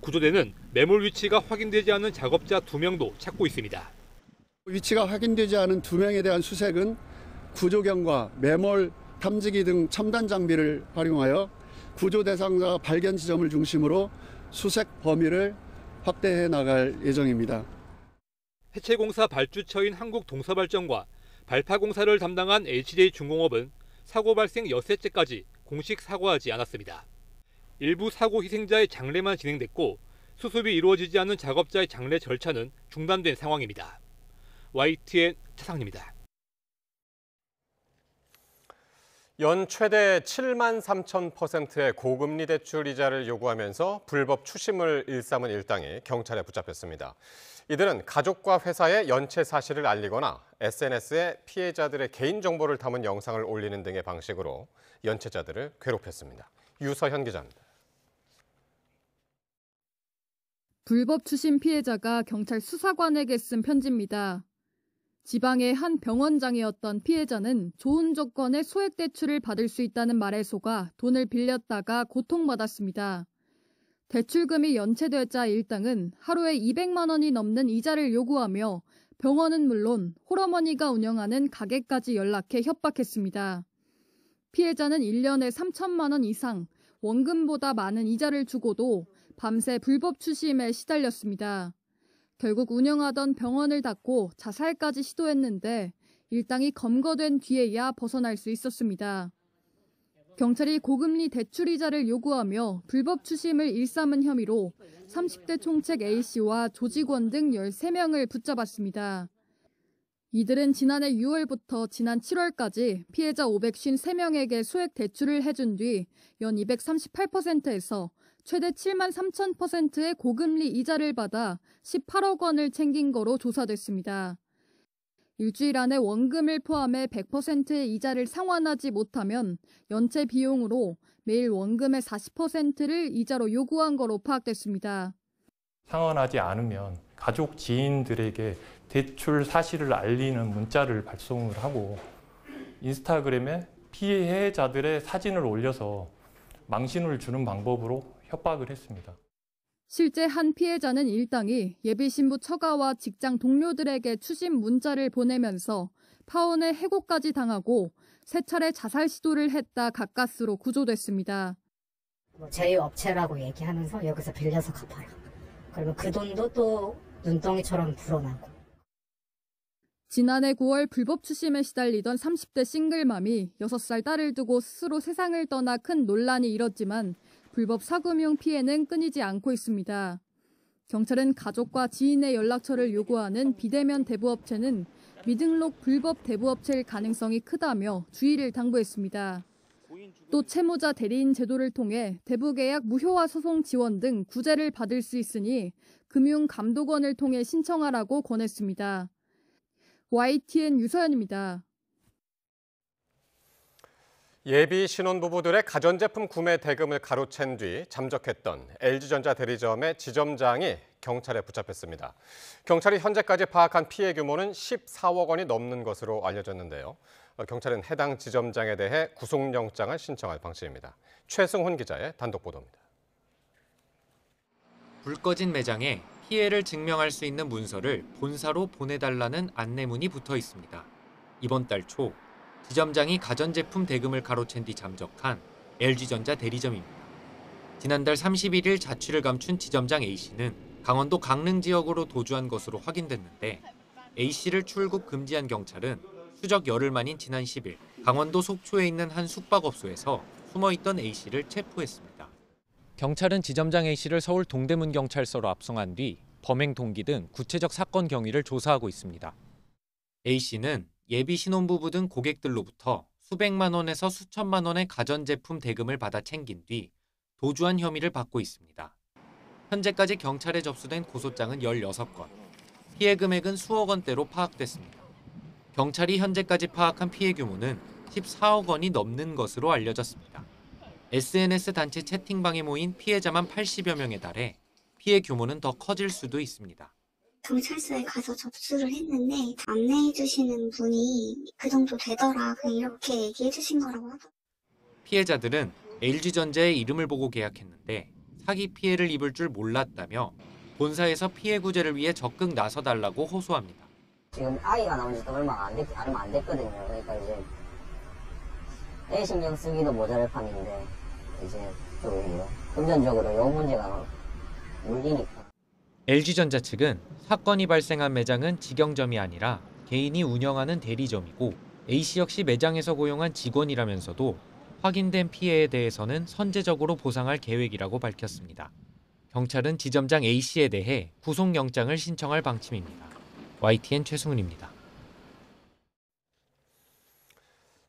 구조대는 매몰 위치가 확인되지 않은 작업자 2명도 찾고 있습니다. 위치가 확인되지 않은 2명에 대한 수색은 구조경과 매몰, 탐지기 등 첨단 장비를 활용하여 구조 대상자 발견 지점을 중심으로 수색 범위를 확대해 나갈 예정입니다. 해체공사 발주처인 한국동서발전과 발파공사를 담당한 HJ중공업은 사고 발생 엿새째까지 공식 사과하지 않았습니다. 일부 사고 희생자의 장례만 진행됐고 수습이 이루어지지 않은 작업자의 장례 절차는 중단된 상황입니다. YTN 차상입니다. 연 최대 7만 3천%의 고금리 대출 이자를 요구하면서 불법 추심을 일삼은 일당이 경찰에 붙잡혔습니다. 이들은 가족과 회사에 연체 사실을 알리거나 SNS에 피해자들의 개인정보를 담은 영상을 올리는 등의 방식으로 연체자들을 괴롭혔습니다. 유서현 기자입니다. 불법 추심 피해자가 경찰 수사관에게 쓴 편지입니다. 지방의 한 병원장이었던 피해자는 좋은 조건의 소액 대출을 받을 수 있다는 말에 속아 돈을 빌렸다가 고통받았습니다. 대출금이 연체되자 일당은 하루에 200만 원이 넘는 이자를 요구하며 병원은 물론 홀어머니가 운영하는 가게까지 연락해 협박했습니다. 피해자는 1년에 3천만 원 이상, 원금보다 많은 이자를 주고도 밤새 불법 추심에 시달렸습니다. 결국 운영하던 병원을 닫고 자살까지 시도했는데 일당이 검거된 뒤에야 벗어날 수 있었습니다. 경찰이 고금리 대출 이자를 요구하며 불법 추심을 일삼은 혐의로 30대 총책 A씨와 조직원 등 13명을 붙잡았습니다. 이들은 지난해 6월부터 지난 7월까지 피해자 553명에게 소액 대출을 해준 뒤 연 238%에서 최대 7만 3천%의 고금리 이자를 받아 18억 원을 챙긴 거로 조사됐습니다. 일주일 안에 원금을 포함해 100%의 이자를 상환하지 못하면 연체 비용으로 매일 원금의 40%를 이자로 요구한 거로 파악됐습니다. 상환하지 않으면 가족 지인들에게 대출 사실을 알리는 문자를 발송을 하고 인스타그램에 피해자들의 사진을 올려서 망신을 주는 방법으로 협박을 했습니다. 실제 한 피해자는 일당이 예비신부 처가와 직장 동료들에게 추심 문자를 보내면서 파혼의 해고까지 당하고 3차례 자살 시도를 했다 가까스로 구조됐습니다. 제 업체라고 얘기하면서 여기서 빌려서 갚아라. 그리고 그 돈도 또 눈덩이처럼 불어나고. 지난해 9월 불법 추심에 시달리던 30대 싱글맘이 6살 딸을 두고 스스로 세상을 떠나 큰 논란이 일었지만 불법 사금융 피해는 끊이지 않고 있습니다. 경찰은 가족과 지인의 연락처를 요구하는 비대면 대부업체는 미등록 불법 대부업체일 가능성이 크다며 주의를 당부했습니다. 또 채무자 대리인 제도를 통해 대부계약 무효화 소송 지원 등 구제를 받을 수 있으니 금융감독원을 통해 신청하라고 권했습니다. YTN 유서연입니다. 예비 신혼부부들의 가전제품 구매 대금을 가로챈 뒤 잠적했던 LG전자 대리점의 지점장이 경찰에 붙잡혔습니다. 경찰이 현재까지 파악한 피해 규모는 14억 원이 넘는 것으로 알려졌는데요. 경찰은 해당 지점장에 대해 구속영장을 신청할 방침입니다. 최승훈 기자의 단독 보도입니다. 불 꺼진 매장에 피해를 증명할 수 있는 문서를 본사로 보내달라는 안내문이 붙어 있습니다. 이번 달 초 지점장이 가전제품 대금을 가로챈 뒤 잠적한 LG전자 대리점입니다. 지난달 31일 자취를 감춘 지점장 A씨는 강원도 강릉 지역으로 도주한 것으로 확인됐는데 A씨를 출국 금지한 경찰은 추적 열흘 만인 지난 10일 강원도 속초에 있는 한 숙박업소에서 숨어있던 A씨를 체포했습니다. 경찰은 지점장 A씨를 서울 동대문 경찰서로 압송한 뒤 범행 동기 등 구체적 사건 경위를 조사하고 있습니다. A씨는 예비 신혼부부 등 고객들로부터 수백만 원에서 수천만 원의 가전제품 대금을 받아 챙긴 뒤 도주한 혐의를 받고 있습니다. 현재까지 경찰에 접수된 고소장은 16건, 피해 금액은 수억 원대로 파악됐습니다. 경찰이 현재까지 파악한 피해 규모는 14억 원이 넘는 것으로 알려졌습니다. SNS 단체 채팅방에 모인 피해자만 80여 명에 달해 피해 규모는 더 커질 수도 있습니다. 경찰서에 가서 접수를 했는데 안내해 주시는 분이 그 정도 되더라 이렇게 얘기해 주신 거라고 하더라고요. 피해자들은 LG전자의 이름을 보고 계약했는데 사기 피해를 입을 줄 몰랐다며 본사에서 피해 구제를 위해 적극 나서달라고 호소합니다. 지금 아이가 나온 지도 얼마 안 됐거든요. 그러니까 이제 애 신경 쓰기도 모자랄 판인데 이제 좀 금전적으로 요 문제가 물리니까. LG전자 측은 사건이 발생한 매장은 직영점이 아니라 개인이 운영하는 대리점이고 A씨 역시 매장에서 고용한 직원이라면서도 확인된 피해에 대해서는 선제적으로 보상할 계획이라고 밝혔습니다. 경찰은 지점장 A씨에 대해 구속영장을 신청할 방침입니다. YTN 최승훈입니다.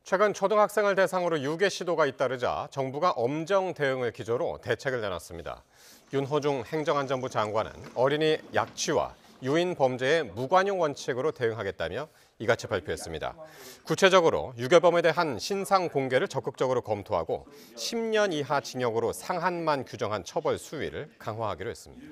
최근 초등학생을 대상으로 유괴 시도가 잇따르자 정부가 엄정 대응을 기조로 대책을 내놨습니다. 윤호중 행정안전부 장관은 어린이 약취와 유인 범죄의 무관용 원칙으로 대응하겠다며 이같이 발표했습니다. 구체적으로 유괴범에 대한 신상 공개를 적극적으로 검토하고 10년 이하 징역으로 상한만 규정한 처벌 수위를 강화하기로 했습니다.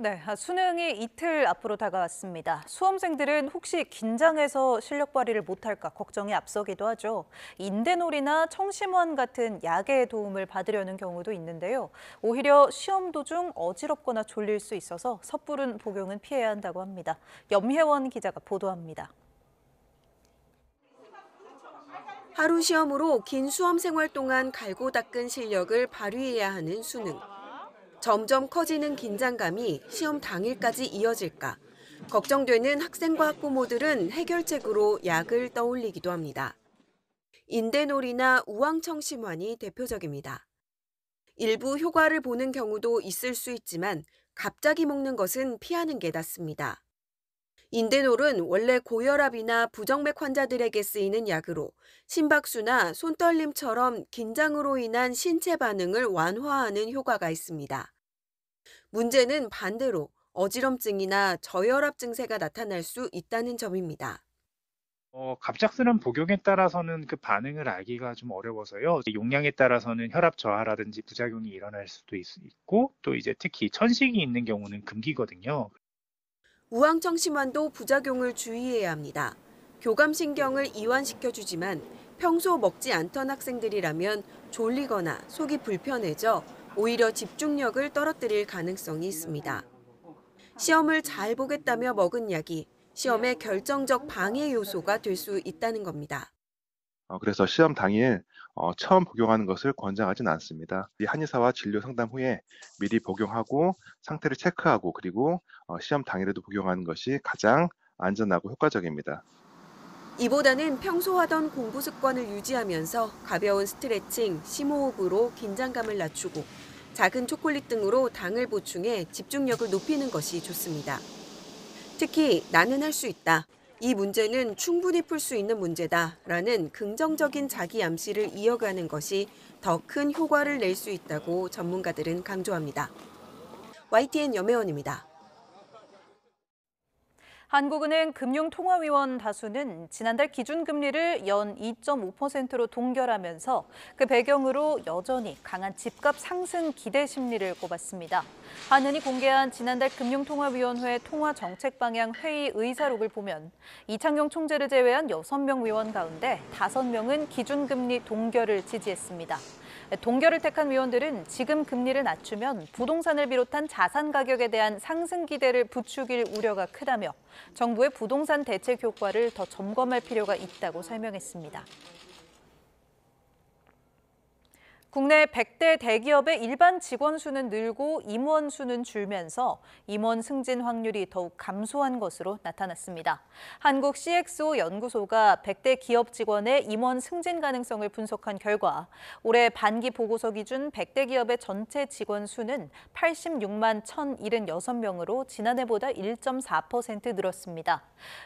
네, 수능이 이틀 앞으로 다가왔습니다. 수험생들은 혹시 긴장해서 실력 발휘를 못할까 걱정이 앞서기도 하죠. 인대놀이나 청심환 같은 약의 도움을 받으려는 경우도 있는데요. 오히려 시험 도중 어지럽거나 졸릴 수 있어서 섣부른 복용은 피해야 한다고 합니다. 염혜원 기자가 보도합니다. 하루 시험으로 긴 수험 생활 동안 갈고 닦은 실력을 발휘해야 하는 수능. 점점 커지는 긴장감이 시험 당일까지 이어질까 걱정되는 학생과 학부모들은 해결책으로 약을 떠올리기도 합니다. 인대놀이나 우황청심환이 대표적입니다. 일부 효과를 보는 경우도 있을 수 있지만 갑자기 먹는 것은 피하는 게 낫습니다. 인대놀은 원래 고혈압이나 부정맥 환자들에게 쓰이는 약으로 심박수나 손떨림처럼 긴장으로 인한 신체 반응을 완화하는 효과가 있습니다. 문제는 반대로 어지럼증이나 저혈압 증세가 나타날 수 있다는 점입니다. 갑작스런 복용에 따라서는 그 반응을 알기가 좀 어려워서요. 용량에 따라서는 혈압 저하라든지 부작용이 일어날 수도 있고 또 이제 특히 천식이 있는 경우는 금기거든요. 우황청심환도 부작용을 주의해야 합니다. 교감신경을 이완시켜주지만 평소 먹지 않던 학생들이라면 졸리거나 속이 불편해져 오히려 집중력을 떨어뜨릴 가능성이 있습니다. 시험을 잘 보겠다며 먹은 약이 시험의 결정적 방해 요소가 될 수 있다는 겁니다. 그래서 시험 당일 처음 복용하는 것을 권장하진 않습니다. 한의사와 진료 상담 후에 미리 복용하고 상태를 체크하고 그리고 시험 당일에도 복용하는 것이 가장 안전하고 효과적입니다. 이보다는 평소 하던 공부 습관을 유지하면서 가벼운 스트레칭, 심호흡으로 긴장감을 낮추고 작은 초콜릿 등으로 당을 보충해 집중력을 높이는 것이 좋습니다. 특히 나는 할 수 있다. 이 문제는 충분히 풀 수 있는 문제다라는 긍정적인 자기 암시를 이어가는 것이 더 큰 효과를 낼 수 있다고 전문가들은 강조합니다. YTN 염혜원입니다. 한국은행 금융통화위원 다수는 지난달 기준금리를 연 2.5%로 동결하면서 그 배경으로 여전히 강한 집값 상승 기대 심리를 꼽았습니다. 한은이 공개한 지난달 금융통화위원회 통화정책방향 회의 의사록을 보면 이창용 총재를 제외한 6명 위원 가운데 5명은 기준금리 동결을 지지했습니다. 동결을 택한 위원들은 지금 금리를 낮추면 부동산을 비롯한 자산 가격에 대한 상승 기대를 부추길 우려가 크다며 정부의 부동산 대책 효과를 더 점검할 필요가 있다고 설명했습니다. 국내 100대 대기업의 일반 직원 수는 늘고 임원 수는 줄면서 임원 승진 확률이 더욱 감소한 것으로 나타났습니다. 한국 CXO 연구소가 100대 기업 직원의 임원 승진 가능성을 분석한 결과 올해 반기 보고서 기준 100대 기업의 전체 직원 수는 86만 1,076명으로 지난해보다 1.4% 늘었습니다.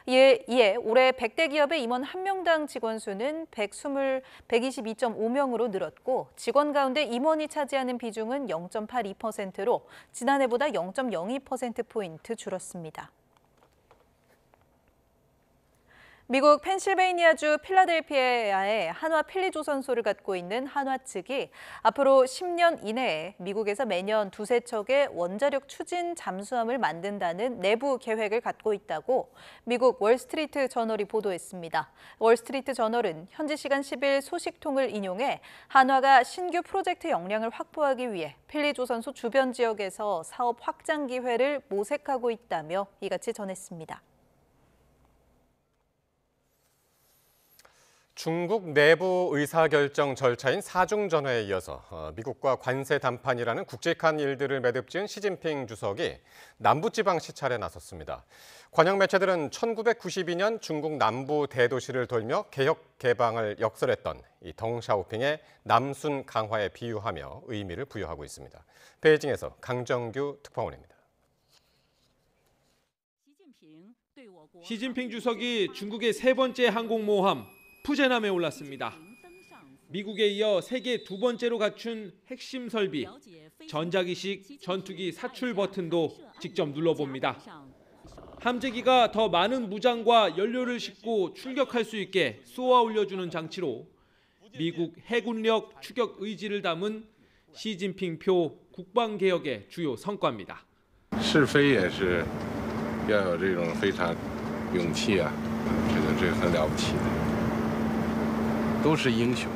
이에 올해 100대 기업의 임원 1명당 직원 수는 122.5명으로 늘었고 직원 가운데 임원이 차지하는 비중은 0.82%로 지난해보다 0.02%포인트 줄었습니다. 미국 펜실베이니아주 필라델피아에 한화 필리조선소를 갖고 있는 한화 측이 앞으로 10년 이내에 미국에서 매년 2~3척의 원자력 추진 잠수함을 만든다는 내부 계획을 갖고 있다고 미국 월스트리트 저널이 보도했습니다. 월스트리트 저널은 현지 시간 10일 소식통을 인용해 한화가 신규 프로젝트 역량을 확보하기 위해 필리조선소 주변 지역에서 사업 확장 기회를 모색하고 있다며 이같이 전했습니다. 중국 내부 의사결정 절차인 사중전회에 이어서 미국과 관세 담판이라는 굵직한 일들을 매듭지은 시진핑 주석이 남부지방 시찰에 나섰습니다. 관영 매체들은 1992년 중국 남부 대도시를 돌며 개혁 개방을 역설했던 이 덩샤오핑의 남순 강화에 비유하며 의미를 부여하고 있습니다. 베이징에서 강정규 특파원입니다. 시진핑 주석이 중국의 세 번째 항공모함 푸제남에 올랐습니다. 미국에 이어 세계 두 번째로 갖춘 핵심 설비, 전자기식 전투기 사출 버튼도 직접 눌러봅니다. 함재기가 더 많은 무장과 연료를 싣고 출격할 수 있게 쏘아 올려주는 장치로 미국 해군력 추격 의지를 담은 시진핑표 국방개혁의 주요 성과입니다. 试飞也是要有这种非常勇气啊，这个很了不起的。 都是英雄。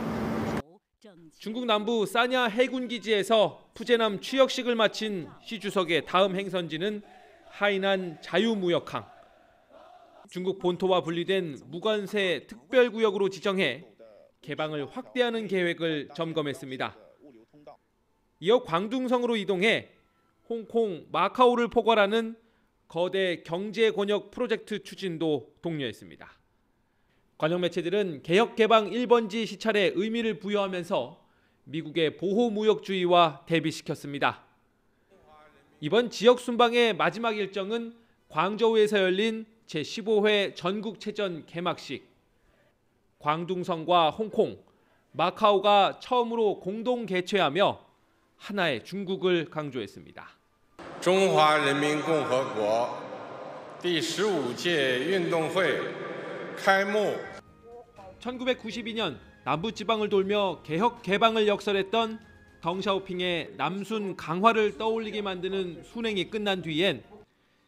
중국 남부 사냐 해군기지에서 푸제남 취역식을 마친 시 주석의 다음 행선지는 하이난 자유무역항. 중국 본토와 분리된 무관세 특별구역으로 지정해 개방을 확대하는 계획을 점검했습니다. 이어 광둥성으로 이동해 홍콩, 마카오를 포괄하는 거대 경제 권역 프로젝트 추진도 독려했습니다. 관영 매체들은 개혁 개방 1번지 시찰에 의미를 부여하면서 미국의 보호무역주의와 대비시켰습니다. 이번 지역 순방의 마지막 일정은 광저우에서 열린 제15회 전국체전 개막식. 광둥성과 홍콩, 마카오가 처음으로 공동 개최하며 하나의 중국을 강조했습니다. 中华人民共和国第15届运动会 1992년 남부지방을 돌며 개혁 개방을 역설했던 덩샤오핑의 남순 강화를 떠올리게 만드는 순행이 끝난 뒤엔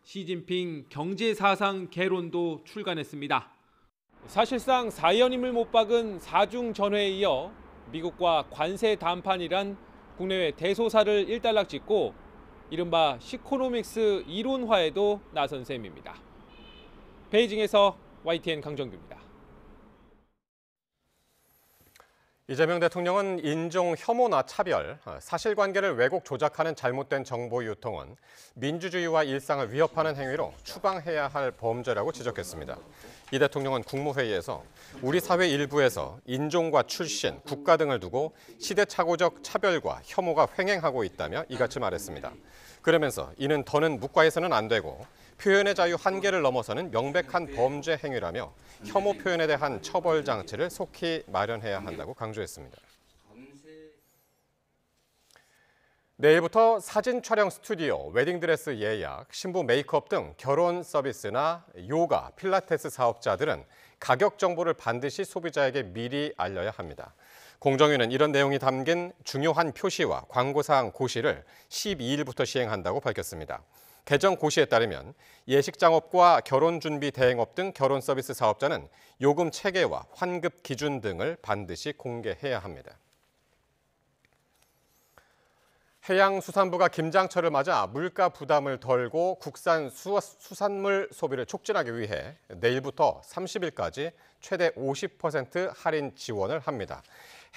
시진핑 경제사상 개론도 출간했습니다. 사실상 4연임을 못 박은 사중전회에 이어 미국과 관세 담판이란 국내외 대소사를 일단락 짓고 이른바 시코노믹스 이론화에도 나선 셈입니다. 베이징에서 YTN 강정규입니다. 이재명 대통령은 인종 혐오나 차별, 사실관계를 왜곡 조작하는 잘못된 정보 유통은 민주주의와 일상을 위협하는 행위로 추방해야 할 범죄라고 지적했습니다. 이 대통령은 국무회의에서 우리 사회 일부에서 인종과 출신, 국가 등을 두고 시대착오적 차별과 혐오가 횡행하고 있다며 이같이 말했습니다. 그러면서 이는 더는 묵과해서는 안 되고 표현의 자유 한계를 넘어서는 명백한 범죄 행위라며 혐오 표현에 대한 처벌 장치를 속히 마련해야 한다고 강조했습니다. 내일부터 사진 촬영 스튜디오, 웨딩드레스 예약, 신부 메이크업 등 결혼 서비스나 요가, 필라테스 사업자들은 가격 정보를 반드시 소비자에게 미리 알려야 합니다. 공정위는 이런 내용이 담긴 중요한 표시와 광고사항 고시를 12일부터 시행한다고 밝혔습니다. 개정 고시에 따르면 예식장업과 결혼준비 대행업 등 결혼 서비스 사업자는 요금 체계와 환급 기준 등을 반드시 공개해야 합니다. 해양수산부가 김장철을 맞아 물가 부담을 덜고 국산 수산물 소비를 촉진하기 위해 내일부터 30일까지 최대 50% 할인 지원을 합니다.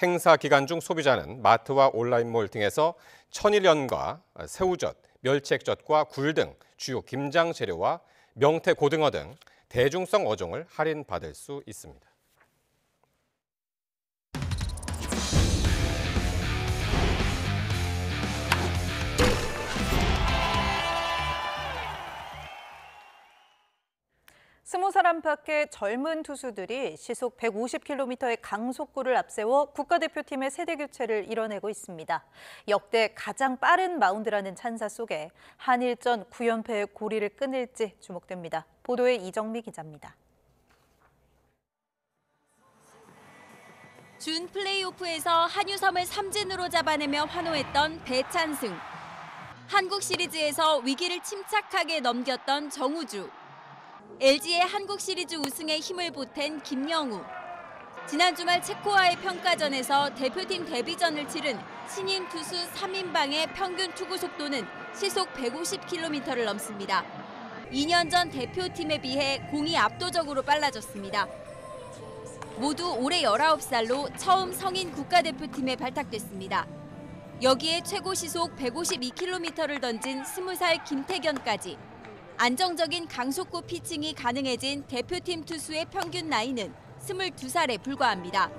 행사 기간 중 소비자는 마트와 온라인몰 등에서 천일연과 새우젓, 멸치액젓과 굴 등 주요 김장 재료와 명태, 고등어 등 대중성 어종을 할인받을 수 있습니다. 스무 살 안팎의 젊은 투수들이 시속 150km의 강속구를 앞세워 국가대표팀의 세대 교체를 이뤄내고 있습니다. 역대 가장 빠른 마운드라는 찬사 속에 한일전 9연패의 고리를 끊을지 주목됩니다. 보도에 이정미 기자입니다. 준 플레이오프에서 한유섬을 삼진으로 잡아내며 환호했던 배찬승. 한국 시리즈에서 위기를 침착하게 넘겼던 정우주. LG의 한국 시리즈 우승에 힘을 보탠 김영우. 지난 주말 체코와의 평가전에서 대표팀 데뷔전을 치른 신인 투수 3인방의 평균 투구 속도는 시속 150km를 넘습니다. 2년 전 대표팀에 비해 공이 압도적으로 빨라졌습니다. 모두 올해 19살로 처음 성인 국가대표팀에 발탁됐습니다. 여기에 최고 시속 152km를 던진 20살 김태견까지. 안정적인 강속구 피칭이 가능해진 대표팀 투수의 평균 나이는 22살에 불과합니다.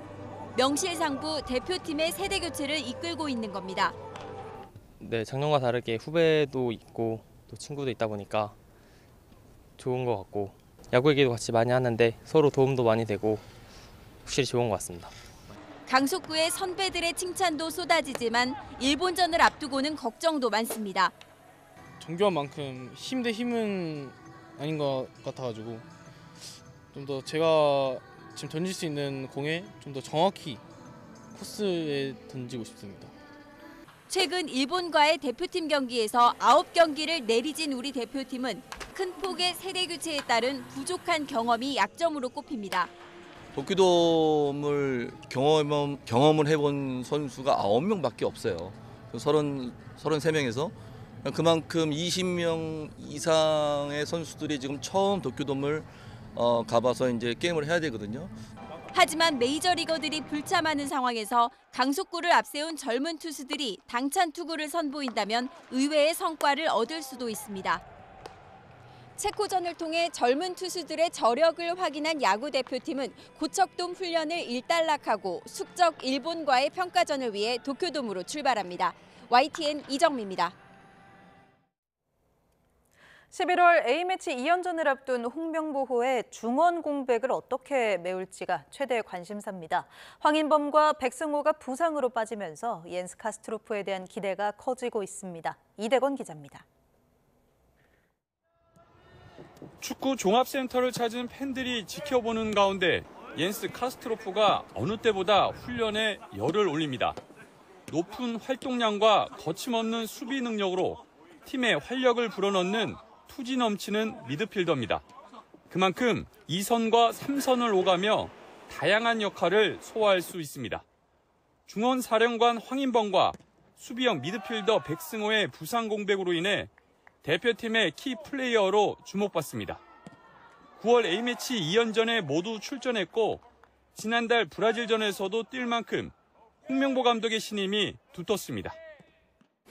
명실상부 대표팀의 세대 교체를 이끌고 있는 겁니다. 네, 작년과 다르게 후배도 있고 또 친구도 있다 보니까 좋은 것 같고 야구 얘기도 같이 많이 하는데 서로 도움도 많이 되고 확실히 좋은 것 같습니다. 강속구에 선배들의 칭찬도 쏟아지지만 일본전을 앞두고는 걱정도 많습니다. 정교한만큼 힘 대 힘은 아닌 것 같아가지고 좀 더 제가 지금 던질 수 있는 공에 좀 더 정확히 코스에 던지고 싶습니다. 최근 일본과의 대표팀 경기에서 9경기를 내리진 우리 대표팀은 큰 폭의 세대 교체에 따른 부족한 경험이 약점으로 꼽힙니다. 도쿄돔을 경험을 해본 선수가 9명밖에 없어요. 33명에서 그만큼 20명 이상의 선수들이 지금 처음 도쿄돔을 가봐서 이제 게임을 해야 되거든요. 하지만 메이저리거들이 불참하는 상황에서 강속구를 앞세운 젊은 투수들이 당찬 투구를 선보인다면 의외의 성과를 얻을 수도 있습니다. 체코전을 통해 젊은 투수들의 저력을 확인한 야구 대표팀은 고척돔 훈련을 일단락하고 숙적 일본과의 평가전을 위해 도쿄돔으로 출발합니다. YTN 이정미입니다. 11월 A매치 2연전을 앞둔 홍명보호의 중원 공백을 어떻게 메울지가 최대 관심사입니다. 황인범과 백승호가 부상으로 빠지면서 옌스 카스트로프에 대한 기대가 커지고 있습니다. 이대건 기자입니다. 축구 종합센터를 찾은 팬들이 지켜보는 가운데 옌스 카스트로프가 어느 때보다 훈련에 열을 올립니다. 높은 활동량과 거침없는 수비 능력으로 팀의 활력을 불어넣는 투지 넘치는 미드필더입니다. 그만큼 2선과 3선을 오가며 다양한 역할을 소화할 수 있습니다. 중원 사령관 황인범과 수비형 미드필더 백승호의 부상 공백으로 인해 대표팀의 키 플레이어로 주목받습니다. 9월 A매치 2연전에 모두 출전했고 지난달 브라질전에서도 뛸 만큼 홍명보 감독의 신임이 두텁습니다.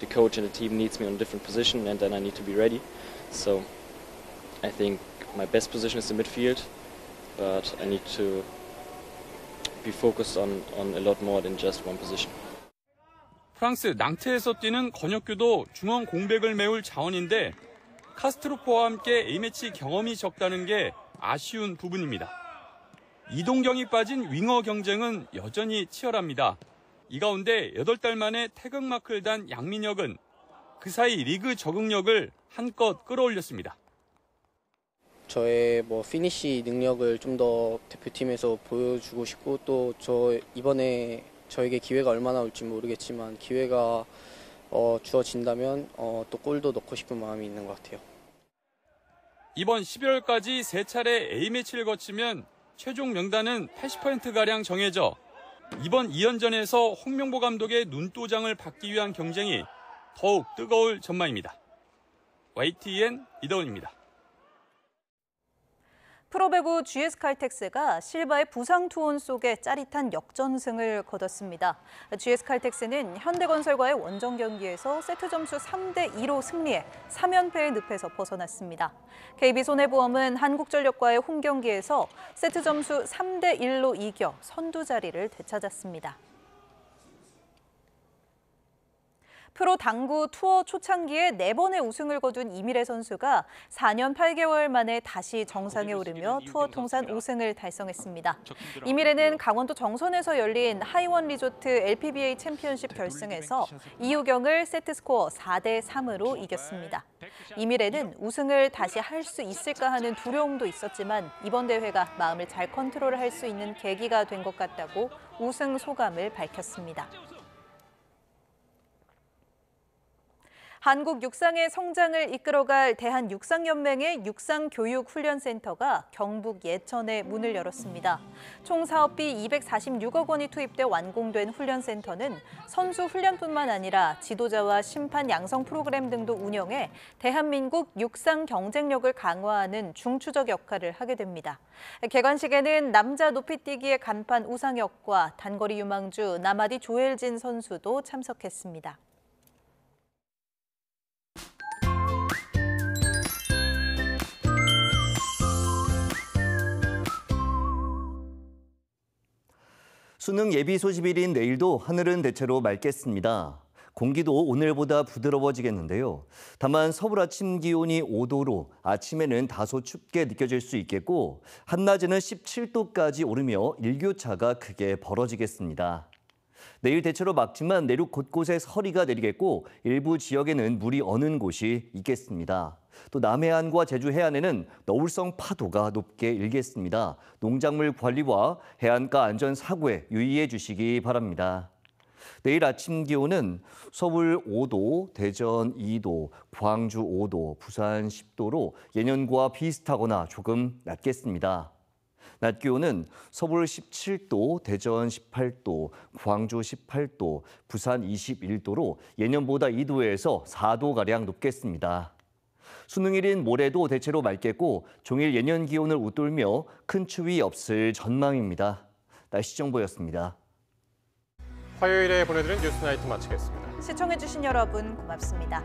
The coach and the team needs me on a different position and then I need to be ready. So I think my best position is the midfield, but I need to be focused on a lot more than just one position. 프랑스 낭트에서 뛰는 권혁규도 중원 공백을 메울 자원인데 카스트로프와 함께 A매치 경험이 적다는 게 아쉬운 부분입니다. 이동경이 빠진 윙어 경쟁은 여전히 치열합니다. 이 가운데 8달 만에 태극마크를 단 양민혁은 그 사이 리그 적응력을 한껏 끌어올렸습니다. 저의 피니시 능력을 좀 더 대표팀에서 보여주고 싶고 또 이번에 저에게 기회가 얼마나 올지 모르겠지만 기회가 주어진다면 또 골도 넣고 싶은 마음이 있는 것 같아요. 이번 12월까지 3차례 A매치를 거치면 최종 명단은 80%가량 정해져 이번 2연전에서 홍명보 감독의 눈도장을 받기 위한 경쟁이 더욱 뜨거울 전망입니다. YTN 이더훈입니다. 프로배구 GS칼텍스가 실바의 부상 투혼 속에 짜릿한 역전승을 거뒀습니다. GS칼텍스는 현대건설과의 원정 경기에서 세트 점수 3대2로 승리해 3연패의 늪에서 벗어났습니다. KB손해보험은 한국전력과의 홈 경기에서 세트 점수 3대1로 이겨 선두 자리를 되찾았습니다. 프로 당구 투어 초창기에 4번의 우승을 거둔 이미래 선수가 4년 8개월 만에 다시 정상에 오르며 투어 통산 5승을 달성했습니다. 이미래는 강원도 정선에서 열린 하이원 리조트 LPBA 챔피언십 결승에서 이우경을 세트스코어 4대3으로 이겼습니다. 이미래는 우승을 다시 할 수 있을까 하는 두려움도 있었지만 이번 대회가 마음을 잘 컨트롤할 수 있는 계기가 된 것 같다고 우승 소감을 밝혔습니다. 한국 육상의 성장을 이끌어갈 대한육상연맹의 육상교육훈련센터가 경북 예천에 문을 열었습니다. 총 사업비 246억 원이 투입돼 완공된 훈련센터는 선수 훈련뿐만 아니라 지도자와 심판 양성 프로그램 등도 운영해 대한민국 육상 경쟁력을 강화하는 중추적 역할을 하게 됩니다. 개관식에는 남자 높이뛰기의 간판 우상혁과 단거리 유망주 남아디 조엘진 선수도 참석했습니다. 수능 예비 소집일인 내일도 하늘은 대체로 맑겠습니다. 공기도 오늘보다 부드러워지겠는데요. 다만 서울 아침 기온이 5도로 아침에는 다소 춥게 느껴질 수 있겠고 한낮에는 17도까지 오르며 일교차가 크게 벌어지겠습니다. 내일 대체로 맑지만 내륙 곳곳에 서리가 내리겠고 일부 지역에는 물이 어는 곳이 있겠습니다. 또 남해안과 제주 해안에는 너울성 파도가 높게 일겠습니다. 농작물 관리와 해안가 안전 사고에 유의해 주시기 바랍니다. 내일 아침 기온은 서울 5도, 대전 2도, 광주 5도, 부산 10도로 예년과 비슷하거나 조금 낮겠습니다. 낮 기온은 서울 17도, 대전 18도, 광주 18도, 부산 21도로 예년보다 2도에서 4도가량 높겠습니다. 수능일인 모레도 대체로 맑겠고 종일 예년 기온을 웃돌며 큰 추위 없을 전망입니다. 날씨 정보였습니다. 화요일에 보내드린 뉴스나이트 마치겠습니다. 시청해주신 여러분 고맙습니다.